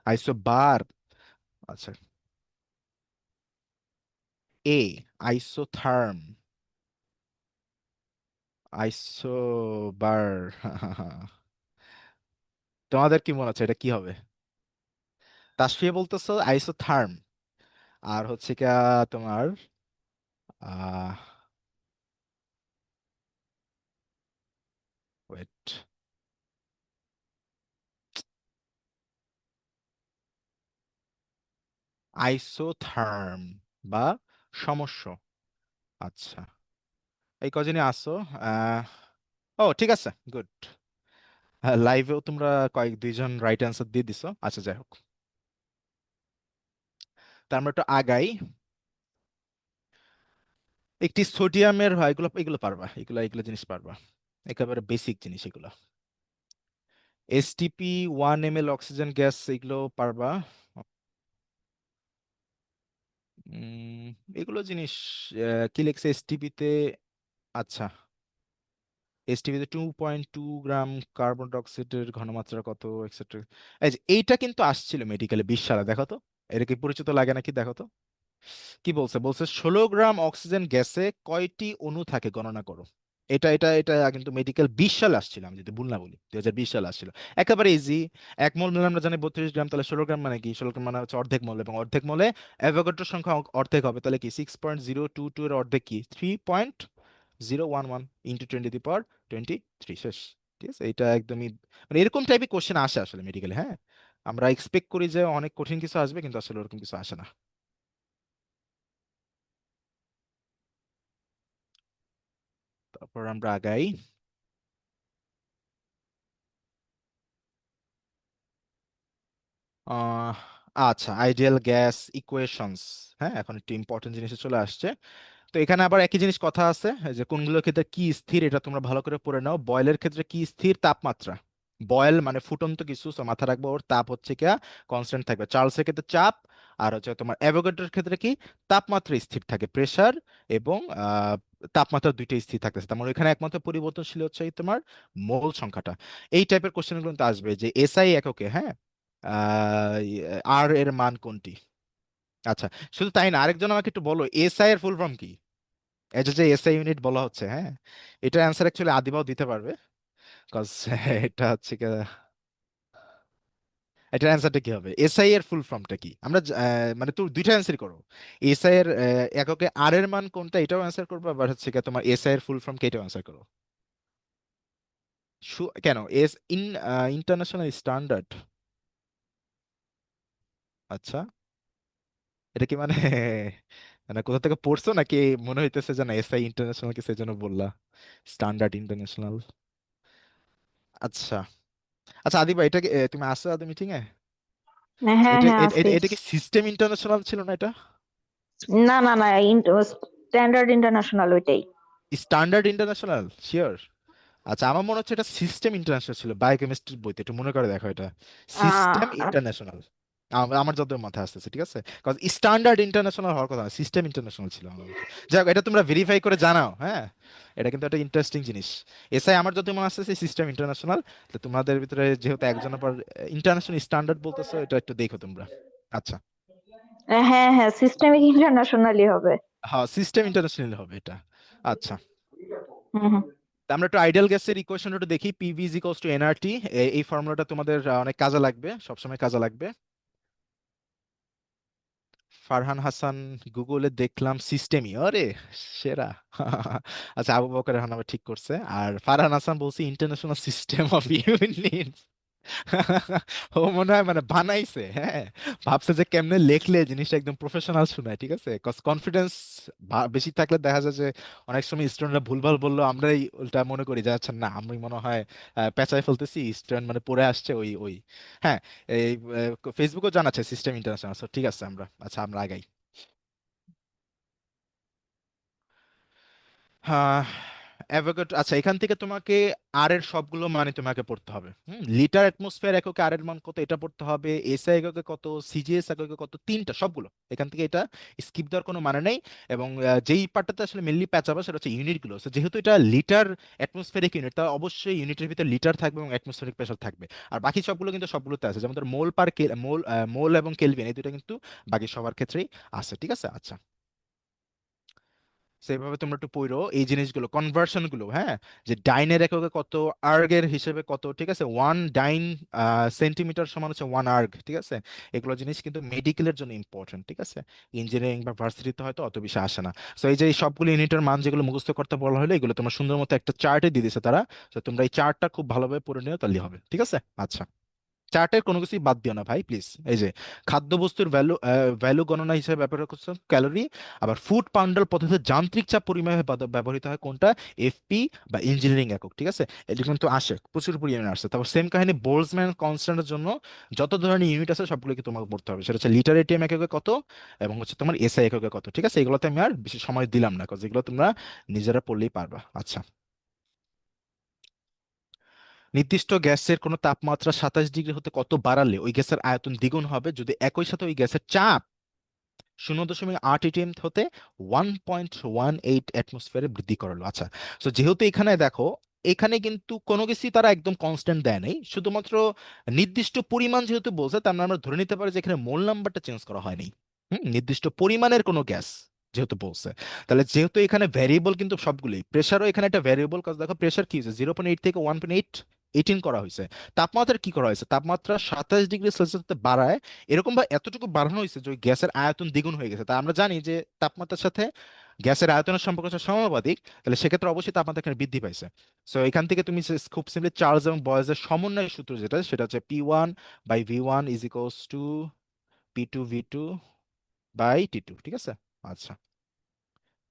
আইসোবার? আচ্ছা, এ আইসোথার্ম, আইসোবার। তোমাদের কি মনে হচ্ছে এটা কি হবে? তাসফিয়া বলতেছো আইসোথার্ম, আর হচ্ছে কি তোমার আহ ওয়েট, আইসোথার্ম বা সমস্য। আচ্ছা, এই কজনই আসো। আহ ও ঠিক আছে, গুড। হ্যাঁ, লাইভেও তোমরা দুইজন রাইট অ্যান্সার দিয়ে দিছো। আচ্ছা, যাই হোক, তা আমরা একটু আগাই। একটি সোডিয়ামের, হয় এগুলো এগুলো পারবা, এগুলো এগুলো জিনিস পারবা, একেবারে বেসিক জিনিস এগুলো। এসটিপি, 1 ml অক্সিজেন গ্যাস, এগুলো পারবা। উম, এগুলো জিনিস কি লিখছে এসটিপি তে? আচ্ছা, এসটিপি তে 2.2 গ্রাম কার্বন ডাইঅক্সাইডের ঘনমাত্রা কত, এক্সেট্রা। এই যে এইটা কিন্তু আসছিল মেডিকেলে 20 সালে, দেখো তো, এটা কি পরিচিত লাগে নাকি দেখো তো। কি বলছে? বলছে 16 গ্রাম অক্সিজেন গ্যাসে কয়টি অণু থাকে গণনা করো। এটা কিন্তু মেডিকেল 20 সালে আসছিল, আমি যদি ভুল না বলি 2020 সালে আসছিল। একেবারে ইজি। 1 মোল মিলে আমরা জানি 32 গ্রাম, তাহলে 16 গ্রাম মানে কি? 16 গ্রাম মানে হচ্ছে অর্ধেক মোল, এবং অর্ধেক মোলে অ্যাভোগাড্রোর সংখ্যা অর্ধেক হবে, তাহলে কি 6.022 এর অর্ধেক কি 3.011 ইন্টু 10⁻23। শেষ, ঠিক আছে? এটা একদমই মানে এরকম টাইপই কোশ্চেন আসে আসলে মেডিকেলে, হ্যাঁ। আমরা এক্সপেক্ট করি যে অনেক কঠিন কিছু আসবে, কিন্তু আসলে ওরকম কিছু আসে না। তারপর আমরা আগাই। আহ, আচ্ছা, আইডিয়াল গ্যাস ইকুয়েশনস। হ্যাঁ, এখন একটু ইম্পর্টেন্ট জিনিসে চলে আসছে। তো এখানে আবার একই জিনিস কথা আছে, এই যে কোনগুলোর ক্ষেত্রে কি স্থির, এটা তোমরা ভালো করে পড়ে নাও। বয়েলের ক্ষেত্রে কি স্থির? তাপমাত্রা। বয়েল মানে ফুটন্ত কিছু, so মাথা রাখবো ওর তাপ হচ্ছে কি কনস্ট্যান্ট থাকবে। চার্লসের ক্ষেত্রে চাপ, আর হচ্ছে তোমার অ্যাভোগাড্রোর ক্ষেত্রে কি তাপমাত্রা স্থির থাকে, প্রেসার এবং তাপমাত্রা দুইটাই স্থির থাকতেছে। তার মানে এখানে একমাত্র পরিবর্তনশীল হচ্ছে এই তোমার মোল সংখ্যাটা। এই টাইপের কোশ্চেনগুলো কিন্তু আসবে যে এসআই এককে, হ্যাঁ, আর এর মান কোনটি। আচ্ছা, শুধু তাই না, আরেকজন আমাকে একটু বলো এসআই এর ফুল ফর্ম কি? এটা যে এসআই ইউনিট বলা হচ্ছে, হ্যাঁ, এটার অ্যান্সার অ্যাকচুয়ালি আদিবাও দিতে পারবে, কজ এটা হচ্ছে কি, এটার অ্যান্সারটা কি হবে? এসআই এর ফুল ফর্মটা কি? আমরা মানে তুই দুইটা অ্যান্সার করো। এসআই এর এককে আর এর মান কোনটা এটাও অ্যান্সার করবো, আবার হচ্ছে কি তোমার এসআই এর ফুল ফর্ম কি এটাও অ্যান্সার করো। কেন এস ইন্টারন্যাশনাল স্ট্যান্ডার্ড? আচ্ছা, এটা কি মানে মানে কোথা থেকে পড়ছো নাকি? মনে হইতেছে যে না এসআই ইন্টারন্যাশনাল কি সেজন্য বললা, স্ট্যান্ডার্ড ইন্টারন্যাশনাল। আচ্ছা, আচ্ছা আদিবা, এটা তুমি আসছো আদি মিটিং এ? হ্যাঁ এটা হ্যাঁ, এটা আছি। এটা এটা কি সিস্টেম ইন্টারন্যাশনাল ছিল না এটা? না না না, স্ট্যান্ডার্ড ইন্টারন্যাশনাল ওইটাই। Standard international sure? আচ্ছা, আমার মনে হচ্ছে এটা সিস্টেম ইন্টারন্যাশনাল ছিল বায়োকেমিস্ট্রির বইতে, একটু মনে করে দেখো এটা। সিস্টেম আহ ইন্টারন্যাশনাল। আমার যত মাথায় আসতেছে, ঠিক আছে, কারণ স্ট্যান্ডার্ড ইন্টারন্যাশনাল হওয়ার কথা না, সিস্টেম ইন্টারন্যাশনাল ছিল আমার মতে। যাই হোক, এটা তোমরা ভেরিফাই করে জানাও, হ্যাঁ। এটা কিন্তু একটা ইন্টারেস্টিং জিনিস। এসআই আমার যত মনে আসতেছে সিস্টেম ইন্টারন্যাশনাল। তো তোমাদের ভিতরে যেহেতু একজনের পর ইন্টারন্যাশনাল স্ট্যান্ডার্ড বলতেছো, এটা একটু দেখো তোমরা। আচ্ছা। হ্যাঁ হ্যাঁ, সিস্টেমিক ইন্টারন্যাশনালই হবে। হ্যাঁ, সিস্টেম ইন্টারন্যাশনাল হবে এটা। আচ্ছা। হুম হুম। তা আমরা একটু আইডিয়াল গ্যাসের ইকুয়েশনটা একটু দেখি। PV is equals to nRT. এই ফর্মুলাটা তোমাদের অনেক কাজে লাগবে, সবসময় কাজে লাগবে। ফারহান হাসান গুগলে দেখলাম সিস্টেমই, আরে সেরা। আচ্ছা, আবু বকর এখন আবার ঠিক করছে। আর ফারহান হাসান বলছে ইন্টারন্যাশনাল সিস্টেম অফ ইউনিট। ও মনে হয় মানে বানাইছে, হ্যাঁ। ভাবছে যে কেমনে লেখলে জিনিসটা একদম প্রফেশনাল শোনায়, ঠিক আছে, কজ কনফিডেন্স বেশি থাকলে দেখা যায় যে অনেক সময় স্টুডেন্টরা ভুলভাল বললো, আমরাই উল্টা মনে করি যে আচ্ছা না, আমি মনে হয় পেঁচায় ফেলতেছি, স্টুডেন্ট মানে পড়ে আসছে ওই ওই। হ্যাঁ, এই ফেসবুকেও জানাচ্ছে সিস্টেম ইন্টারন্যাশনাল, ঠিক আছে আমরা, আচ্ছা আমরা আগাই। হ্যাঁ, অ্যাভোগাড্রো, আচ্ছা এখান থেকে তোমাকে আর এর সবগুলো মানে তোমাকে পড়তে হবে। লিটার অ্যাটমসফিয়ার এককে আর এর মান কত এটা পড়তে হবে, এসআই এককে কত, সিজিএস এককে কত, তিনটা সবগুলো এখান থেকে। এটা স্কিপ দেওয়ার কোনো মানে নেই। এবং যেই পার্টটাতে আসলে মেনলি প্যাচাবে সেটা হচ্ছে ইউনিটগুলো। So, যেহেতু এটা লিটার অ্যাটমসফিয়ারিক ইউনিট, তা অবশ্যই ইউনিটের ভিতরে লিটার থাকবে এবং অ্যাটমসফিয়ারিক প্রেশার থাকবে। আর বাকি সবগুলো কিন্তু সবগুলোতে আছে, যেমন ধর মোল পার মোল, মোল এবং কেলভিন, এই দুটো কিন্তু বাকি সবার ক্ষেত্রেই আছে, ঠিক আছে। আচ্ছা, সেইভাবে তোমরা একটু পড়ো এই জিনিসগুলো, কনভার্সন গুলো, হ্যাঁ। যে ডাইনের এককে কত, আর্গের হিসেবে কত, ঠিক আছে, 1 ডাইন সেন্টিমিটার সমান হচ্ছে 1 আর্গ, ঠিক আছে। এগুলো জিনিস কিন্তু মেডিকেলের জন্য ইম্পর্টেন্ট, ঠিক আছে। ইঞ্জিনিয়ারিং বা ভার্সিটিতে হয়তো অত বেশি আসে না। সো এই যে এই সবগুলো ইউনিটের মান যেগুলো মুখস্থ করতে বলা হলো, এগুলো তোমার সুন্দর মতো একটা চার্টে দিয়ে দিছে তারা। তো তোমরা এই চার্টটা খুব ভালোভাবে পড়ে নিও, তাহলে হবে, ঠিক আছে। আচ্ছা, চার্টের কোনো কিছুই বাদ দিও না ভাই, প্লিজ। এই যে খাদ্যবস্তুর ভ্যালু, ভ্যালু গণনা হিসেবে ব্যবহার করছে ক্যালোরি। আবার ফুড পাউন্ডাল পদ্ধতিতে যান্ত্রিক চাপ পরিমাপে ব্যবহৃত হয় কোনটা, এফপি বা ইঞ্জিনিয়ারিং একক, ঠিক আছে। এটি কিন্তু আসে, প্রচুর পরিমাণে আসছে। তারপর সেম কাহিনী বোল্টজম্যান কনস্ট্যান্টের জন্য যত ধরনের ইউনিট আছে সবগুলোকে তোমাকে পড়তে হবে। সেটা হচ্ছে লিটার এটিএম এককে কত এবং হচ্ছে তোমার এসআই এককে কত, ঠিক আছে। এগুলোতে আমি আর বেশি সময় দিলাম না, কারণ এগুলো তোমরা নিজেরা পড়লেই পারবা। আচ্ছা, নির্দিষ্ট গ্যাসের কোনো তাপমাত্রা 27 ডিগ্রি হতে কত বাড়ালে ওই গ্যাসের আয়তন দ্বিগুণ হবে যদি একই সাথে ওই গ্যাসের চাপ 0.8 atm হতে 1.18 অ্যাটমসফিয়ারে বৃদ্ধি করালো। আচ্ছা, তো যেহেতু এখানে দেখো, এখানে কিন্তু কোনো কিছুই তারা একদম কনস্ট্যান্ট দেয় নাই, শুধুমাত্র নির্দিষ্ট পরিমাণ যেহেতু বলছে, তার মানে আমরা ধরে নিতে পারি যে এখানে মোল নাম্বারটা চেঞ্জ করা হয়নি। নির্দিষ্ট পরিমাণের কোনো গ্যাস যেহেতু বলছে, তাহলে যেহেতু এখানে ভ্যারিয়েবল কিন্তু সবগুলোই, প্রেশারও এখানে একটা ভ্যারিয়েবল, কাজ দেখো প্রেশার কি হয়েছে 0.8 থেকে 1.18 করা হয়েছে। তাপমাত্রা কি করা হয়েছে, তাপমাত্রা 27 ডিগ্রি সেলসিয়াস বাড়ায়, এরকম বা এতটুকু বাড়ানো হয়েছে যে ওই গ্যাসের আয়তন দ্বিগুণ হয়ে গেছে। তা আমরা জানি যে তাপমাত্রার সাথে গ্যাসের আয়তনের সম্পর্ক হচ্ছে সমানুপাতিক, তাহলে সেক্ষেত্রে অবশ্যই তাপমাত্রা এখানে বৃদ্ধি পাইছে। সো এখান থেকে তুমি খুব সিম্পলি চার্লস এবং বয়েজের সমন্বয় সূত্র যেটা, সেটা হচ্ছে P1/V1 is equals two P2V2 by T2, ঠিক আছে। আচ্ছা,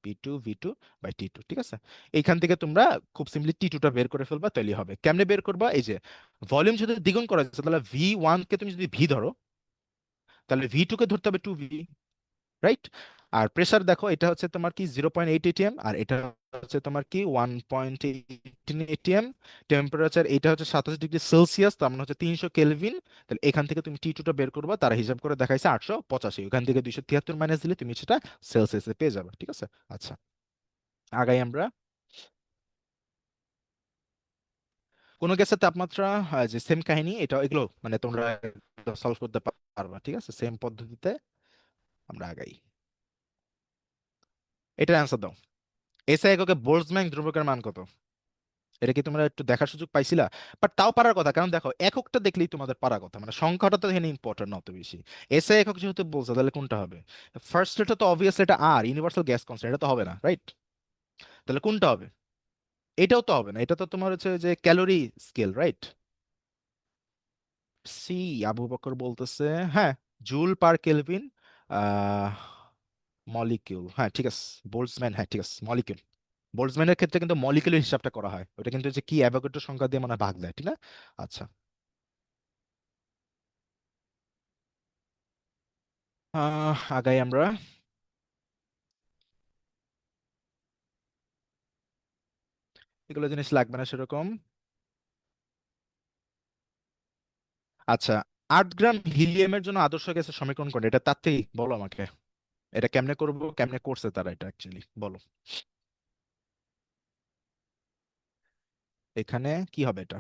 P2V2/T2, ঠিক আছে। এইখান থেকে তোমরা খুব সিম্পলি T2টা বের করে ফেলবা, তাহলেই হবে। কেমনে বের করবা, এই যে ভলিউম যদি দ্বিগুণ করা যাচ্ছে, তাহলে V1 কে তুমি যদি ভি ধরো, তাহলে V2 কে ধরতে হবে 2V, রাইট। আর প্রেসার দেখো, এটা হচ্ছে তোমার কি 0.8 atm, আর এটা হচ্ছে তোমার কি 1.18 atm। টেম্পারেচার এটা হচ্ছে 27 ডিগ্রি সেলসিয়াস, তার মানে হচ্ছে 300 কেলভিন। তাহলে এখান থেকে তুমি T2টা বের করবা, তারা হিসাব করে দেখাইছে 885, ওখান থেকে 273 মাইনাস দিলে তুমি সেটা সেলসিয়াসে পেয়ে যাবে, ঠিক আছে। আচ্ছা, আগাই আমরা। কোনো গ্যাসের তাপমাত্রা, যে সেম কাহিনী, এটা এগুলো মানে তোমরা সলভ করতে পারবা, ঠিক আছে, সেম পদ্ধতিতে। আমরা আগাই, এটার অ্যান্সার দাও। এসআই এককে বোল্টজম্যান ধ্রুবকের মান কত? এটা কি তোমরা একটু দেখার সুযোগ পাইছিলা? বাট তাও পারার কথা, কারণ দেখো এককটা দেখলেই তোমাদের পারার কথা, মানে সংখ্যাটা তো এখানে ইম্পর্টেন্ট অত বেশি। এসআই একক যেহেতু বলছো, তাহলে কোনটা হবে? ফার্স্ট এটা তো অবভিয়াসলি এটা আর ইউনিভার্সাল গ্যাস কনস্ট্যান্ট, এটা তো হবে না, রাইট। তাহলে কোনটা হবে? এটাও তো হবে না, এটা তো তোমার হচ্ছে যে calorie scale, right. See, Abu Bakr বলতেছে, হ্যাঁ, জুল পার কেলভিন মলিকিউল, হ্যাঁ ঠিক আছে। বোল্টজম্যান, হ্যাঁ ঠিক আছে, মলিকিউল। বোল্টজম্যানের ক্ষেত্রে কিন্তু মলিকিউলের হিসাবটা করা হয়, ওটা কিন্তু যে কি অ্যাভোগাড্রো সংখ্যা দিয়ে মানে ভাগ দেয়, ঠিক না। আচ্ছা, আগাই আমরা। এগুলো জিনিস লাগবে না সেরকম। আচ্ছা, 8 গ্রাম হিলিয়ামের জন্য আদর্শ গ্যাসের সমীকরণ কোনটা? এটা তার থেকেই বলো আমাকে। এটা কেমনে করবো, কেমনে করছে তারা এটা অ্যাকচুয়ালি বলো। এখানে কি হবে এটা?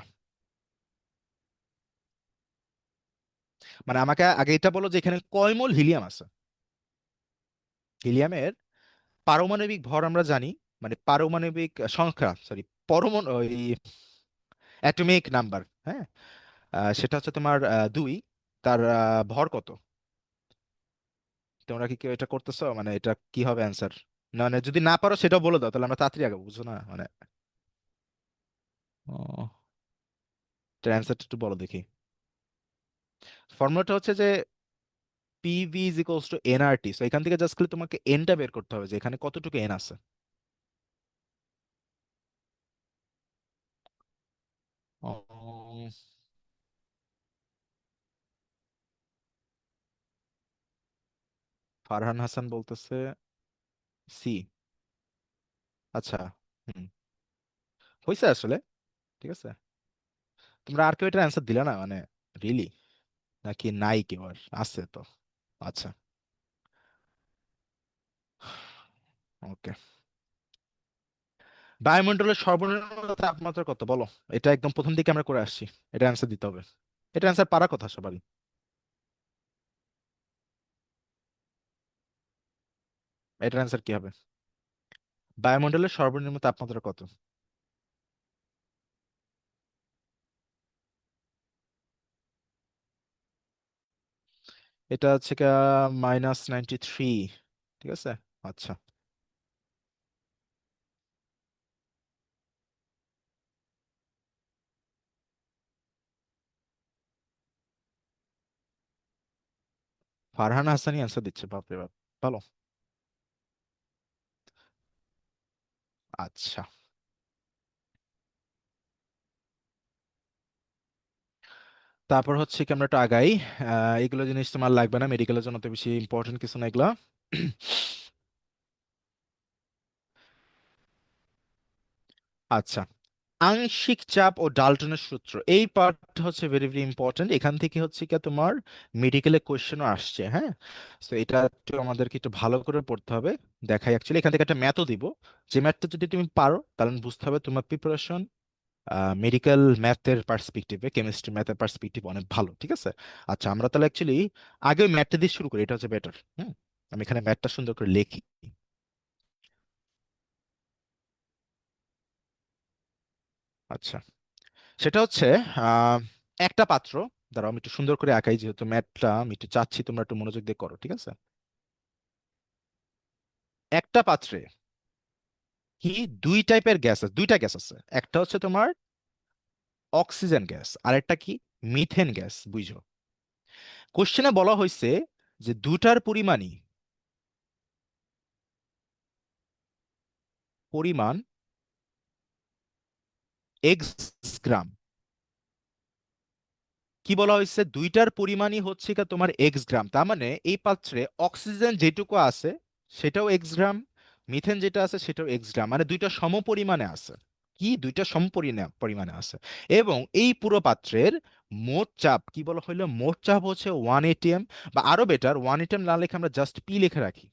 মানে আমাকে আগে এটা বলো যে এখানে কয় মোল হিলিয়াম আছে। হিলিয়ামের পারমাণবিক ভর আমরা জানি, মানে পারমাণবিক সংখ্যা, সরি, পরমাণু ওই অ্যাটমিক নাম্বার, হ্যাঁ, সেটা হচ্ছে তোমার 2। তার ভর কত? তোমরা কি কেউ এটা করতেছো? মানে এটা কি হবে অ্যান্সার? না মানে যদি না পারো সেটাও বলে দাও, তাহলে আমরা তাড়াতাড়ি আগে বুঝো না মানে। ও, এটার অ্যান্সারটা একটু বলো দেখি। ফর্মুলাটা হচ্ছে যে PV is equals to nRT. So এখান থেকে জাস্ট খালি তোমাকে এনটা বের করতে হবে যে এখানে কতটুকু এন আছে। ও, ফারহান হাসান বলতেছে সি। আচ্ছা, হুম, হয়েছে আসলে, ঠিক আছে। তোমরা আর কেউ এটার অ্যান্সার দিলে না মানে, রিলি? নাকি নাই কেউ আর আছে তো? আচ্ছা, ওকে। বায়ুমণ্ডলের সর্বনিম্ন তাপমাত্রা কত বলো। এটা একদম প্রথম দিকে আমরা করে আসছি, এটা অ্যান্সার দিতে হবে। এটা অ্যান্সার পারা কথা সবারই। এটার অ্যান্সার কি হবে? বায়ুমণ্ডলের সর্বনিম্ন তাপমাত্রা কত? এটা হচ্ছে -93। ঠিক আছে, আচ্ছা। ফারহান হাসানি অ্যান্সার দিচ্ছে, বাপরে বাপ, ভালো। আচ্ছা, তারপর হচ্ছে কি আমরা একটু আগাই। এগুলো জিনিস তোমার লাগবে না, মেডিকেলের জন্য তো বেশি ইম্পর্টেন্ট কিছু না এগুলা। আচ্ছা, আংশিক চাপ ও ডাল্টনের সূত্র, এই পার্ট হচ্ছে ভেরি ভেরি ইম্পর্টেন্ট। এখান থেকে হচ্ছে কি তোমার মেডিকেলে কোশ্চেনও আসছে, হ্যাঁ। তো এটা একটু আমাদেরকে একটু ভালো করে পড়তে হবে। দেখাই অ্যাকচুয়ালি এখান থেকে একটা ম্যাথও দিব। যে ম্যাথটা যদি তুমি পারো তাহলে বুঝতে হবে তোমার প্রিপারেশন মেডিকেল ম্যাথের পার্সপেক্টিভে, কেমিস্ট্রি ম্যাথের পার্সপেক্টিভ অনেক ভালো, ঠিক আছে। আচ্ছা, আমরা তাহলে অ্যাকচুয়ালি আগে ওই ম্যাথটা দিয়ে শুরু করি, এটা হচ্ছে বেটার। হুম, আমি এখানে ম্যাথটা সুন্দর করে লিখি। আচ্ছা, সেটা হচ্ছে আহ, একটা পাত্র, দাঁড়াও আমি একটু সুন্দর করে আঁকাই, যেহেতু ম্যাথটা আমি একটু চাচ্ছি তোমরা একটু মনোযোগ দিয়ে করো, ঠিক আছে। একটা পাত্রে কি দুই টাইপের গ্যাস আছে, দুইটা গ্যাস আছে। একটা হচ্ছে তোমার অক্সিজেন গ্যাস, আর একটা কি মিথেন গ্যাস, বুঝো। কোশ্চেনে বলা হয়েছে যে দুটার পরিমাণ এক্স গ্রাম। কি বলা হয়েছে? দুইটার পরিমাণই হচ্ছে কি তোমার এক্স গ্রাম। তার মানে এই পাত্রে অক্সিজেন যেটুকু আছে সেটাও এক্স গ্রাম, মিথেন যেটা আছে সেটাও এক্স গ্রাম, মানে দুইটা সম পরিমাণে আছে। কি দুইটা সম পরিমাণে আছে। এবং এই পুরো পাত্রের মোট চাপ কি বলা হইলো? মোট চাপ হচ্ছে 1 atm, বা আরো বেটার 1 atm না লিখে আমরা জাস্ট পি লিখে রাখি।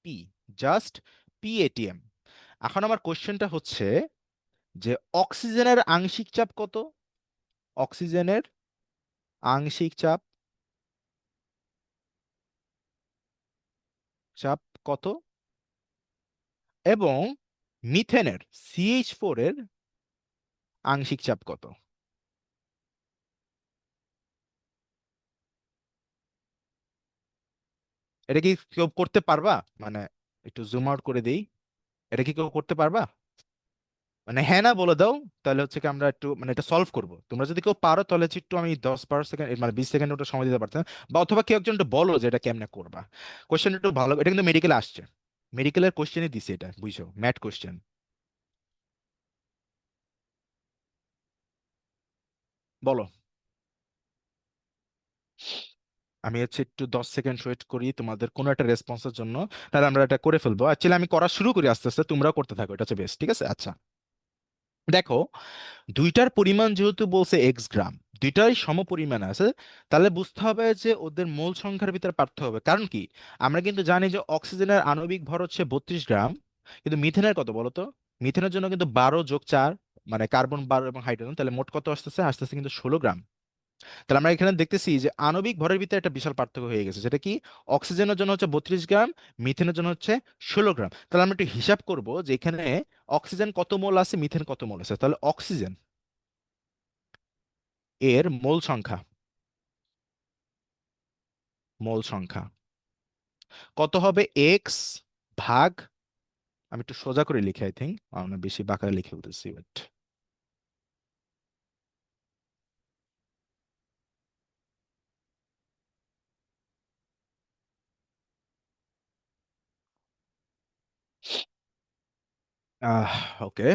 P, just patm। এখন আমার কোশ্চেনটা হচ্ছে যে অক্সিজেনের আংশিক চাপ কত? অক্সিজেনের আংশিক চাপ, চাপ কত? এবং মিথেনের CH4 এর আংশিক চাপ কত? এটা কি কেউ করতে পারবা? মানে একটু জুম আউট করে দেই। এটা কি কেউ করতে পারবা? মানে হ্যাঁ না বলে দাও, তাহলে হচ্ছে কি আমরা একটু মানে এটা সলভ করব। তোমরা যদি কেউ পারো তাহলে হচ্ছে একটু আমি 10-12 সেকেন্ড, মানে 20 সেকেন্ড ওটা সময় দিতে পারতাম। বা অথবা কেউ একজন একটু বলো যে এটা কেমনে করবা। কোশ্চেন একটু ভালো, এটা কিন্তু মেডিকেলে আসছে, মেডিকেলের কোশ্চেনই দিছে এটা, বুঝছো, ম্যাথ কোশ্চেন। বলো। আমি হচ্ছে একটু 10 সেকেন্ড ওয়েট করি তোমাদের কোনো একটা রেসপন্সের জন্য, তাহলে আমরা এটা করে ফেলবো। অ্যাকচুয়ালি আমি করা শুরু করি আস্তে আস্তে, তোমরাও করতে থাকো, এটা হচ্ছে বেস্ট, ঠিক আছে। আচ্ছা, দেখো, দুইটার পরিমাণ যেহেতু বলছে এক্স গ্রাম, দুইটাই সম পরিমাণ আছে, তাহলে বুঝতে হবে যে ওদের মোল সংখ্যার ভিতরে পার্থক্য হবে। কারণ কি, আমরা কিন্তু জানি যে অক্সিজেনের আণবিক ভর হচ্ছে 32 গ্রাম, কিন্তু মিথেনের কত বলো তো? মিথেনের জন্য কিন্তু 12+4, মানে কার্বন 12 এবং হাইড্রোজেন, তাহলে মোট কত আসতেছে? আসতেছে কিন্তু 16 গ্রাম। তাহলে আমরা এখানে দেখতেছি যে আণবিক ভরের ভিতরে একটা বিশাল পার্থক্য হয়ে গেছে, যেটা কি অক্সিজেনের জন্য হচ্ছে 32 গ্রাম, মিথেনের জন্য হচ্ছে 16 গ্রাম। তাহলে আমরা একটু হিসাব করব যে এখানে অক্সিজেন কত মোল আছে, মিথেন কত মোল আছে। তাহলে অক্সিজেন এর মোল সংখ্যা কত হবে? এক্স ভাগ, আমি একটু সোজা করে লিখি, আই থিঙ্ক আমরা বেশি বাঁকা লিখে ফেলতেছি, বাট ওকে।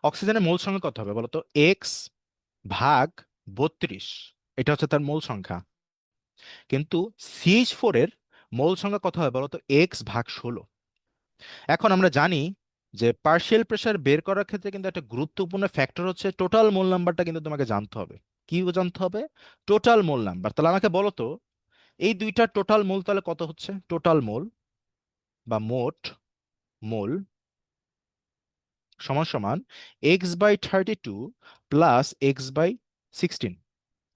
অক্সিজেনের মোল সংখ্যা কত হবে বলতো? এক্স ভাগ 32, এটা হচ্ছে তার মোল সংখ্যা। কিন্তু CH4 এর মোল সংখ্যা কত হবে বলতো? এক্স ভাগ 16। এখন আমরা জানি যে পার্শিয়াল প্রেসার বের করার ক্ষেত্রে কিন্তু একটা গুরুত্বপূর্ণ ফ্যাক্টর হচ্ছে টোটাল মোল নাম্বারটা, কিন্তু তোমাকে জানতে হবে। কি জানতে হবে? Total mole number. তাহলে আমাকে বলো তো, এই দুইটার টোটাল মোল তাহলে কত হচ্ছে? টোটাল মোল বা মোট মোল সমান সমান x/32 প্লাস x/16।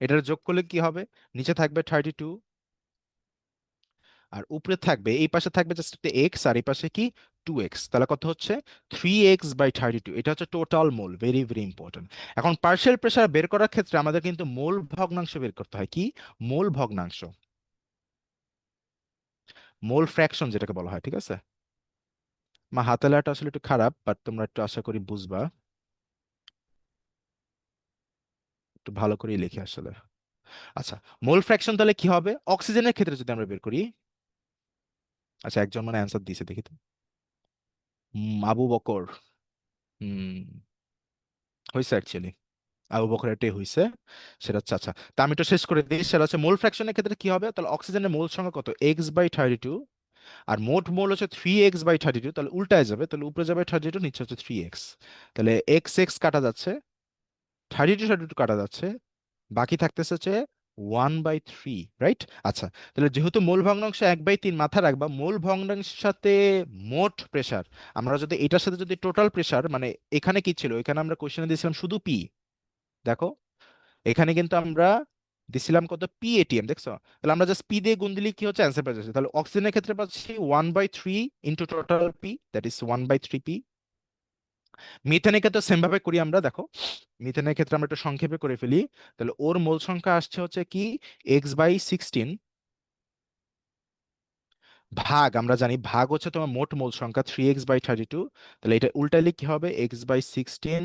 এটার যোগ করলে কি হবে? নিচে থাকবে 32, আর উপরে থাকবে, এই পাশে থাকবে জাস্ট একটা এক্স, আর এই পাশে কি 2x। তাহলে কত হচ্ছে? 3x/32। এটা হচ্ছে total mole, very very important. এখন পার্শিয়াল প্রেসার বের করার ক্ষেত্রে আমাদের কিন্তু মোল ভগ্নাংশ বের করতে হয়। কি মোল ভগ্নাংশ? মোল ফ্র্যাকশন যেটাকে বলা হয়, ঠিক আছে? হাতে লেখাটা আসলে একটু খারাপ, বাট তোমরা একটু আশা করি বুঝবা। একটু ভালো করে লিখে আসলে। আচ্ছা, মোল ফ্র্যাকশন তাহলে কি হবে অক্সিজেনের ক্ষেত্রে যদি আমরা বের করি? আচ্ছা, একজন মানে অ্যান্সার দিছে, দেখি তো। আবু বকর। হুম, হয়েছে অ্যাকচুয়ালি, আবু বকর এটাই হয়েছে। সেটা হচ্ছে, আচ্ছা তা আমি একটু শেষ করে দিই। সেটা হচ্ছে মোল ফ্র্যাকশনের ক্ষেত্রে কি হবে, তাহলে অক্সিজেনের মোল সংখ্যা কত? x/32, আর মোট মোল হচ্ছে 3x/32। তাহলে উল্টায় যাবে, তাহলে উপরে যাবে 32, নিচে হচ্ছে 3x। তাহলে এক্স এক্স কাটা যাচ্ছে, 32 কাটা যাচ্ছে, বাকি থাকতেছে হচ্ছে 1/3, রাইট? আচ্ছা, তাহলে যেহেতু মোল ভগ্নাংশ 1/3, মাথা রাখবা মোল ভগ্নাংশের সাথে মোট প্রেসার, আমরা যদি এটার সাথে যদি টোটাল প্রেসার, মানে এখানে কি ছিল, এখানে আমরা কোশ্চেনে দিয়েছিলাম শুধু পি। দেখো, এখানে কিন্তু আমরা দিছিলাম কত? PATM, দেখছো? তাহলে আমরা জাস্ট পি দিয়ে গুণ দিলে কি হচ্ছে? অ্যান্সার পেয়ে যাচ্ছে। তাহলে অক্সিজেনের ক্ষেত্রে পাচ্ছি 1/3 into total P, that is 1/3 P. মিথেনের ক্ষেত্রে সেম ভাবে করি আমরা, দেখো মিথেনের ক্ষেত্রে আমরা একটু সংক্ষেপে করে ফেলি। তাহলে ওর মোল সংখ্যা আসছে হচ্ছে কি x/16 ভাগ, আমরা জানি ভাগ হচ্ছে তোমার মোট মোল সংখ্যা 3x/32। তাহলে এটা উল্টাইলে কি হবে? x/16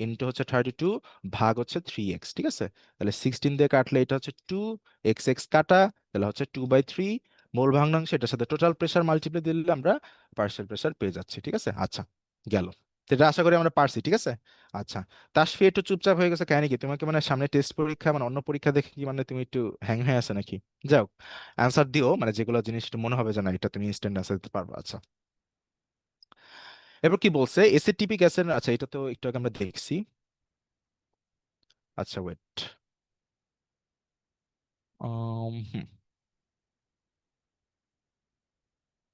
ইন্টু হচ্ছে 32 ভাগ হচ্ছে 3x, ঠিক আছে? তাহলে 16 দিয়ে কাটলে এটা হচ্ছে 2, এক্স এক্স কাটা, তাহলে হচ্ছে 2/3 মোল ভগ্নাংশ, এটার সাথে টোটাল প্রেসার মাল্টিপ্লাই দিলে আমরা পার্শিয়াল প্রেসার পেয়ে যাচ্ছি, ঠিক আছে? আচ্ছা, গেল। এটা আশা করি আমরা পারছি, ঠিক আছে? আচ্ছা, তাসফি একটু চুপচাপ হয়ে গেছে, কেন কি? তোমাকে মানে সামনে টেস্ট পরীক্ষা, মানে অন্য পরীক্ষা দেখে কি মানে তুমি একটু হ্যাং হয়ে আছে নাকি? যাও, অ্যান্সার দিও, মানে যেগুলো জিনিস একটু মনে হবে যে না এটা তুমি ইনস্ট্যান্ট অ্যান্সার দিতে পারবে। আচ্ছা, এবার কি বলছে? এসিটিপি গ্যাসের, আচ্ছা এটা তো একটু আগে আমরা দেখছি। আচ্ছা ওয়েট,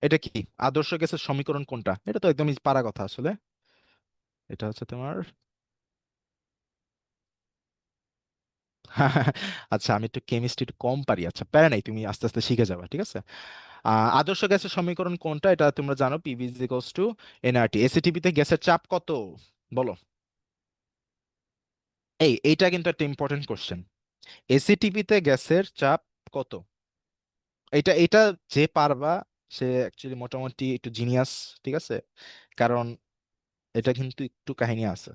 এটা কি আদর্শ গ্যাসের সমীকরণ কোনটা? এটা তো একদমই পারা কথা আসলে। এটা হচ্ছে তোমার আচ্ছা, আমি একটু কেমিস্ট্রি একটু কম পারি, আচ্ছা প্যারা নাই, তুমি আস্তে আস্তে শিখে যাবে, ঠিক আছে? আদর্শ গ্যাসের সমীকরণ কোনটা? এটা তোমরা জানো, PV is equals to NRT. এসিটিপিতে গ্যাসের চাপ কত বলো? এইটা কিন্তু একটা ইম্পর্টেন্ট কোশ্চেন। এসিটিপিতে গ্যাসের চাপ কত? এটা এটা যে পারবা সে অ্যাকচুয়ালি মোটামুটি একটু জিনিয়াস, ঠিক আছে? কারণ এটা কিন্তু একটু কাহিনী আছে।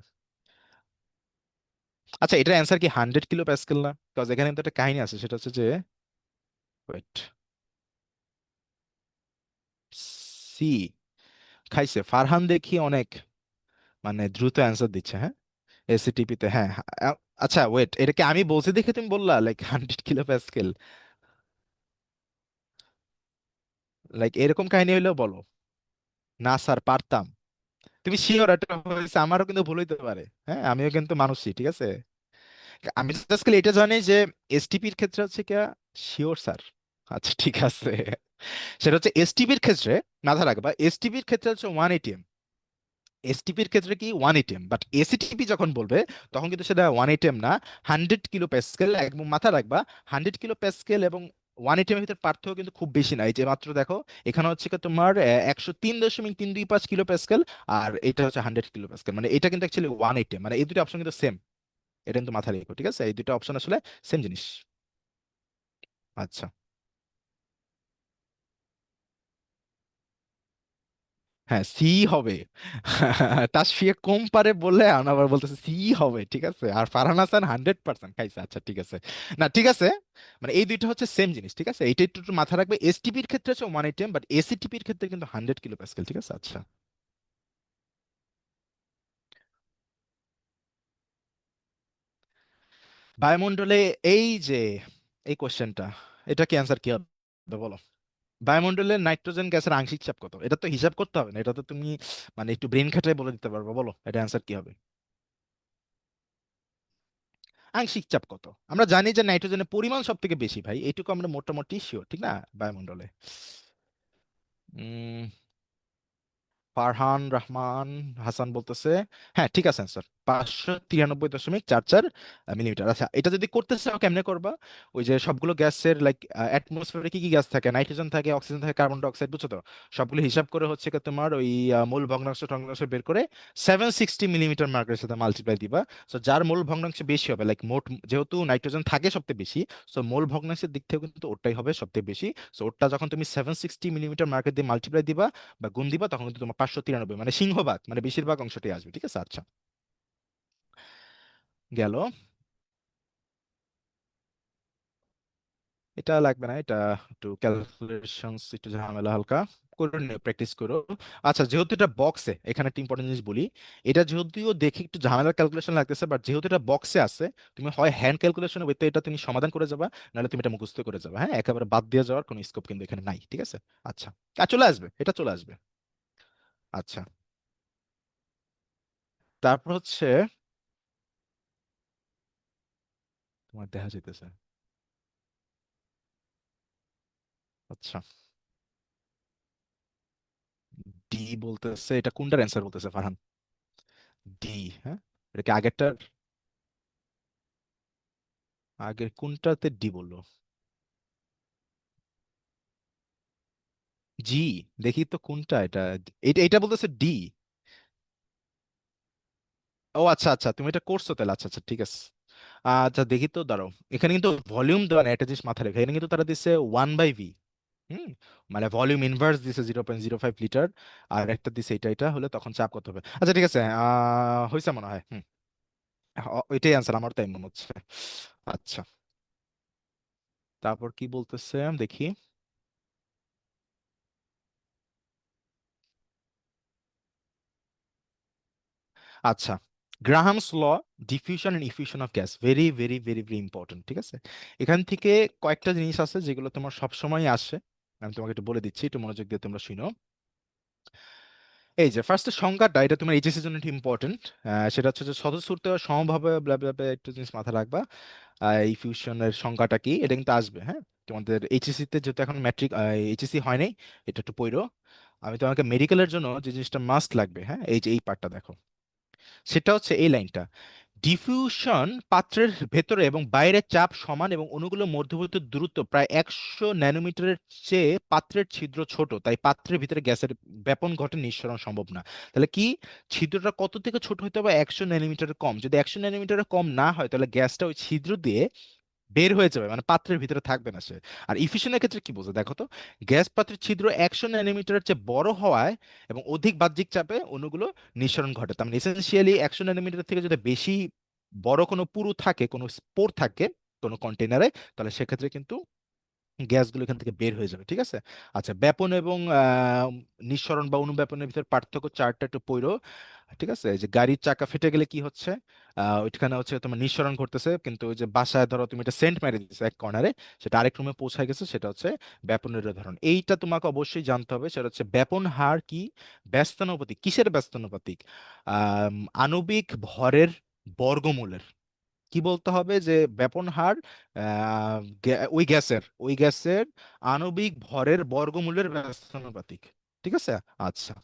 আচ্ছা, এটার অ্যান্সার কি 100 kPa না? বিকজ এখানে কিন্তু একটা কাহিনী আছে, সেটা হচ্ছে যে ওয়েট, সি খাইছে ফারহান দেখি অনেক, মানে দ্রুত অ্যান্সার দিচ্ছে, হ্যাঁ এসিটিপি তে, হ্যাঁ আচ্ছা ওয়েট, এটা কি আমি বলছি দেখে তুমি বললা লাইক 100 kPa? লাইক এরকম কাহিনী হইলেও বলো। না স্যার পারতাম। তুমি শিওর এটা হয়েছে? আমারও কিন্তু ভুল হইতে পারে, হ্যাঁ, আমিও কিন্তু মানুষই, ঠিক আছে। আমি জাস্ট খালি এটা জানি যে এসটিপির ক্ষেত্রে হচ্ছে কি, শিওর স্যার। আচ্ছা ঠিক আছে, সেটা হচ্ছে এসটিপির ক্ষেত্রে, মাথা রাখবা এসটিপির ক্ষেত্রে হচ্ছে 1 ATM। এসটিপির ক্ষেত্রে কি 1 ATM, বাট এসিটিপি যখন বলবে তখন কিন্তু সেটা 1 ATM না, 100 kilo প্যাসকেল। এবং মাথা রাখবা 100 kilo প্যাসকেল এবং 1 ATM এর ভিতরে পার্থক্য কিন্তু খুব বেশি নাই, যে মাত্র দেখো এখানে হচ্ছে কি তোমার 103.325 কিলো প্যাসকেল, আর এটা হচ্ছে 100 kilo প্যাসকেল, মানে এটা কিন্তু অ্যাকচুয়ালি 1 ATM, মানে এই দুটো অপশন কিন্তু সেম। এটা কিন্তু মাথায় রেখো, ঠিক আছে, এই দুটো অপশন আসলে সেম জিনিস। আচ্ছা। হ্যাঁ সি হবে। তাসফিয়া কম পারে বললে আমি আবার বলতেছে সি হবে, ঠিক আছে, আর ফারহান হাসান 100% খাইছে। আচ্ছা ঠিক আছে, না ঠিক আছে, মানে এই দুইটা হচ্ছে সেম জিনিস, ঠিক আছে, এটা একটু একটু মাথা রাখবে। এসটিপির ক্ষেত্রে হচ্ছে 1 ATM, বাট এসিটিপির ক্ষেত্রে কিন্তু 100 kilo প্যাসকেল, ঠিক আছে। আচ্ছা, বায়ুমণ্ডলে এই যে এই কোশ্চেনটা, এটা কি অ্যান্সার কি হবে বলো? বায়ুমণ্ডলের নাইট্রোজেন গ্যাসের আংশিক চাপ কত? এটা তো হিসাব করতে হবে না, এটা তো তুমি মানে একটু ব্রেন খাটায় বলে দিতে পারবে, বলো এটা অ্যান্সার কি হবে? আংশিক চাপ কত? আমরা জানি যে নাইট্রোজেনের পরিমাণ সব থেকে বেশি, ভাই এইটুকু আমরা মোটামুটি শিওর, ঠিক না, বায়ুমণ্ডলে। উম ফারহান রহমান হাসান বলতেছে, হ্যাঁ ঠিক আছে স্যার, 593.44 মিলিমিটার। আচ্ছা এটা যদি করতে চাও কেমনে করবা? ওই যে সবগুলো গ্যাসের লাইক অ্যাটমসফিয়ারে কি কি গ্যাস থাকে, নাইট্রোজেন থাকে, অক্সিজেন থাকে, কার্বন ডাই অক্সাইড, বুঝছো তো? সবগুলো হিসাব করে হচ্ছে কি তোমার ওই মূল ভগ্নাংশ টগ্নাংশ বের করে 760 মিলিমিটার মার্কের সাথে মাল্টিপ্লাই দিবা। সো যার মূল ভগ্নাংশ বেশি হবে, লাইক মোট যেহেতু নাইট্রোজেন থাকে সবথেকে বেশি, সো মূল ভগ্নাংশের দিক থেকে কিন্তু ওটাই হবে সবথেকে বেশি। সো ওটা যখন তুমি 760 মিলিমিটার মার্কেট দিয়ে মাল্টিপ্লাই দিবা বা গুণ দিবা, তখন কিন্তু তোমার 593, মানে সিংহভাগ, মানে বেশিরভাগ অংশটাই আসবে, ঠিক আছে। আচ্ছা, গেল। এটা লাগবে না, এটা একটু ক্যালকুলেশনস একটু ঝামেলা হালকা করে নিও, প্র্যাকটিস করো। আচ্ছা যেহেতু এটা বক্সে, এখানে একটা ইম্পর্টেন্ট জিনিস বলি, এটা যদিও দেখে একটু ঝামেলার ক্যালকুলেশন লাগতেছে, বাট যেহেতু এটা বক্সে আছে, তুমি হয় হ্যান্ড ক্যালকুলেশনে ওইতে এটা তুমি সমাধান করে যাবা, নাহলে তুমি এটা মুখস্থ করে যাবা, হ্যাঁ, একেবারে বাদ দিয়ে যাওয়ার কোনো স্কোপ কিন্তু এখানে নাই, ঠিক আছে। আচ্ছা, আর চলে আসবে, এটা চলে আসবে। আচ্ছা, তারপর হচ্ছে তোমার দেখা যেতেছে। আচ্ছা, ডি বলতেছে, এটা কোনটার অ্যান্সার বলতেছে ফারহান? ডি, হ্যাঁ, এটা কি আগেরটার? আগের কোনটাতে ডি বললো? জি, দেখি তো কোনটা এটা। এটা এটা বলতেছে ডি। ও আচ্ছা আচ্ছা, তুমি এটা করছো তাহলে, আচ্ছা আচ্ছা ঠিক আছে। আচ্ছা দেখি তো, দাঁড়াও, এখানে কিন্তু ভলিউম দেওয়া নেই, একটা জিনিস মাথায় রেখে, এখানে কিন্তু তারা দিচ্ছে 1/v। হুম, মানে ভলিউম ইনভার্স দিছে 0.05 লিটার, আর একটা দিছে এটা, এটা হলে তখন চাপ কত হবে? আচ্ছা ঠিক আছে, হয়েছে মনে হয়, হুম, ওইটাই অ্যান্সার, আমার তাই মনে হচ্ছে। আচ্ছা, তারপর কি বলতেছে দেখি। আচ্ছা, Graham's law, diffusion and effusion of gas, very very very very important, ঠিক আছে। এখান থেকে কয়েকটা জিনিস আছে যেগুলো তোমার সব সময় আসে, আমি তোমাকে একটু বলে দিচ্ছি, একটু মনোযোগ দিয়ে তোমরা শুনো। এই যে ফার্স্ট সংজ্ঞাটা, এটা তোমার এইচএসসি এর জন্য একটু ইম্পর্টেন্ট। সেটা হচ্ছে যে স্বতঃস্ফূর্ত সমভাবে ব্লা ব্লা ব্লা, একটু জিনিস মাথায় রাখবা। ইফিউশনের সংজ্ঞাটা কি, এটা কিন্তু আসবে, হ্যাঁ, তোমাদের এইচএসসি তে, যেহেতু এখন ম্যাট্রিক এইচএসসি হয় নাই, এটা একটু পড়ো। আমি তোমাকে মেডিকেলের জন্য যে জিনিসটা মাস্ট লাগবে, হ্যাঁ, এই যে এই পার্টটা দেখো, সেটা হচ্ছে এই লাইনটা। ডিফিউশন পাত্রের ভেতরে এবং বাইরে চাপ সমান এবং অণুগুলোর মধ্যবর্তী দূরত্ব প্রায় 100 ন্যানোমিটারের চেয়ে পাত্রের ছিদ্র ছোট, তাই পাত্রের ভিতরে গ্যাসের ব্যাপন ঘটে, নিঃসরণ সম্ভব না। তাহলে কি, ছিদ্রটা কত থেকে ছোট হতে হবে? 100 ন্যানোমিটারের কম। যদি 100 ন্যানোমিটারের কম না হয়, তাহলে গ্যাসটা ওই ছিদ্র দিয়ে বের হয়ে যাবে, মানে পাত্রের ভিতরে থাকবে না সে। আর ইফিশনের ক্ষেত্রে কি বোঝো দেখো তো, গ্যাস পাত্রের ছিদ্র 100 ন্যানোমিটারের চেয়ে বড় হওয়ায় এবং অধিক বাহ্যিক চাপে অণুগুলো নিঃসরণ ঘটে। তার মানে এসেনশিয়ালি 100 ন্যানোমিটার থেকে যদি বেশি বড় কোনো পুরু থাকে, কোনো স্পোর থাকে কোনো কন্টেনারে, তাহলে সেক্ষেত্রে কিন্তু গ্যাসগুলো এখান থেকে বের হয়ে যাবে, ঠিক আছে। আচ্ছা, ব্যাপন এবং নিঃসরণ বা অনুব্যাপনের ভিতর পার্থক্য চার্টটা একটু পড়ো, ঠিক আছে। এই যে গাড়ির চাকা ফেটে গেলে কি হচ্ছে, ওইখানে হচ্ছে তোমার নিঃসরণ ঘটতেছে, কিন্তু ওই যে বাসায় ধরো তুমি একটা সেন্ট মেরে দিচ্ছ এক কর্নারে, সেটা আরেক রুমে পৌঁছায় গেছে, সেটা হচ্ছে ব্যাপনের উদাহরণ। এইটা তোমাকে অবশ্যই জানতে হবে, সেটা হচ্ছে ব্যাপন হার কি, ব্যস্তানুপাতিক। কিসের ব্যস্তানুপাতিক? আম, আণবিক ভরের বর্গমূলের। কি বলতে হবে যে ব্যাপন হার ওই গ্যাসের আণবিক ভরের বর্গমূলের ব্যস্তানুপাতিক, ঠিক আছে। আচ্ছা,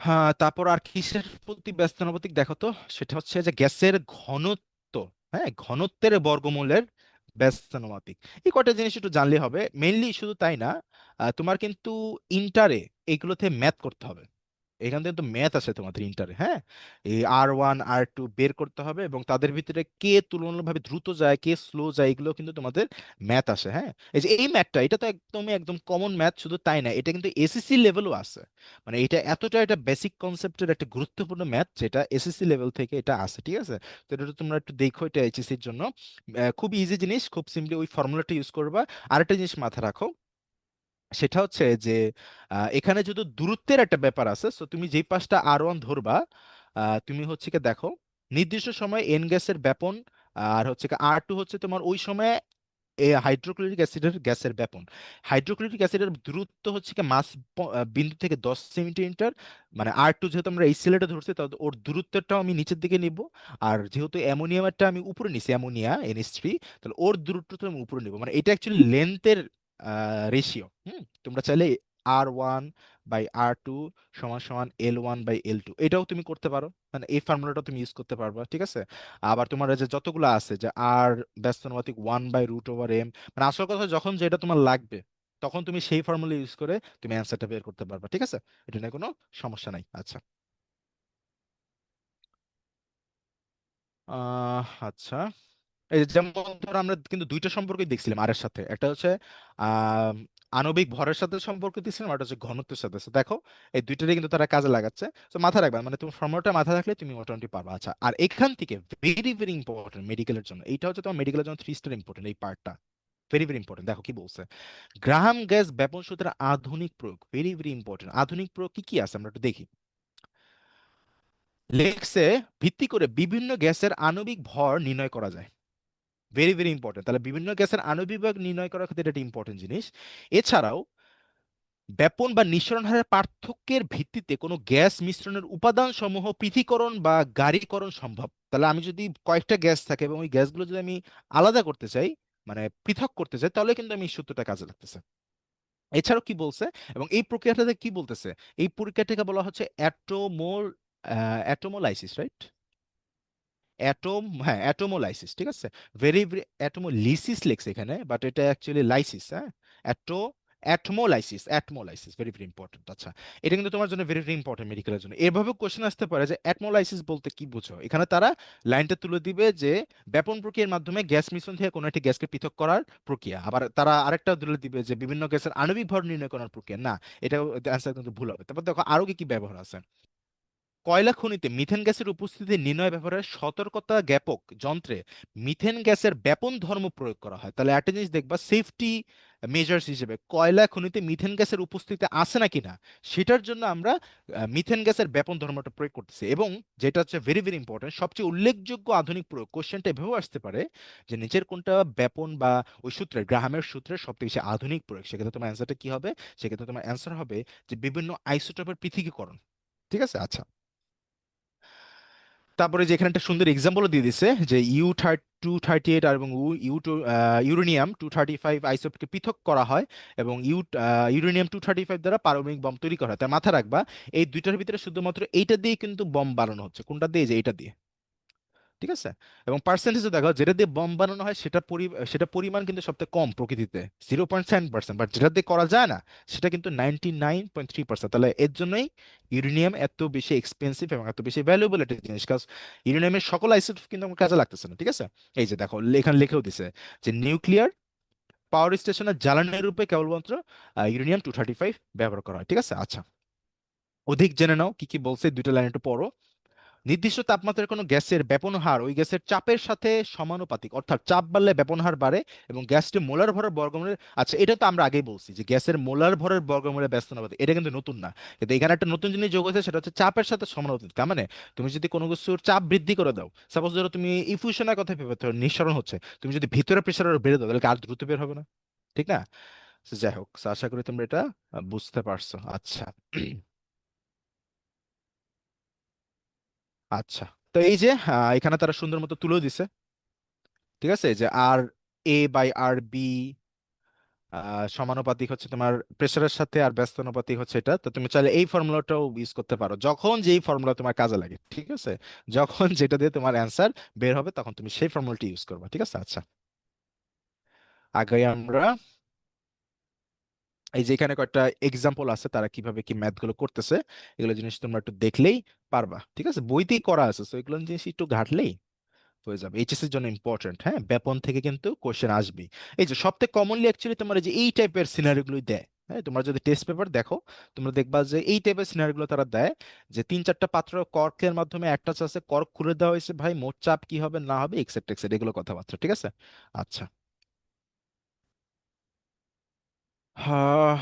হ্যাঁ, তারপর আর কিসের প্রতি ব্যস্তানুপাতিক দেখো তো, সেটা হচ্ছে যে গ্যাসের ঘনত্ব, হ্যাঁ, ঘনত্বের বর্গমূলের ব্যস্তানুপাতিক। এই কয়টা জিনিস একটু জানলে হবে মেইনলি, শুধু তাই না, তোমার কিন্তু ইন্টারে এগুলোতে ম্যাথ করতে হবে। এখান থেকে তো ম্যাথ আছে তোমাদের ইন্টারে, হ্যাঁ। এই R1 R2 বের করতে হবে, এবং তাদের ভিতরে কে তুলনামূলকভাবে দ্রুত যায়, কে স্লো যায়, এগুলো কিন্তু তোমাদের ম্যাথ আসে, হ্যাঁ। এই যে এই ম্যাথটা, এটা তো একদমই একদম কমন ম্যাথ, শুধু তাই না, এটা কিন্তু এসএসসি লেভেলও আছে। মানে এটা এতটা এটা বেসিক কনসেপ্টের একটা গুরুত্বপূর্ণ ম্যাথ, যেটা এসএসসি লেভেল থেকে এটা আসে, ঠিক আছে। তো এটা তোমরা একটু দেখো, এটা এইচএসসির জন্য খুব ইজি জিনিস, খুব সিম্পলি ওই ফর্মুলাটা ইউজ করবা। আরেকটা জিনিস মাথায় রাখো, সেটা হচ্ছে যে এখানে যদি দূরত্বের একটা ব্যাপার আছে, সো তুমি যেই পাশটা R1 ধরবা, তুমি হচ্ছে কি দেখো, নির্দিষ্ট সময় এন গ্যাসের ব্যাপন, আর হচ্ছে কি R2 হচ্ছে তোমার ওই সময় হাইড্রোক্লোরিক অ্যাসিডের গ্যাসের ব্যাপন। হাইড্রোক্লোরিক অ্যাসিডের দূরত্ব হচ্ছে কি মাস বিন্দু থেকে 10 সেন্টিমিটার। মানে R2 যেহেতু আমরা এই সিলেটে ধরছি, তাহলে ওর দূরত্বটাও আমি নিচের দিকে নিব। আর যেহেতু অ্যামোনিয়ামটা আমি উপরে নিছি, অ্যামোনিয়া NH3, তাহলে ওর দূরত্বটা আমি উপরে নিব। মানে এটা অ্যাকচুয়ালি লেন্থের রেশিও। তোমরা চাইলে R1/R2 সমান সমান L1/L2 এটাও তুমি করতে পারো, মানে এই ফর্মুলাটা তুমি ইউজ করতে পারবা, ঠিক আছে। আবার তোমার এই যে যতগুলো আছে, যে আর ব্যস্তানুপাতিক 1/√/m, মানে আসল কথা যখন যেটা তোমার লাগবে, তখন তুমি সেই ফর্মুলা ইউজ করে তুমি অ্যান্সারটা বের করতে পারবা, ঠিক আছে। এটা নিয়ে কোনো সমস্যা নাই। আচ্ছা, আচ্ছা, এই যে যেমন ধরো আমরা কিন্তু দুইটা সম্পর্কই দেখছিলাম আর এর সাথে, একটা হচ্ছে আহ আণবিক ভরের সাথে সম্পর্ক দিচ্ছিলাম, আর একটা হচ্ছে ঘনত্বের সাথে। So দেখো, এই দুইটারই কিন্তু তারা কাজে লাগাচ্ছে। তো মাথায় রাখবা, মানে তুমি ফর্মুলাটা মাথায় রাখলে তুমি মোটামুটি পারবা। আচ্ছা, আর এখান থেকে ভেরি ভেরি ইম্পর্টেন্ট মেডিকেলের জন্য, এইটা হচ্ছে তোমার মেডিকেলের জন্য 3 স্টার ইম্পর্টেন্ট, এই পার্টটা ভেরি ভেরি ইম্পর্টেন্ট। দেখো কি বলছে, গ্রাহাম গ্যাস ব্যাপন সূত্রের আধুনিক প্রয়োগ, ভেরি ভেরি ইম্পর্টেন্ট। আধুনিক প্রয়োগ কি কি আছে আমরা একটু দেখি। লেক্সে ভিত্তি করে বিভিন্ন গ্যাসের আণবিক ভর নির্ণয় করা যায়, ভেরি ভেরি ইম্পর্টেন্ট। তাহলে বিভিন্ন গ্যাসের আণবিক ভর নির্ণয় করার ক্ষেত্রে এটা একটা ইম্পর্টেন্ট জিনিস। এছাড়াও ব্যাপন বা নিঃসরণ হারের পার্থক্যের ভিত্তিতে কোনো গ্যাস মিশ্রণের উপাদান সমূহ পৃথকীকরণ বা গাড়িকরণ সম্ভব। তাহলে আমি যদি কয়েকটা গ্যাস থাকে এবং ওই গ্যাসগুলো যদি আমি আলাদা করতে চাই, মানে পৃথক করতে চাই, তাহলে কিন্তু আমি এই সূত্রটা কাজে লাগতেছে। এছাড়াও কি বলছে, এবং এই প্রক্রিয়াটাতে কি বলতেছে, এই প্রক্রিয়াটাকে বলা হচ্ছে অ্যাটোমোলাইসিস, রাইট? অ্যাটোমোলাইসিস, ঠিক আছে। ভেরি ভেরি, অ্যাটোমোলিসিস লেখছে এখানে, বাট এটা অ্যাকচুয়ালি লাইসিস, হ্যাঁ। অ্যাটো অ্যাটমোলাইসিস ভেরি ভেরি ইম্পর্টেন্ট। আচ্ছা, এটা কিন্তু তোমার জন্য ভেরি ভেরি ইম্পর্টেন্ট মেডিকেলের জন্য। এভাবে কোশ্চেন আসতে পারে যে অ্যাটমোলাইসিস বলতে কি বুঝো, এখানে তারা লাইনটা তুলে দিবে যে ব্যাপন প্রক্রিয়ার মাধ্যমে গ্যাস মিশ্রণ থেকে কোনো একটি গ্যাসকে পৃথক করার প্রক্রিয়া। আবার তারা আরেকটা তুলে দিবে যে বিভিন্ন গ্যাসের আণবিক ভর নির্ণয় করার প্রক্রিয়া। না, এটা অ্যান্সার কিন্তু ভুল হবে। তারপর দেখো আরো কি কি ব্যবহার আছে। কয়লা খনিতে মিথেন গ্যাসের উপস্থিতি নির্ণয় ব্যবহারের সতর্কতা জ্ঞাপক যন্ত্রে মিথেন গ্যাসের ব্যাপন ধর্ম প্রয়োগ করা হয়। তাহলে একটা জিনিস দেখবা, সেফটি মেজার্স হিসেবে কয়লা খনিতে মিথেন গ্যাসের উপস্থিতি আছে নাকি না, সেটার জন্য আমরা মিথেন গ্যাসের ব্যাপন ধর্মটা প্রয়োগ করতেছি। এবং যেটা হচ্ছে ভেরি ভেরি ইম্পর্টেন্ট, সবচেয়ে উল্লেখযোগ্য আধুনিক প্রয়োগ, কোশ্চেনটা এভাবেও আসতে পারে যে নিচের কোনটা ব্যাপন বা ওই সূত্রের, গ্রাহামের সূত্রের সবথেকে বেশি আধুনিক প্রয়োগ। সেক্ষেত্রে তোমার অ্যান্সারটা কি হবে, সেক্ষেত্রে তোমার অ্যান্সার হবে যে বিভিন্ন আইসোটোপের পৃথকীকরণ, ঠিক আছে। আচ্ছা, তারপরে যে এখানে একটা সুন্দর এক্সাম্পল দিয়ে দিছে, যে U238 আর এবং ইউরেনিয়াম 235 আইসোটোপকে পৃথক করা হয়, এবং ইউরেনিয়াম 235 দ্বারা পারমাণবিক বম তৈরি করা হয়। তাই মাথা রাখবা, এই দুইটার ভিতরে শুধুমাত্র এইটা দিয়ে কিন্তু বম বানানো হচ্ছে, কোনটা দিয়ে, যে এইটা দিয়ে, ঠিক আছে। এবং পার্সেন্টেজে দেখো, যেটা দিয়ে বম বানানো হয় সেটা পরিমাণ কিন্তু সবথেকে কম প্রকৃতিতে, 0.7%, বাট যেটা দিয়ে করা যায় না সেটা কিন্তু 99.3%। তাহলে এর জন্যই ইউরেনিয়াম এত বেশি এক্সপেন্সিভ এবং এত বেশি ভ্যালুয়েবল একটা জিনিস, কাজ ইউরেনিয়ামের সকল আইসোটোপ কিন্তু আমার কাজে লাগতেছে না, ঠিক আছে। এই যে দেখো এখানে লিখেও দিছে যে নিউক্লিয়ার পাওয়ার স্টেশনের জ্বালানি রূপে কেবলমাত্র ইউরেনিয়াম 235 ব্যবহার করা হয়, ঠিক আছে। আচ্ছা, অধিক জেনে নাও কি কি বলছে, দুইটা লাইন একটু পড়ো। নির্দিষ্ট তাপমাত্রার কোনো গ্যাসের ব্যাপন হার ওই গ্যাসের চাপের সাথে সমানুপাতিক, অর্থাৎ চাপ বাড়লে ব্যাপন হার বাড়ে এবং গ্যাসটি মোলার ভরের বর্গমূলের, আচ্ছা এটা তো আমরা আগেই বলছি যে গ্যাসের মোলার ভরের বর্গমূলের ব্যস্তানুপাতিক, এটা কিন্তু নতুন না, কিন্তু এখানে একটা নতুন জিনিস যোগ হয়েছে, সেটা হচ্ছে চাপের সাথে সমানুপাতিক। তার মানে তুমি যদি কোনো কিছুর চাপ বৃদ্ধি করে দাও, সাপোজ ধরো তুমি ইফিউশনের কথা ভেবে ধরো নিঃসরণ হচ্ছে, তুমি যদি ভিতরে প্রেশার বেড়ে দাও তাহলে কি আর দ্রুত বের হবে না? ঠিক না? So, যাই হোক, so আশা করি তোমরা এটা বুঝতে পারছো। আচ্ছা। আচ্ছা, তো এই যে এখানে তারা সুন্দর মতো তুলেও দিছে, ঠিক আছে, যে আর এ বাই আর বি সমানুপাতিক হচ্ছে তোমার প্রেসারের সাথে, আর ব্যস্তানুপাতিক হচ্ছে এটা। তো তুমি চাইলে এই ফর্মুলাটাও ইউজ করতে পারো যখন যেই ফর্মুলা তোমার কাজে লাগে, ঠিক আছে, যখন যেটা দিয়ে তোমার অ্যান্সার বের হবে তখন তুমি সেই ফর্মুলাটি ইউজ করবে, ঠিক আছে। আচ্ছা, আগে আমরা এই যে এখানে কয়েকটা এক্সাম্পল আছে তারা কিভাবে কি ম্যাথ গুলো করতেছে, এগুলো জিনিস তোমরা একটু দেখলেই পারবা, ঠিক আছে, বইতেই করা আছে, তো এগুলো জিনিস একটু ঘাটলেই হয়ে যাবে। এইচএস এর জন্য ইম্পর্টেন্ট, হ্যাঁ, ব্যাপন থেকে কিন্তু কোশ্চেন আসবেই। এই যে সবথেকে কমনলি অ্যাকচুয়ালি তোমার এই যে এই টাইপের সিনারিও গুলোই দেয়, হ্যাঁ, তোমরা যদি টেস্ট পেপার দেখো তোমরা দেখবা যে এই টাইপের সিনারিও গুলো তারা দেয়, যে তিন চারটা পাত্র কর্কের মাধ্যমে একটা আছে, কর্ক খুলে দেওয়া হয়েছে, ভাই মোট চাপ কি হবে না হবে এক্সেপ্ট এক্সেপ্ট এগুলো কথাবার্তা, ঠিক আছে। আচ্ছা। হ্যাঁ।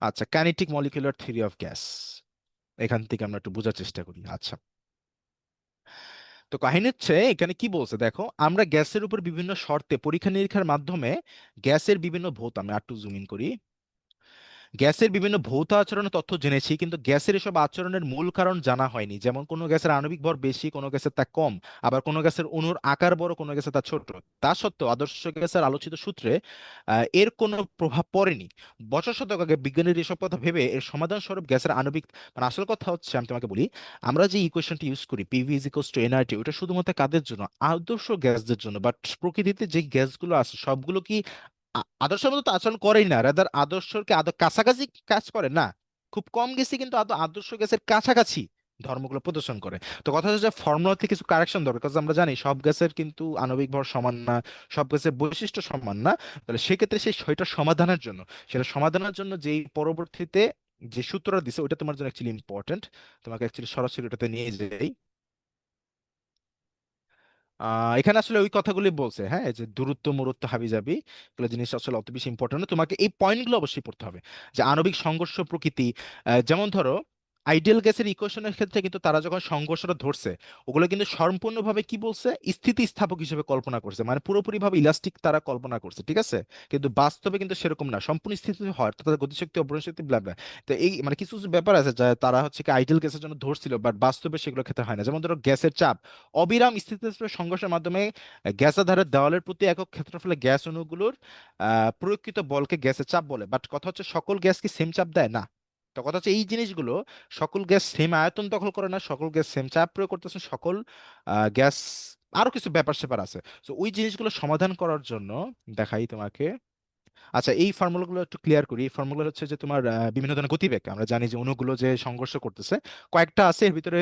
আচ্ছা, kinetic molecular theory of gas, এখান থেকে আমরা একটু বোঝার চেষ্টা করি। আচ্ছা, তো কাহিনী হচ্ছে এখানে কি বলছে দেখো, আমরা গ্যাসের উপর বিভিন্ন শর্তে পরীক্ষা নিরীক্ষার মাধ্যমে গ্যাসের বিভিন্ন ভৌত, আমি একটু জুম ইন করি, গ্যাসের বিভিন্ন ভৌত আচরণের তথ্য জেনেছি, কিন্তু গ্যাসের এসব আচরণের মূল কারণ জানা হয়নি। যেমন কোনো গ্যাসের আণবিক ভর বেশি, কোনো গ্যাসের তা কম, আবার কোনো গ্যাসের অণুর আকার বড়, কোনো গ্যাসের তা ছোট। তা সত্ত্বেও আদর্শ গ্যাসের আলোচিত সূত্রে এর কোনো প্রভাব পড়েনি। বছর শতক আগে বিজ্ঞানীর এসব কথা ভেবে এর সমাধান স্বরূপ গ্যাসের আণবিক, মানে আসল কথা হচ্ছে আমি তোমাকে বলি, আমরা যে ইকুয়েশনটি ইউজ করি PV is equals to nRT, ওটা শুধুমাত্র কাদের জন্য? আদর্শ গ্যাসদের জন্য। বাট প্রকৃতিতে যে গ্যাসগুলো আছে সবগুলো কি আদর্শের মতো তো আচরণ করেই না, রাদার আদর্শকে কাছাকাছি কাজ করে না, খুব কম গেছি কিন্তু আদর্শ গ্যাসের কাছাকাছি ধর্মগুলো প্রদর্শন করে। তো কথা হচ্ছে যে ফর্মুলাতে কিছু কারেকশন দরকার, কারণ আমরা জানি সব গ্যাসের কিন্তু আণবিক ভর সমান না, সব গ্যাসের বৈশিষ্ট্য সমান না। তাহলে সেক্ষেত্রে সেই সেটা সমাধানের জন্য, সেটা সমাধানের জন্য যেই পরবর্তীতে যে সূত্রটা দিছে ওটা তোমার জন্য অ্যাকচুয়ালি ইম্পর্টেন্ট। তোমাকে অ্যাকচুয়ালি সরাসরি ওটাতে নিয়ে যাই। এখানে আসলে ওই কথাগুলি বলছে, হ্যাঁ, এই যে দূরত্ব মূরত্ব হাবি যাবি, এগুলো জিনিস আসলে অত বেশি ইম্পর্টেন্ট না, তোমাকে এই পয়েন্টগুলো অবশ্যই পড়তে হবে। যে আণবিক সংঘর্ষ প্রকৃতি, যেমন ধরো আইডিয়াল গ্যাসের ইকুয়েশনের ক্ষেত্রে কিন্তু তারা যখন সংঘর্ষটা ধরছে ওগুলো কিন্তু সম্পূর্ণভাবে কি বলছে, স্থিতিস্থাপক হিসেবে কল্পনা করছে, মানে পুরোপুরিভাবে ইলাস্টিক তারা কল্পনা করছে, ঠিক আছে, কিন্তু বাস্তবে কিন্তু সেরকম না, সম্পূর্ণ স্থিতি হয় তাদের গতিশক্তি অপরিণ শক্তি ব্লা ব্লা। তো এই মানে কিছু কিছু ব্যাপার আছে যা তারা হচ্ছে কি আইডিয়াল গ্যাসের জন্য ধরছিল, বাট বাস্তবে সেগুলো ক্ষেত্রে হয় না। যেমন ধরো গ্যাসের চাপ, অবিরাম স্থিতিস্থাপক সংঘর্ষের মাধ্যমে গ্যাস আধারের দেওয়ালের প্রতি একক ক্ষেত্রফলে গ্যাস অণুগুলোর প্রয়োগকৃত বলকে গ্যাসের চাপ বলে। বাট কথা হচ্ছে সকল গ্যাস কি সেম চাপ দেয় না। তো কথা হচ্ছে এই জিনিসগুলো, সকল গ্যাস সেম আয়তন দখল করে না, সকল গ্যাস সেম চাপ প্রয়োগ করতেছে, সকল গ্যাস, আরো কিছু ব্যাপার স্যাপার আছে। তো ওই জিনিসগুলো সমাধান করার জন্য দেখাই তোমাকে। আচ্ছা, এই ফর্মুলাগুলো একটু ক্লিয়ার করি। এই ফর্মুলা হচ্ছে যে তোমার বিভিন্ন ধরনের গতিবেগ, আমরা জানি যে অণুগুলো যে সংঘর্ষ করতেছে কয়েকটা আছে, এর ভিতরে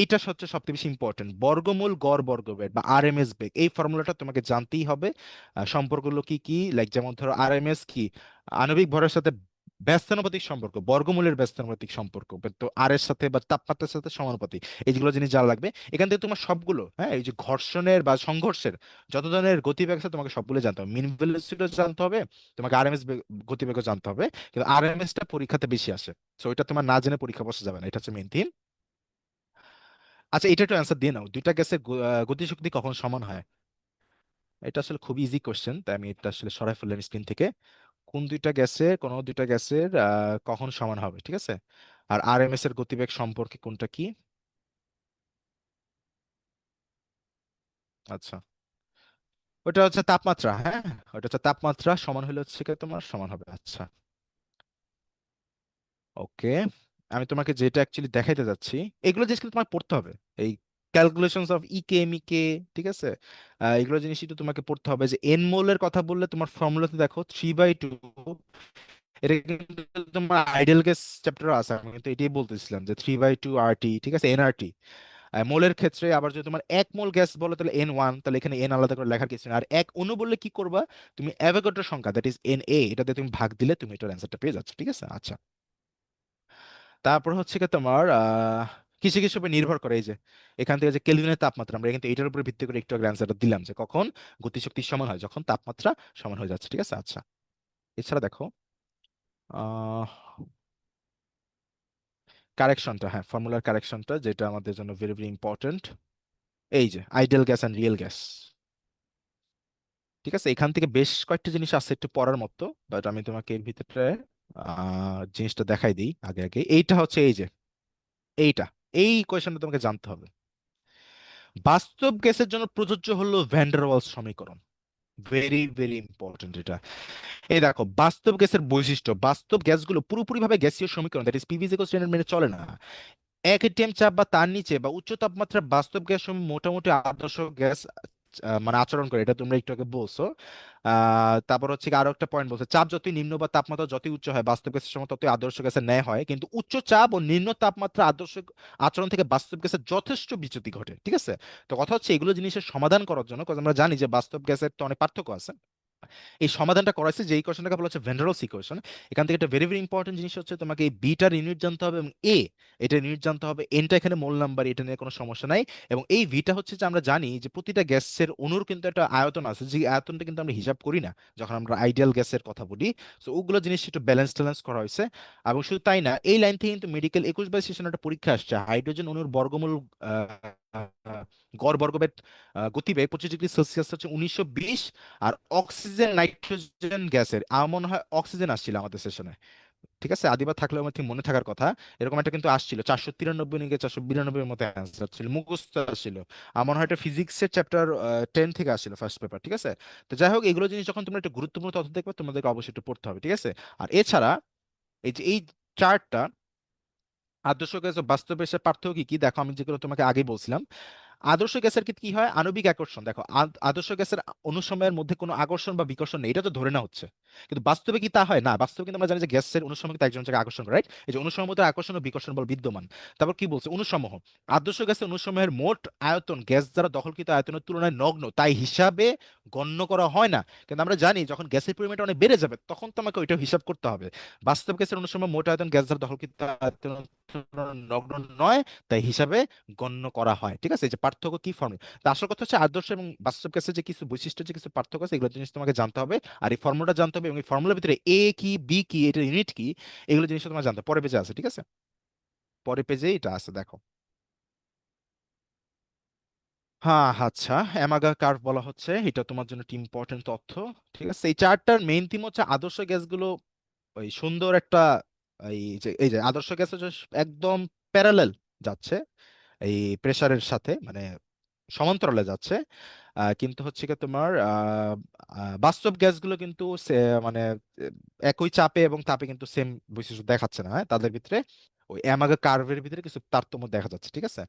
এইটা হচ্ছে সবচেয়ে বেশি ইম্পর্টেন্ট, বর্গমূল গড় বর্গবেগ বা আরএমএস বেগ। এই ফর্মুলাটা তোমাকে জানতেই হবে। সম্পর্কগুলো কি কি, লাইক যেমন ধরো আরএমএস কি, আণবিক ভরের সাথে ব্যস্তানুপাতিক সম্পর্ক, বর্গমূলের ব্যস্তানুপাতিক সম্পর্ক, তো আর এর সাথে বা তাপমাত্রার সাথে সমানুপাতিক, এইগুলো জিনিস জানা লাগবে। এখান থেকে তোমার সবগুলো, হ্যাঁ, এই যে ঘর্ষণের বা সংঘর্ষের যত ধরনের গতিবেগ আছে তোমাকে সবগুলো জানতে হবে, মিন ভেলোসিটিও জানতে হবে, তোমাকে আরএমএস গতিবেগও জানতে হবে। কিন্তু আরএমএস টা পরীক্ষাতে বেশি আসে, সো এটা তোমার না জেনে পরীক্ষা বসে যাবে না, এটা হচ্ছে মেইন থিম। আচ্ছা, এটা একটু অ্যান্সার দিয়ে নাও, দুইটা গ্যাসের গতিশক্তি কখন সমান হয়? এটা আসলে খুব ইজি কোশ্চেন, তাই আমি এটা আসলে সরাই ফেললাম স্ক্রিন থেকে। কোন দুইটা গ্যাসের, কোন দুইটা গ্যাসের কখন সমান হবে, ঠিক আছে, আর আরএমএস এর গতিবেগ সম্পর্কে কোনটা কি? আচ্ছা, ওটা হচ্ছে তাপমাত্রা, হ্যাঁ, ওটা হচ্ছে তাপমাত্রা সমান হলে হচ্ছে কি তোমার সমান হবে। আচ্ছা, ওকে, আমি তোমাকে যেটা অ্যাকচুয়ালি দেখাইতে যাচ্ছি, এগুলো জিনিস কিন্তু তোমাকে পড়তে হবে। এই ক্যালকুলেশনস অফ ইকে মিকে, ঠিক আছে, এগুলো জিনিস একটু তোমাকে পড়তে হবে। যে এন মোলের কথা বললে তোমার ফর্মুলাতে দেখো 3/2, এটা কিন্তু তোমার আইডিয়াল গ্যাস চ্যাপ্টার আছে, আমি কিন্তু এটাই বলতেছিলাম যে 3/2 RT, ঠিক আছে, এনআরটি। মোলের ক্ষেত্রে আবার যদি তোমার 1 মোল গ্যাস বলো তাহলে N1, তাহলে এখানে এন আলাদা করে লেখার কিছু নেই। আর 1 অণু বললে কি করবা, তুমি অ্যাভোগাড্রোর সংখ্যা দ্যাট ইজ NA, এটাতে তুমি ভাগ দিলে তুমি এটার অ্যান্সারটা পেয়ে যাচ্ছ, ঠিক আছে। আচ্ছা, তারপর হচ্ছে কি তোমার কিছু কিছু উপর নির্ভর করে, এই যে এখান থেকে যে কেলভিনের তাপমাত্রা, আমরা কিন্তু এটার উপর ভিত্তি করে একটু আগে অ্যান্সারটা দিলাম যে কখন গতিশক্তি সমান হয়, যখন তাপমাত্রা সমান হয়ে যাচ্ছে, ঠিক আছে। আচ্ছা, এছাড়া দেখো আহ কারেকশনটা, হ্যাঁ ফর্মুলার কারেকশনটা যেটা আমাদের জন্য ভেরি ভেরি ইম্পর্টেন্ট, এই যে ideal gas and real gas, ঠিক আছে। এখান থেকে বেশ কয়েকটা জিনিস আছে একটু পড়ার মতো, বাট আমি তোমাকে এর ভিতরে জিনিসটা দেখাই দিই আগে আগে। এইটা হচ্ছে এই যে এইটা, এই কোয়েশনটা তোমাকে জানতে হবে। বাস্তব গ্যাসের জন্য প্রযোজ্য হলো ভ্যান ডার ওয়ালস সমীকরণ, ভেরি ভেরি ইম্পর্টেন্ট এটা। এই দেখো বাস্তব গ্যাসের বৈশিষ্ট্য, বাস্তব গ্যাসগুলো পুরোপুরি ভাবে গ্যাসীয় সমীকরণ, দ্যাট ইজ পিভি স্ট্যান্ডার্ড মেনে চলে না। এক এটিএম চাপ বা তার নিচে বা উচ্চ তাপমাত্রার বাস্তব গ্যাস সমূহ মোটামুটি আদর্শ গ্যাস মানে আচরণ করে, এটা তোমরা একটু আগে বলছো। তারপর হচ্ছে কি আরো একটা পয়েন্ট বলছে, চাপ যতই নিম্ন বা তাপমাত্রা যতই উচ্চ হয় বাস্তব গ্যাসের সময় ততই আদর্শ গ্যাসের ন্যায় হয়, কিন্তু উচ্চ চাপ ও নিম্ন তাপমাত্রা আদর্শ আচরণ থেকে বাস্তব গ্যাসের যথেষ্ট বিচ্যুতি ঘটে, ঠিক আছে। তো কথা হচ্ছে এগুলো জিনিসের সমাধান করার জন্য, কারণ আমরা জানি যে বাস্তব গ্যাসের তো অনেক পার্থক্য আছে, এই সমাধানটা করাইছে যে এই কোশ্চেনটাকে বলা হচ্ছে ভ্যান ডার ওয়ালস ইকুয়েশন। এখান থেকে একটা ভেরি ভেরি ইম্পর্টেন্ট জিনিস হচ্ছে তোমাকে এই বিটার ইউনিট জানতে হবে এবং এ এটা ইউনিট জানতে হবে, এনটা এখানে মূল নাম্বার, এটা নিয়ে কোনো সমস্যা নাই। এবং এই ভিটা হচ্ছে যে আমরা জানি যে প্রতিটা গ্যাসের অণুর কিন্তু একটা আয়তন আছে, যে আয়তনটা কিন্তু আমরা হিসাব করি না যখন আমরা আইডিয়াল গ্যাসের কথা বলি। সো ওগুলো জিনিস একটু ব্যালেন্স ট্যালেন্স করা হয়েছে। এবং শুধু তাই না, এই লাইন থেকে কিন্তু মেডিকেল 21/22 সেশন একটা পরীক্ষা আসছে, হাইড্রোজেন অণুর বর্গমূল গড় বর্গবেগ গতিবেগ 25°C হচ্ছে 1920, আর অক্সিজেন নাইট্রোজেন গ্যাসের আমার মনে হয় অক্সিজেন আসছিল আমাদের সেশনে, ঠিক আছে। আদিবা থাকলেও আমার ঠিক মনে থাকার কথা, এরকম একটা কিন্তু আসছিল 493 নিকে 492 এর মতো অ্যান্সার ছিল, মুখস্থ আসছিল। আমার মনে হয় এটা ফিজিক্সের চ্যাপ্টার 10 থেকে আসছিল ফার্স্ট পেপার, ঠিক আছে। তো যাই হোক, এগুলো জিনিস যখন তোমরা একটা গুরুত্বপূর্ণ তথ্য দেখবে তোমাদেরকে অবশ্যই একটু পড়তে হবে, ঠিক আছে। আর এছাড়া এই যে এই চার্টটা, আদর্শ গ্যাস ও বাস্তব গ্যাসের পার্থক্য কি কি দেখো, আমি যেগুলো তোমাকে আগেই বলছিলাম। আদর্শ গ্যাসের ক্ষেত্রে কি হয়, আণবিক আকর্ষণ দেখো, আদর্শ গ্যাসের অনুসময়ের মধ্যে কোনো আকর্ষণ বা বিকর্ষণ নেই, এটা তো ধরে না হচ্ছে, কিন্তু বাস্তবে কি তা হয় না, বাস্তবে কিন্তু আমরা জানি যে গ্যাসের অনুসময় কিন্তু একজন জায়গায় আকর্ষণ করে, রাইট। এই যে অনুসময়ের মধ্যে আকর্ষণ ও বিকর্ষণ বল বিদ্যমান। তারপর কি বলছে, অনুসমূহ, আদর্শ গ্যাসের অনুসমূহের মোট আয়তন গ্যাস দ্বারা দখলকৃত আয়তনের তুলনায় নগ্ন তাই হিসাবে গণ্য করা হয় না, কিন্তু আমরা জানি যখন গ্যাসের পরিমাণটা অনেক বেড়ে যাবে তখন তোমাকে ওইটা হিসাব করতে হবে। বাস্তব গ্যাসের অনুসময় মোট আয়তন গ্যাস দ্বারা দখলকৃত আয়তনের তুলনায় নগ্ন নয় তাই হিসাবে গণ্য করা হয়, ঠিক আছে। এই যে পার্থক্য কি ফর্মুলা, তা আসল কথা হচ্ছে আদর্শ এবং বাস্তব গ্যাসের যে কিছু বৈশিষ্ট্য, যে কিছু পার্থক্য আছে, এগুলো জিনিস তোমাকে জানতে হবে। আর এই ফর্মুলাটা জানতে হবে, এবং এই ফর্মুলার ভিতরে এ কি বি কি এটা ইউনিট কি, এগুলো জিনিস তোমার জানতে হবে। পরের পেজে আছে, ঠিক আছে, পরের পেজে এটা আছে দেখো। হ্যাঁ আচ্ছা, অ্যামাগা কার্ভ বলা হচ্ছে, এটা তোমার জন্য একটি ইম্পর্টেন্ট তথ্য, ঠিক আছে। এই চার্টটার মেইন থিম হচ্ছে আদর্শ গ্যাসগুলো ওই সুন্দর একটা, এই যে আদর্শ গ্যাস হচ্ছে একদম প্যারালাল যাচ্ছে এই প্রেসারের সাথে, মানে সমান্তরালে যাচ্ছে। কিন্তু হচ্ছে কি তোমার বাস্তব গ্যাসগুলো কিন্তু মানে একই চাপে এবং তাপে কিন্তু সেম বৈশিষ্ট্য দেখাচ্ছে না, হ্যাঁ তাদের ভিতরে ওই অ্যামাগা কার্ভের ভিতরে কিছু তারতম্য দেখা যাচ্ছে, ঠিক আছে।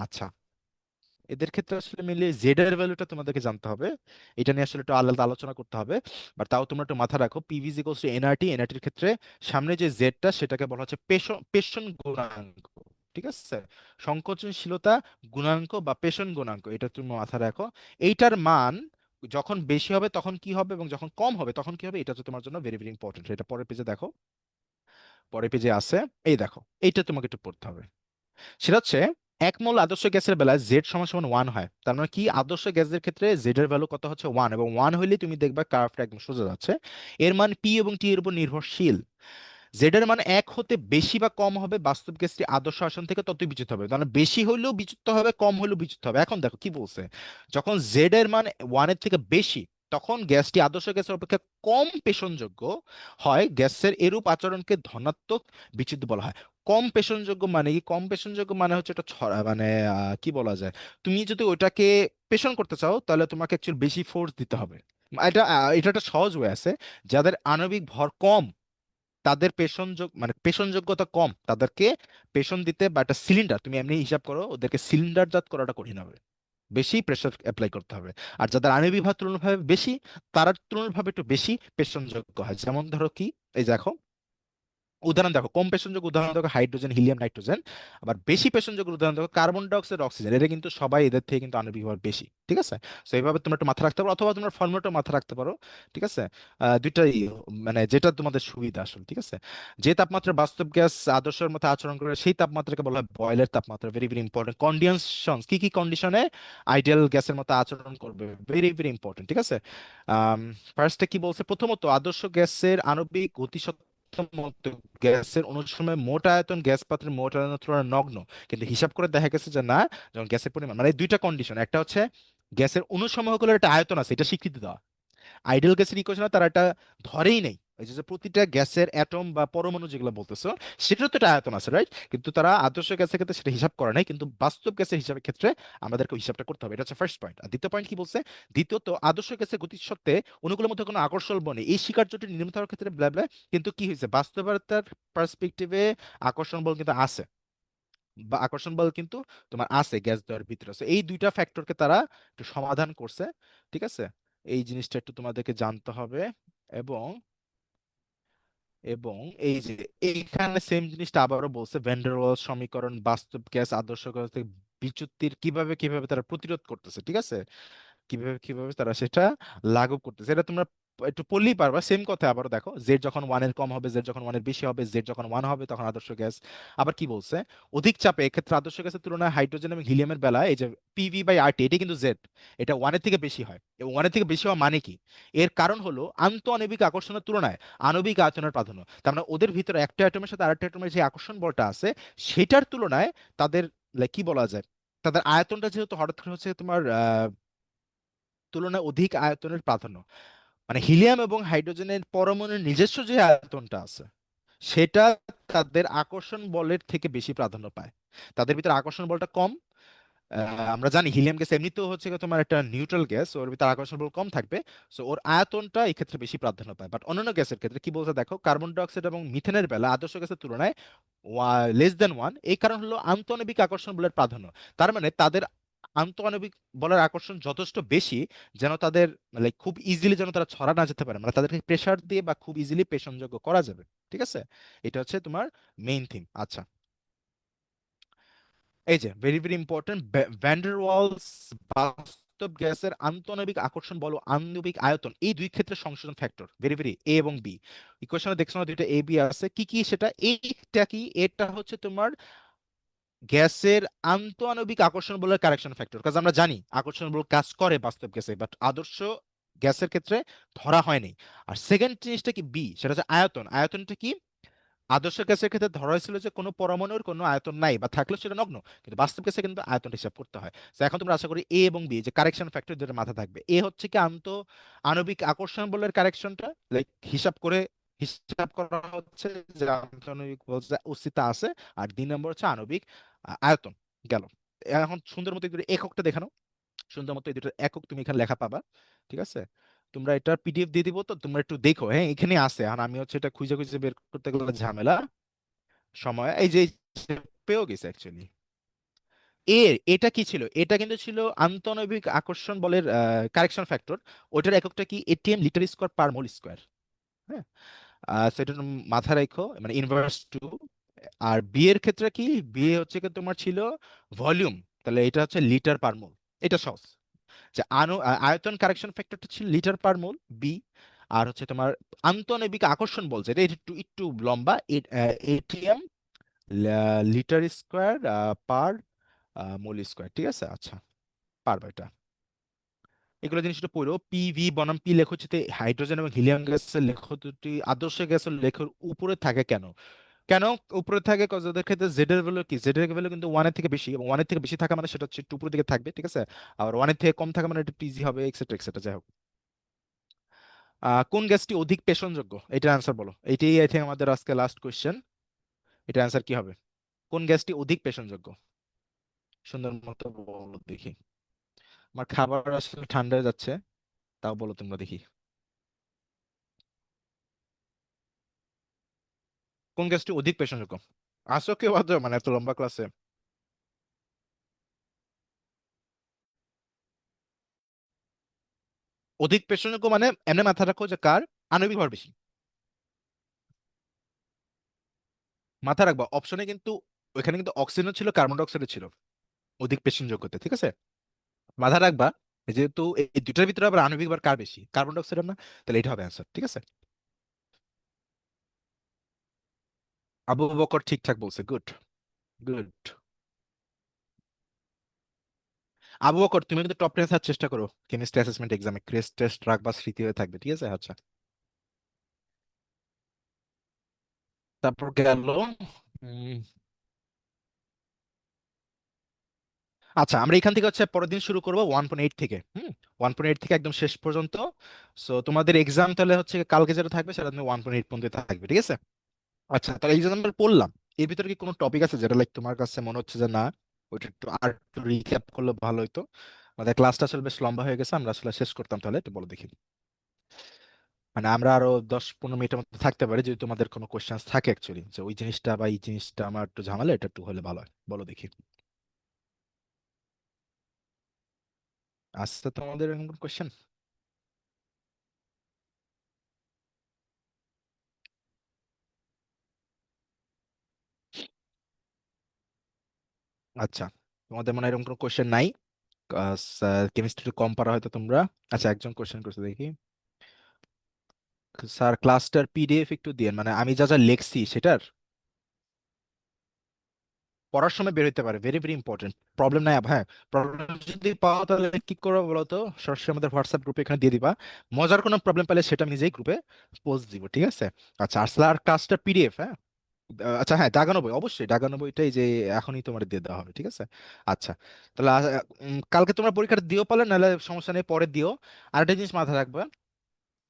আচ্ছা, এদের ক্ষেত্রে আসলে মিলিয়ে জেড এর ভ্যালুটা তোমাদেরকে জানতে হবে, এটা নিয়ে আসলে একটু আলাদা আলোচনা করতে হবে। বাট তাও তোমরা একটু মাথা রাখো, পিভি ইকুয়ালস টু এনআরটি, এনআরটির ক্ষেত্রে সামনে যে জেডটা সেটাকে বলা হচ্ছে পেষণ গুণাঙ্ক, ঠিক আছে। সংকোচনশীলতা গুণাঙ্ক বা পেষণ গুণাঙ্ক, এটা তুমি মাথা রাখো। এইটার মান যখন বেশি হবে তখন কি হবে এবং যখন কম হবে তখন কি হবে, এটা হচ্ছে তোমার জন্য ভেরি ভেরি ইম্পর্টেন্ট। এটা পরের পেজে দেখো, পরের পেজে আছে, এই দেখো এইটা তোমাকে একটু পড়তে হবে। সেটা হচ্ছে এক মোল আদর্শ গ্যাসের বেলায় জেড সমান সমান 1 হয়, তার মানে কি আদর্শ গ্যাসের ক্ষেত্রে জেড এর ভ্যালু কত হচ্ছে 1, এবং 1 হইলে তুমি দেখবা কার্ভটা একদম সোজা যাচ্ছে। এর মান পি এবং টি এর উপর নির্ভরশীল, জেড এর মান 1 হতে বেশি বা কম হবে বাস্তব গ্যাসটি আদর্শ আসন থেকে ততই বিচ্যুত হবে, মানে বেশি হইলেও বিচ্যুত হবে, কম হইলেও বিচ্যুত হবে। এখন দেখো কি বলছে, যখন জেড এর মান 1 এর থেকে বেশি তখন গ্যাসটি আদর্শ গ্যাসের অপেক্ষা কম পেষণযোগ্য হয়, গ্যাসের এরূপ আচরণকে ধনাত্মক বিচ্যুতি বলা হয়। কম পেষণযোগ্য মানে কি, কম পেষণযোগ্য মানে হচ্ছে এটা ছড়া মানে কি বলা যায়, তুমি যদি ওইটাকে পেষণ করতে চাও তাহলে তোমাকে অ্যাকচুয়ালি বেশি ফোর্স দিতে হবে। এটা একটা সহজ ওয়ে আছে, যাদের আণবিক ভর কম তাদের মানে পেষণযোগ্যতা কম, তাদেরকে পেষণ দিতে বা একটা সিলিন্ডার তুমি এমনি হিসাব করো, ওদেরকে সিলিন্ডার জাত করাটা কঠিন হবে, বেশি প্রেসার অ্যাপ্লাই করতে হবে। আর যাদের আণবিক ভার তুলনাভাবে বেশি, তারা তুলনাভাবে একটু বেশি পেষণযোগ্য হয়। যেমন ধরো কি, এই দেখো উদাহরণ দেখো, কম পেশনযোগ্য উদাহরণ দেখো হাইড্রোজেন, হিলিয়াম, নাইট্রোজেন। আবার বেশি পেশনযোগ্য উদাহরণ দেখো কার্বন ডাইঅক্সাইড, অক্সিজেন। এটা কিন্তু সবাই এদের থেকে কিন্তু আণবিক ভর বেশি, ঠিক আছে? তো এইভাবে তোমরা একটু মাথা রাখতে পারো, অথবা তোমরা ফর্মুলাটা মাথা রাখতে পারো, ঠিক আছে? দুইটাই, মানে যেটা তোমাদের সুবিধা আসলে, ঠিক আছে? যে তাপমাত্রা বাস্তব গ্যাস আদর্শের মতো আচরণ করে সেই তাপমাত্রাকে বলা হয় বয়লের তাপমাত্রা। Very very important. কন্ডিশন, কি কি কন্ডিশনে আইডিয়াল গ্যাসের মতো আচরণ করবে, ভেরি ভেরি ইম্পর্টেন্ট, ঠিক আছে? ফার্স্টে কি বলছে, প্রথমত আদর্শ গ্যাসের আণবিক গতিশক্তি মতো গ্যাসের অণুর সময় মোট আয়তন গ্যাস পাত্রের মোট আয়তনের তুলনায় নগ্ন। কিন্তু হিসাব করে দেখা গেছে যে না, যখন গ্যাসের পরিমাণ, মানে এই দুইটা কন্ডিশন, একটা হচ্ছে গ্যাসের অণুসমূহগুলোর একটা আয়তন আছে, এটা স্বীকৃতি দেওয়া। আইডিয়াল গ্যাসের ইকুয়েশনে তারা এটা ধরেই নেই, এই যে যে প্রতিটা গ্যাসের অ্যাটম বা পরমাণু যেগুলো বলতেছো সেটার তো একটা আয়তন আছে, রাইট? কিন্তু তারা আদর্শ গ্যাসের ক্ষেত্রে সেটা হিসাব করে নাই, কিন্তু বাস্তব গ্যাসের হিসাবের ক্ষেত্রে আমাদেরকে হিসাবটা করতে হবে। এটা হচ্ছে ফার্স্ট পয়েন্ট। আর দ্বিতীয় পয়েন্ট কি বলছে, দ্বিতীয়ত আদর্শ গ্যাসের গতিশক্তি অনুগুলোর মধ্যে কোনো আকর্ষণ বল নেই, এই স্বীকার্যটি নির্মিত হওয়ার ক্ষেত্রে ব্লা ব্লা। কিন্তু কি হয়েছে, বাস্তবতার পার্সপেক্টিভে আকর্ষণ বল কিন্তু আছে, বা আকর্ষণ বল কিন্তু তোমার আছে গ্যাস দেওয়ার ভিতরে। So এই দুইটা ফ্যাক্টরকে তারা একটু সমাধান করছে, ঠিক আছে? এই জিনিসটা একটু তোমাদেরকে জানতে হবে। এবং এবং এই যে এইখানে সেম জিনিসটা আবারও বলছে, ভ্যান ডার ওয়ালস সমীকরণ বাস্তব গ্যাস আদর্শ গ্যাস থেকে বিচ্যুতির কিভাবে কিভাবে তারা প্রতিরোধ করতেছে, ঠিক আছে? কিভাবে কিভাবে তারা সেটা লাগু করতেছে, এটা তোমরা একটু পড়লেই পারবা। সেম কথা আবারও দেখো, জেড যখন ওয়ানের কম হবে, জেড যখন ওয়ানের বেশি হবে, জেড যখন ওয়ান হবে তখন আদর্শ গ্যাস। আবার কি বলছে, অধিক চাপে এক্ষেত্রে আদর্শ গ্যাসের তুলনায় হাইড্রোজেন এবং হিলিয়ামের বেলায় এই যে পিভি বাই আরটি, এটা কিন্তু জেড, এটা ওয়ানের থেকে বেশি হয়। এবং ওয়ানের থেকে বেশি হওয়া মানে কি, এর কারণ হলো আন্তঃ আণবিক আকর্ষণের তুলনায় আণবিক আয়তনের প্রাধান্য। তার মানে ওদের ভিতরে একটা অ্যাটমের সাথে আরেকটা অ্যাটমের যে আকর্ষণ বলটা আছে সেটার তুলনায় তাদের কি বলা যায়, তাদের আয়তনটা যেহেতু হঠাৎ করে হচ্ছে তোমার তুলনায় অধিক আয়তনের প্রাধান্য। মানে হিলিয়াম এবং হাইড্রোজেনের পরমাণুর নিজস্ব যে আয়তনটা আছে সেটা তাদের আকর্ষণ বলের থেকে বেশি প্রাধান্য পায়। তাদের ভিতরে আকর্ষণ বলটা কম। আমরা জানি হিলিয়াম গ্যাস এমনিতেও হচ্ছে গিয়ে তোমার একটা নিউট্রাল গ্যাস, ওর ভিতরে আকর্ষণ বল কম থাকবে। সো ওর আয়তনটা এই ক্ষেত্রে বেশি প্রাধান্য পায়। বাট অন্যান্য গ্যাসের ক্ষেত্রে কি বলছে দেখো, কার্বন ডাইঅক্সাইড এবং মিথেনের বেলা আদর্শ গ্যাসের তুলনায় লেস দেন ওয়ান। এই কারণ হলো আন্তঃআণবিক আকর্ষণ বলের প্রাধান্য। তার মানে তাদের আন্তঃআণবিক বলের আকর্ষণ যথেষ্ট বেশি, যেন তাদের লাইক খুব ইজিলি যেন তারা ছড়া না যেতে পারে, মানে তাদেরকে প্রেসার দিয়ে বা খুব ইজিলি পেষণযোগ্য করা যাবে, ঠিক আছে? এটা হচ্ছে তোমার মেইন থিম। আচ্ছা, এই যে very very important, van der Waals বাস্তব গ্যাসের আন্তঃআণবিক আকর্ষণ বল ও আণবিক আয়তন এই দুই ক্ষেত্রে সংশোধন ফ্যাক্টর, ভেরি ভেরি এ এবং বি। ইকুয়েশনে দেখছো না দুইটা এ বি আছে, কি কি সেটা? এইটা কি, এটা হচ্ছে তোমার গ্যাসের আন্তঃআণবিক আকর্ষণ বলের কারেকশন ফ্যাক্টর, কাজ আমরা জানি আকর্ষণ বল কাজ করে বাস্তব গ্যাসে, বাট আদর্শ গ্যাসের ক্ষেত্রে ধরা হয়নি। আর সেকেন্ড জিনিসটা কি বি, সেটা হচ্ছে আয়তন। আয়তনটা কি, আদর্শ গ্যাসের ক্ষেত্রে ধরা হয়েছিল যে কোনো পরমাণুর কোনো আয়তন নাই বা থাকলেও সেটা নগ্ন, কিন্তু বাস্তব গ্যাসে কিন্তু আয়তন হিসাব করতে হয়। তো এখন তোমরা আশা করি এ এবং বি যে কারেকশন ফ্যাক্টর যেটা মাথা থাকবে, এ হচ্ছে কি আন্ত আণবিক আকর্ষণ বলের কারেকশনটা লাইক হিসাব করে, হিসাব করা হচ্ছে যে আন্তঃআণবিক বল যে অস্তিত্ব আছে। আর 2 নম্বর হচ্ছে আণবিক আয়তন। গেল। এখন সুন্দর মতো একটু এককটা দেখানো, সুন্দর মতো এই দুটো একক তুমি এখানে লেখা পাবা, ঠিক আছে? তোমরা এটার পিডিএফ দিয়ে দিব, তো তোমরা একটু দেখো, হ্যাঁ এখানে আছে। আর আমি হচ্ছে এটা খুঁজে খুঁজে বের করতে গেলে ঝামেলা সময়, এই যে পেয়েও গেছে অ্যাকচুয়ালি। এটা কি ছিল, এটা কিন্তু ছিল আন্তঃনৈবিক আকর্ষণ বলের কারেকশন ফ্যাক্টর। ওইটার এককটা কি, এটিএম লিটার স্কোয়ার পার মোল স্কোয়ার। হ্যাঁ, সেটা মাথায় রাখো, মানে ইনভার্স টু। আর বি এর ক্ষেত্রে কি, বি হচ্ছে কি তোমার ছিল ভলিউম, তাহলে এটা হচ্ছে লিটার পার মোল। এটা সহজ, যে আয়তন কারেকশন ফ্যাক্টরটা ছিল লিটার পার মোল বি। আর হচ্ছে তোমার আন্তঃনৈবিক আকর্ষণ বল যেটা, এটা একটু একটু লম্বা, এটিএম লিটার স্কোয়ার পার মোল স্কোয়ার, ঠিক আছে? আচ্ছা, পারবে এটা। এগুলো জিনিস একটু পড়ো। পিভি বনাম পি লেখ হচ্ছে হাইড্রোজেন এবং হিলিয়াম গ্যাসের লেখ দুটি আদর্শ গ্যাসের লেখের উপরে থাকে কেন? কেন উপরে থাকে? কজ ওদের ক্ষেত্রে জেড এর ভ্যালু কি, জেড এর ভ্যালু কিন্তু ওয়ানের থেকে বেশি, এবং ওয়ানের থেকে বেশি থাকা মানে সেটা হচ্ছে একটু উপরের দিকে থাকবে, ঠিক আছে? আর ওয়ানের থেকে কম থাকা মানে এটা পিজি হবে, এক্সেট্রা এক্সেট্রা, যাই হোক। কোন গ্যাসটি অধিক পেষণযোগ্য, এটার অ্যান্সার বলো। এটাই আই থিঙ্ক আমাদের আজকে লাস্ট কোয়েশ্চেন। এটা অ্যান্সার কি হবে? কোন গ্যাসটি অধিক পেষণযোগ্য? সুন্দর মতো বলো দেখি। আমার খাবার আসলে ঠান্ডা হয়ে যাচ্ছে, তাও বলো তোমরা দেখি। কোন গ্যাসটি অধিক পেষণযোগ্য? আসো কেউ আছো মানে এত লম্বা ক্লাসে? অধিক পেষণযোগ্য মানে এমনি মাথা রাখো যে কার আণবিক ভর বেশি। মাথায় রাখবা অপশনে কিন্তু ওইখানে কিন্তু অক্সিজেনও ছিল, কার্বন ডাইঅক্সাইডও ছিল অধিক পেশনযোগ্যতা, ঠিক আছে? মাথায় রাখবা যেহেতু এই দুটার ভিতরে আবার আণবিক ভার কার বেশি, কার্বন ডাইঅক্সাইড না, তাহলে এটা হবে অ্যান্সার, ঠিক আছে? আবু বকর ঠিকঠাক বলছে, গুড, গুড। আবু বকর তুমি কিন্তু টপ 10 থাকার চেষ্টা করো কেমিস্ট্রি অ্যাসেসমেন্ট এক্সামে, ক্রেস টেস্ট রাখবা, স্মৃতি হয়ে থাকবে, ঠিক আছে? আচ্ছা, তারপর গেল উম, আচ্ছা আমরা এখান থেকে হচ্ছে পরের দিন শুরু করবো 1.8 থেকে, 1.8 থেকে একদম শেষ পর্যন্ত। সো তোমাদের এক্সাম তাহলে হচ্ছে কালকে যেটা থাকবে সেটা তুমি 1.8 পর্যন্ত থাকবে, ঠিক আছে? আচ্ছা, তাহলে এই যে আমরা পড়লাম, এর ভিতরে কি কোনো টপিক আছে যেটা লাইক তোমার কাছে মনে হচ্ছে যে না, ওইটা একটু আর একটু রিক্যাপ করলে ভালো হতো? আমাদের ক্লাসটা আসলে বেশ লম্বা হয়ে গেছে, আমরা আসলে শেষ করতাম, তাহলে একটু বলো দেখি। মানে আমরা আরো 10-15 মিনিটের মতো থাকতে পারি যদি তোমাদের কোনো কোশ্চেন থাকে অ্যাকচুয়ালি, যে ওই জিনিসটা বা এই জিনিসটা আমার একটু ঝামেলা, এটা একটু হলে ভালো হয়, বলো দেখি। আসছে তোমাদের এরকম কোশ্চেন? আচ্ছা, তোমাদের মনে হয় এরকম কোনো কোশ্চেন নাই, কেমিস্ট্রি কম পারা হয়তো তোমরা। আচ্ছা, একজন কোশ্চেন করছে দেখি, স্যার ক্লাসটার পিডিএফ একটু দিয়ে, মানে আমি যা যা লিখছি সেটার পড়ার সময় বের হতে পারে, ভেরি ভেরি ইম্পর্টেন্ট। প্রবলেম নাই হ্যাঁ, প্রবলেম যদি পাও তাহলে কি করবো বলো তো, সরাসরি আমাদের হোয়াটসঅ্যাপ গ্রুপে এখানে দিয়ে দিবা। মজার কোনো প্রবলেম পেলে সেটা আমি নিজেই গ্রুপে পোস্ট দিব, ঠিক আছে? আচ্ছা, আর স্যার ক্লাসটার পিডিএফ, হ্যাঁ, আচ্ছা হ্যাঁ, দাগানো বই, অবশ্যই দাগানো বইটাই যে এখনই তোমার দিয়ে দেওয়া হবে, ঠিক আছে? আচ্ছা, তাহলে কালকে তোমরা পরীক্ষাটা দিও পারলে, নাহলে সমস্যা নেই, পরে দিও। আর একটা জিনিস মাথায় রাখবে,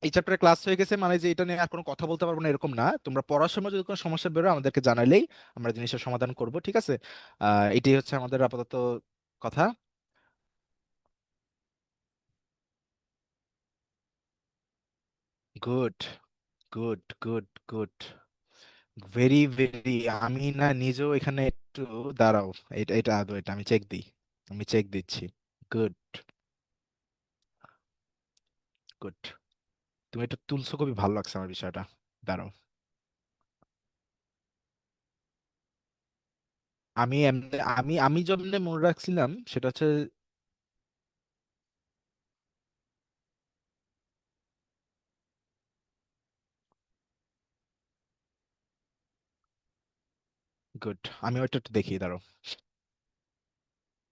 এই চ্যাপ্টারে ক্লাস হয়ে গেছে মানে যে এটা নিয়ে আর কোনো কথা বলতে পারবো না এরকম না, তোমরা পড়ার সময় যদি কোনো সমস্যা বেরো আমাদেরকে জানালেই আমরা জিনিসের সমাধান করব, ঠিক আছে? এটাই হচ্ছে আমাদের আপাতত কথা। Good, good, good, good, very very. আমি না নিজেও এখানে একটু দাঁড়াও, এটা এটা আদৌ এটা আমি চেক দিই, আমি চেক দিচ্ছি। গুড, গুড, তুমি এটা তুলছো, খুবই ভালো লাগছে আমার বিষয়টা। দাঁড়াও, আমি যেমনি মনে রাখছিলাম সেটা হচ্ছে, গুড, আমি ওইটা একটু দেখি, দাঁড়াও,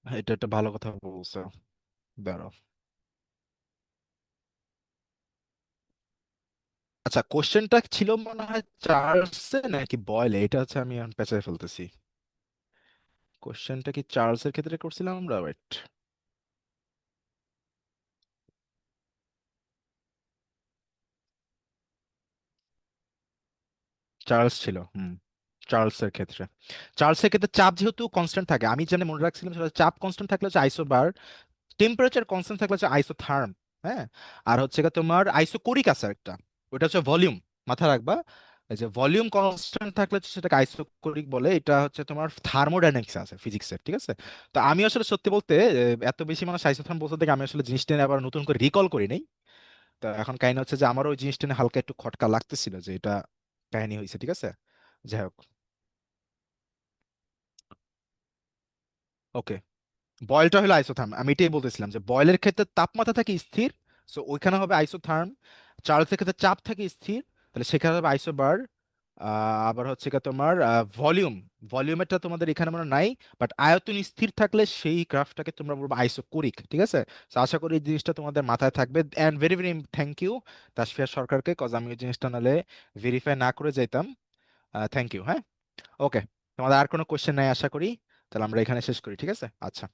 এটা একটা ভালো কথা বলছো, দাঁড়াও। আচ্ছা, কোশ্চেনটা ছিল মনে হয় চার্লসে নাকি বয়েলে, এটা হচ্ছে আমি এখন পেঁচায় ফেলতেছি। কোশ্চেনটা কি চার্লসের ক্ষেত্রে করছিলাম আমরা? ওয়েট, চার্লস ছিল, চার্লসের ক্ষেত্রে, চার্লসের ক্ষেত্রে চাপ যেহেতু কনস্ট্যান্ট থাকে, আমি যেন মনে রাখছিলাম সেটা হচ্ছে চাপ কনস্ট্যান্ট থাকলে হচ্ছে আইসোবার, টেম্পারেচার কনস্ট্যান্ট থাকলে হচ্ছে আইসোথার্ম, হ্যাঁ। আর হচ্ছে গিয়ে তোমার আইসোকোরিক আছে একটা, ওটা হচ্ছে ভলিউম, মাথা রাখবা। এই যে ভলিউম কনস্ট্যান্ট থাকলে হচ্ছে সেটাকে আইসোকোরিক বলে, এটা হচ্ছে তোমার থার্মোডাইনামিক্স আছে ফিজিক্সের, ঠিক আছে? তো আমি আসলে সত্যি বলতে এত বেশি মানুষ আইসোথার্ম বলতে থেকে আমি আসলে জিনিসটা নিয়ে আবার নতুন করে রিকল করি নাই। তো এখন কাহিনী হচ্ছে যে আমারও ওই জিনিসটা নিয়ে হালকা একটু খটকা লাগতেছিল যে এটা কাহিনী হয়েছে, ঠিক আছে? যাই হোক, ওকে। বয়েলটা হলো আইসোথার্ম, আমি এটাই বলতেছিলাম যে বয়েলের ক্ষেত্রে তাপমাত্রা থাকে স্থির, সো ওইখানে হবে আইসোথার্ম। চার্লসের ক্ষেত্রে চাপ থাকে স্থির, তাহলে সেখানে হবে আইসোবার। আবার হচ্ছে গিয়ে তোমার ভলিউম, ভলিউমেরটা তোমাদের এখানে মনে হয় নাই, বাট আয়তন স্থির থাকলে সেই গ্রাফটাকে তোমরা বলবো আইসোকোরিক, ঠিক আছে? তো আশা করি এই জিনিসটা তোমাদের মাথায় থাকবে, and very very thank you Tasfia সরকারকে, কজ আমি ওই জিনিসটা নাহলে ভেরিফাই না করে যাইতাম। থ্যাংক ইউ, হ্যাঁ। ওকে, তোমাদের আর কোনো কোশ্চেন নাই আশা করি, তাহলে আমরা এখানে শেষ করি, ঠিক আছে? আচ্ছা।